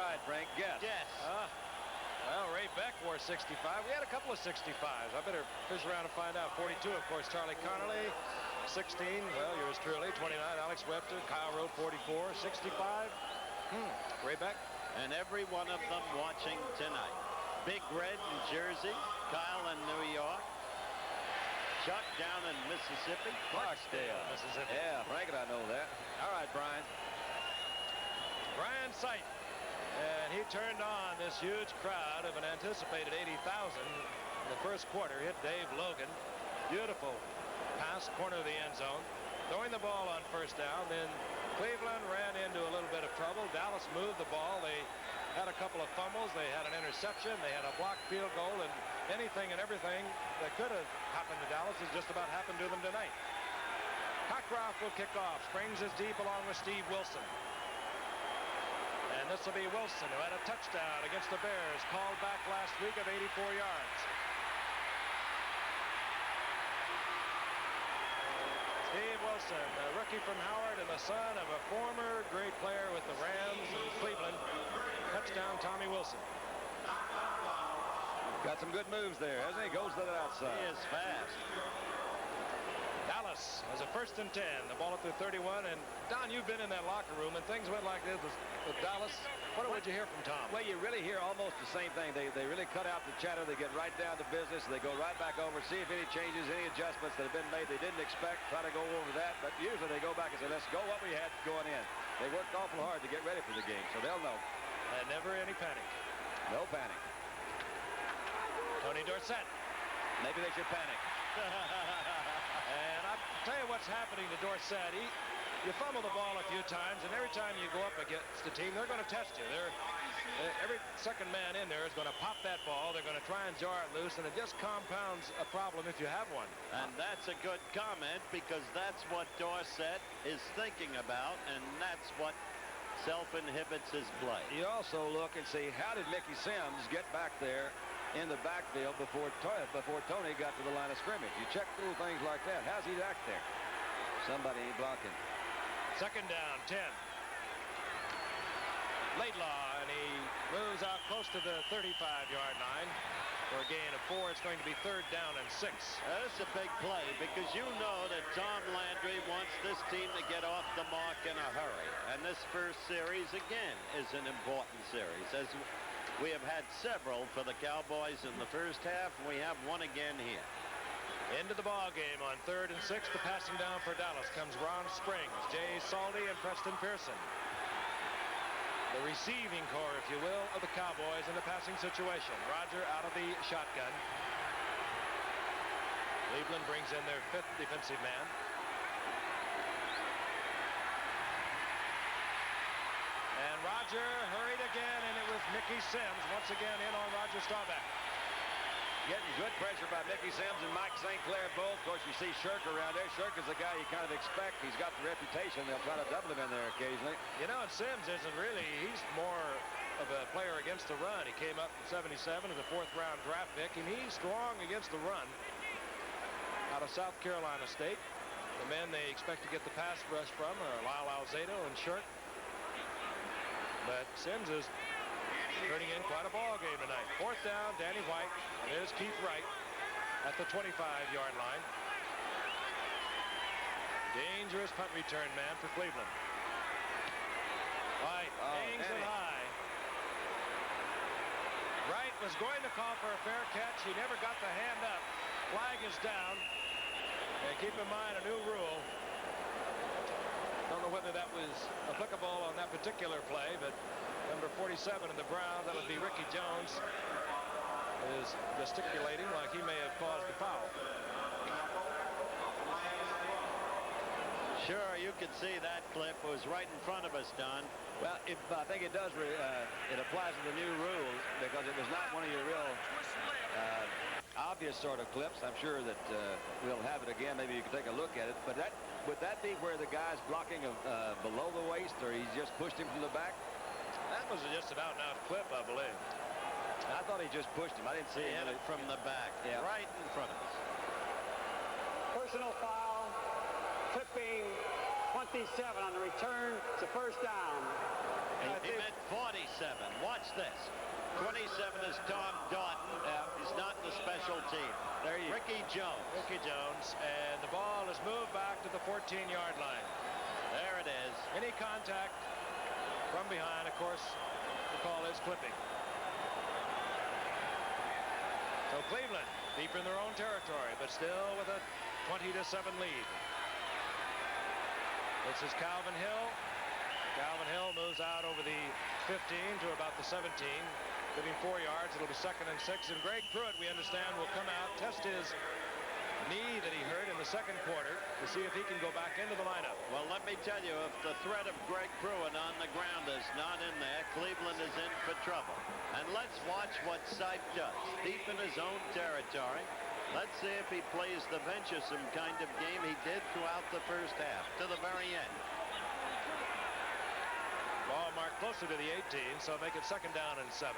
right, Frank, guess. Yes. Well, Ray Beck wore 65. We had a couple of 65s. I better fish around and find out. 42, of course, Charlie Connolly. 16, well, yours truly. 29, Alex Webster. Kyle Rowe, 44. 65, Ray Beck. And every one of them watching tonight. Big Red in Jersey. Kyle in New York. Chuck down in Mississippi. Clarksdale, Mississippi. Yeah, Frank and I know that. All right, Brian. Brian Sipe. And he turned on this huge crowd of an anticipated 80,000 in the first quarter. Hit Dave Logan. Beautiful pass, corner of the end zone. Throwing the ball on first down. Then Cleveland ran into a little bit of trouble. Dallas moved the ball. They had a couple of fumbles. They had an interception. They had a blocked field goal. And anything and everything that could have happened to Dallas has just about happened to them tonight. Cockcroft will kick off. Springs is deep along with Steve Wilson. And this will be Wilson, who had a touchdown against the Bears, called back last week of 84 yards. Steve Wilson, a rookie from Howard and the son of a former great player with the Rams in Cleveland. Touchdown, Tommy Wilson. Got some good moves there, hasn't he? Goes to the outside. He is fast. Dallas has a 1st and 10. The ball up to 31. And, Don, you've been in that locker room, and things went like this with Dallas. What would you hear from Tom? Well, you really hear almost the same thing. They really cut out the chatter. They get right down to business. They go right back over, see if any changes, any adjustments that have been made they didn't expect, try to go over that. But usually they go back and say, let's go what we had going in. They worked awful hard to get ready for the game, so they'll know. And never any panic. No panic. Tony Dorsett. Maybe they should panic. And I'll tell you what's happening to Dorsett. You fumble the ball a few times, and every time you go up against the team, they're going to test you. Every second man in there is going to pop that ball. They're going to try and jar it loose, and it just compounds a problem if you have one. And that's a good comment, because that's what Dorsett is thinking about, and that's what self-inhibits his play. You also look and see, how did Mickey Sims get back there in the backfield before Tony got to the line of scrimmage? You check little things like that. How's he back there? Somebody blocking. Second down, 10. Laidlaw, and he moves out close to the 35-yard line for a gain of 4. It's going to be 3rd down and 6. That's a big play, because you know that Tom Landry wants this team to get off the mark in a hurry. And this first series, again, is an important series. As we have had several for the Cowboys in the first half, and we have one again here. Into the ball game on 3rd and 6. The passing down for Dallas comes Ron Springs, Jay Saldy, and Preston Pearson. the receiving core, if you will, of the Cowboys in the passing situation. Roger out of the shotgun. Cleveland brings in their 5th defensive man. And Roger hurried again, and it was Mickey Sims once again in on Roger Staubach. Getting good pressure by Mickey Sims and Mike St. Clair both. Of course, you see Shirk around there. Shirk is the guy you kind of expect. He's got the reputation. They'll try to double him in there occasionally. You know, and Sims isn't really, he's more of a player against the run. He came up in '77 as a 4th-round draft pick, and he's strong against the run. Out of South Carolina State. The men they expect to get the pass rush from are Lyle Alzado and Shirk. But Sims is turning in quite a ball game tonight. 4th down, Danny White, and there's Keith Wright at the 25-yard line. Dangerous punt return man for Cleveland. White hangs it high. Wright was going to call for a fair catch. He never got the hand up. Flag is down. And keep in mind a new rule. Don't know whether that was applicable on that particular play, but number 47 in the Browns, that would be Ricky Jones, is gesticulating like he may have caused the foul. Sure, you can see that clip was right in front of us, Don. Well, I think it does. It applies to the new rules because it was not one of your real obvious sort of clips. I'm sure that we'll have it again. Maybe you can take a look at it. But would that be where the guy's blocking below the waist, or he's just pushed him from the back? That was just an out-and-out clip, I believe. I thought he just pushed him. I didn't see him. He hit it from the back, right in front of us. Personal foul, clipping 27 on the return. It's a 1st down. He meant 47. Watch this. 27 is Thom Darden. He's not in the special team. There you Ricky Jones. Ricky Jones. And the ball is moved back to the 14-yard line. There it is. Any contact from behind, of course, the call is clipping. So Cleveland deep in their own territory, but still with a 20-7 lead. This is Calvin Hill. Calvin Hill moves out over the 15 to about the 17. Giving 4 yards. It'll be 2nd and 6. And Greg Pruitt, we understand, will come out, test his knee that he hurt in the 2nd quarter to see if he can go back into the lineup. Well, let me tell you, if the threat of Greg Pruitt on the ground is not in there, Cleveland is in for trouble. And let's watch what Sipe does. Deep in his own territory. Let's see if he plays the venturesome kind of game he did throughout the 1st half to the very end. Ball marked closer to the 18, so make it 2nd down and 7.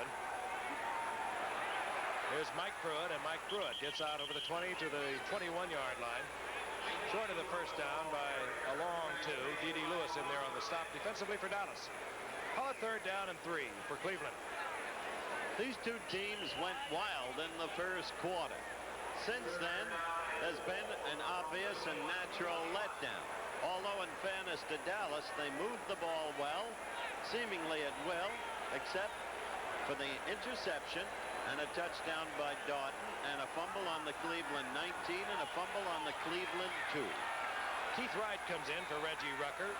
Here's Mike Pruitt, and Mike Pruitt gets out over the 20 to the 21-yard line. Short of the 1st down by a long 2. D.D. Lewis in there on the stop defensively for Dallas. Call it 3rd down and 3 for Cleveland. These two teams went wild in the 1st quarter. Since then, there's been an obvious and natural letdown. Although, in fairness to Dallas, they moved the ball well, seemingly at will, except for the interception and a touchdown by Darden and a fumble on the Cleveland 19 and a fumble on the Cleveland 2. Keith Wright comes in for Reggie Rucker.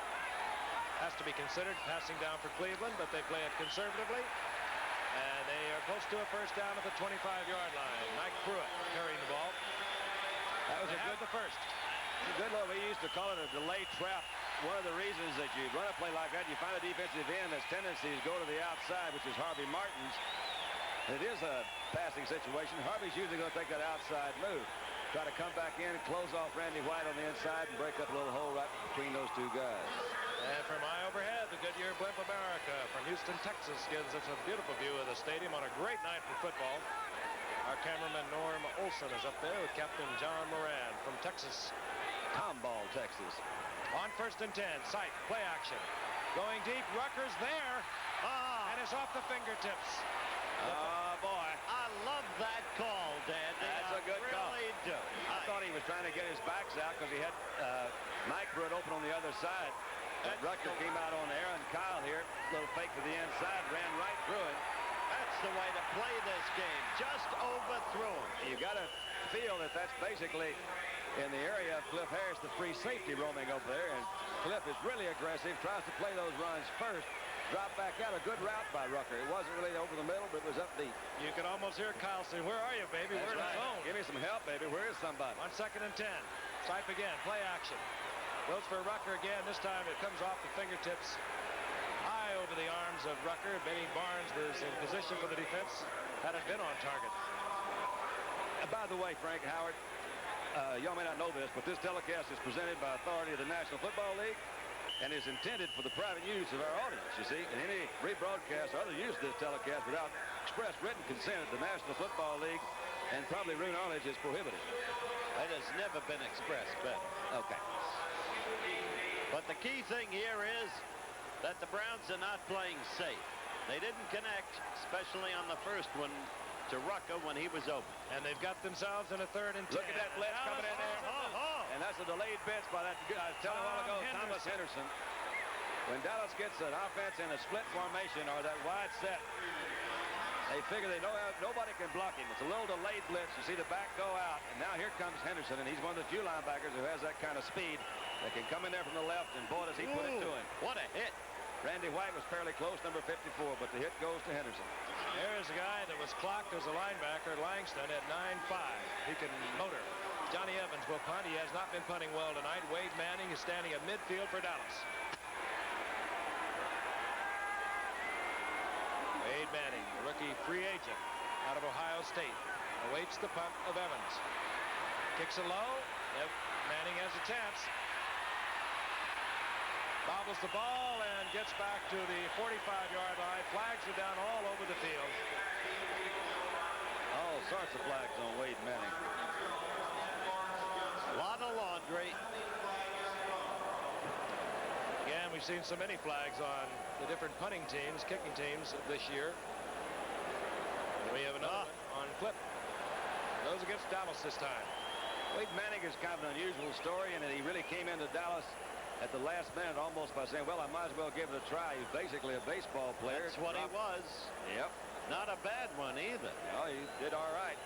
Has to be considered passing down for Cleveland, but they play it conservatively. And they are close to a 1st down at the 25-yard line. Mike Pruitt carrying the ball. That was a good the first. Good look. We used to call it a delay trap. One of the reasons that you run a play like that, you find a defensive end that's tendencies go to the outside, which is Harvey Martin's. It is a passing situation. Harvey's usually going to take that outside move. Try to come back in and close off Randy White on the inside and break up a little hole right between those two guys. And from high overhead, the Goodyear Blimp America from Houston, Texas gives us a beautiful view of the stadium on a great night for football. Our cameraman Norm Olson is up there with Captain John Moran from Texas. Tomball, Texas. On 1st and 10, Sipe, play action. Going deep, Rucker's there. And it's off the fingertips. Oh, boy. I love that call, Dan. That's a good call. I really do. I thought he was trying to get his backs out because he had Mike Pruitt open on the other side. But Rucker came out on there, and Kyle here, little fake to the inside, ran right through him. That's the way to play this game. Just overthrew him. You got to feel that that's basically in the area of Cliff Harris, the free safety roaming over there. And Cliff is really aggressive, tries to play those runs first. drop back out. A good route by Rucker. It wasn't really over the middle, but it was up deep. You can almost hear Kyle say, where are you, baby? That's We're in right. the zone. Give me some help, baby. Where is somebody? On 2nd and 10. Sipe again. Play action. Goes for Rucker again. This time it comes off the fingertips high over the arms of Rucker. Benny Barnes was in position for the defense had it been on target. By the way, Frank Howard, y'all may not know this, but this telecast is presented by authority of the National Football League and is intended for the private use of our audience, you see. And any rebroadcast or other use of this telecast without express written consent of the National Football League and probably root knowledge is prohibited. That has never been expressed, but okay. But the key thing here is that the Browns are not playing safe. They didn't connect, especially on the first one, to Rucker when he was open. And they've got themselves in a 3rd and 10. Look at that blitz coming in there. And that's a delayed blitz by that, I was telling you a while ago, Thomas Henderson. When Dallas gets an offense in a split formation or that wide set, they figure they know nobody can block him. It's a little delayed blitz. You see the back go out, and now here comes Henderson, and he's one of the few linebackers who has that kind of speed that can come in there from the left, and boy, does he put it to him. What a hit. Randy White was fairly close, number 54, but the hit goes to Henderson. There's a guy that was clocked as a linebacker, Langston, at 9'5". He can motor. Johnny Evans will punt. He has not been punting well tonight. Wade Manning is standing at midfield for Dallas. Wade Manning, rookie free agent out of Ohio State, awaits the punt of Evans. Kicks it low. Yep. Manning has a chance. Bobbles the ball and gets back to the 45-yard line. Flags are down all over the field. All sorts of flags on Wade Manning. A lot of laundry. Again, we've seen so many flags on the different punting teams, kicking teams this year. And we have another one on clip. Those against Dallas this time. Wade Manning is kind of an unusual story, and he really came into Dallas at the last minute almost by saying, well, I might as well give it a try. He's basically a baseball player. That's what he was. Yep. Not a bad one either. Oh, he did all right.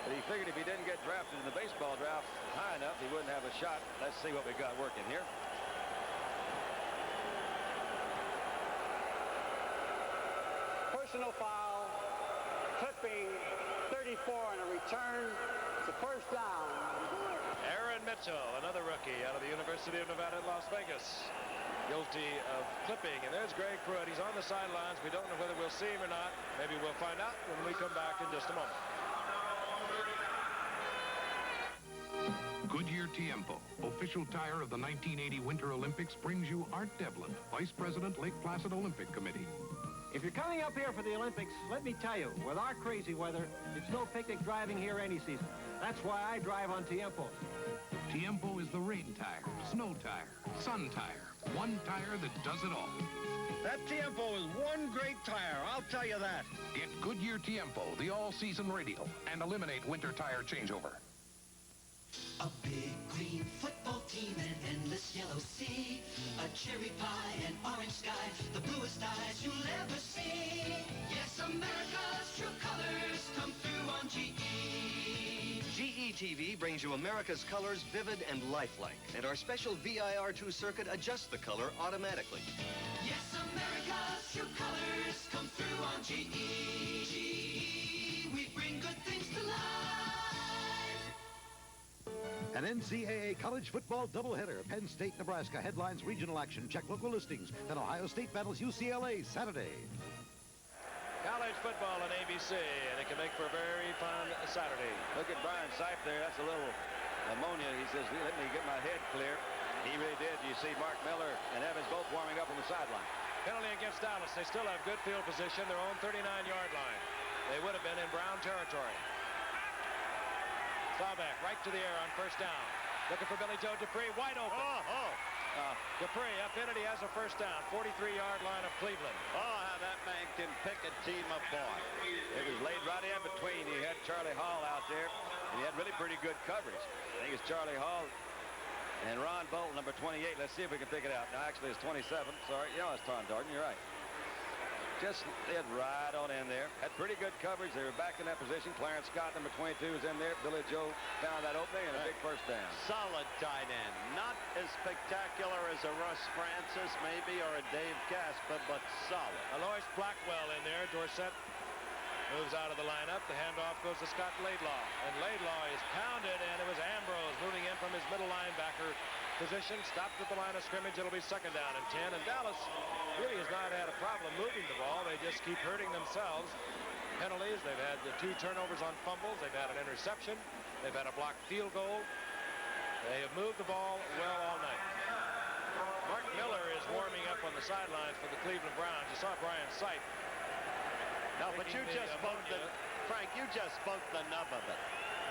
But he figured if he didn't get drafted in the baseball draft high enough, he wouldn't have a shot. Let's see what we got working here. Personal foul, clipping 34 on a return. It's a first down. Aaron Mitchell, another rookie out of the University of Nevada at Las Vegas, guilty of clipping. And there's Greg Pruitt. He's on the sidelines. We don't know whether we'll see him or not. Maybe we'll find out when we come back in just a moment. Goodyear Tiempo, official tire of the 1980 Winter Olympics, brings you Art Devlin, Vice President, Lake Placid Olympic Committee. If you're coming up here for the Olympics, let me tell you, with our crazy weather, it's no picnic driving here any season. That's why I drive on Tiempo. Tiempo is the rain tire, snow tire, sun tire. One tire that does it all. That Tiempo is one great tire, I'll tell you that. Get Goodyear Tiempo, the all-season radial, and eliminate winter tire changeover. A big green football team and an endless yellow sea. A cherry pie and orange sky, the bluest eyes you'll ever see. Yes, America's true colors come through on GE. GE TV brings you America's colors vivid and lifelike, and our special VIR2 circuit adjusts the color automatically. Yes, America's true colors come through on GE. GE, we bring good things to life. An NCAA college football doubleheader. Penn State, Nebraska headlines regional action. Check local listings. Then Ohio State battles UCLA Saturday. College football on ABC, and it can make for a very fun Saturday. Look at Brian Sipe there. That's a little ammonia. He says, let me get my head clear. He really did. You see Mark Miller and Evans both warming up on the sideline. Penalty against Dallas. They still have good field position, their own 39-yard line. They would have been in Brown territory. Staubach right to the air on first down. Looking for Billy Joe Dupree, wide open. Dupree up in it, he has a first down. 43-yard line of Cleveland. Oh, how that man can pick a team apart. It was laid right in between. He had Charlie Hall out there, and he had really pretty good coverage. I think it's Charlie Hall and Ron Bolton, number 28. Let's see if we can pick it out. Now, actually, it's 27. Sorry. Yeah, it's Thom Darden. You're right. just slid right on in there. Had pretty good coverage. They were back in that position. Clarence Scott, number 22, was in there. Billy Joe found that opening and a big first down. Solid tight end. Not as spectacular as a Russ Francis, maybe, or a Dave Casper, but solid. Alois Blackwell in there. Dorsett moves out of the lineup. The handoff goes to Scott Laidlaw. And Laidlaw is pounded, and it was Ambrose moving in from his middle linebacker position. Stopped at the line of scrimmage. It'll be second down and 10. And Dallas really has not had a problem moving the ball. They just keep hurting themselves. Penalties. They've had the 2 turnovers on fumbles. They've had an interception. They've had a blocked field goal. They have moved the ball well all night. Mark Miller is warming up on the sidelines for the Cleveland Browns. You saw Brian Sipe. No, but you just spoke the, Frank, you just spoke the nub of it.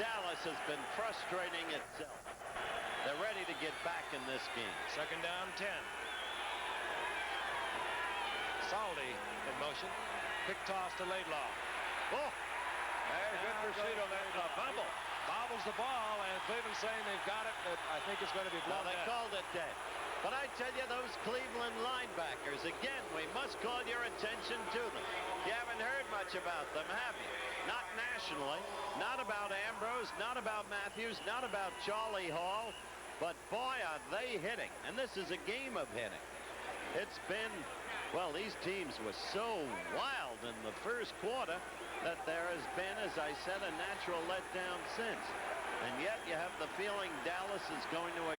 Dallas has been frustrating itself. They're ready to get back in this game. Second down, 10. Saldi in motion. Quick toss to Laidlaw. Oh! There's good pursuit on that. Fumble. Bobbles the ball, and Cleveland saying they've got it. I think it's going to be blown They called it dead. But I tell you, those Cleveland linebackers, again, we must call your attention to them. You haven't heard much about them, have you? Not nationally, not about Ambrose, not about Matthews, not about Charlie Hall, but boy, are they hitting. And this is a game of hitting. It's been, well, these teams were so wild in the first quarter that there has been, as I said, a natural letdown since. And yet you have the feeling Dallas is going to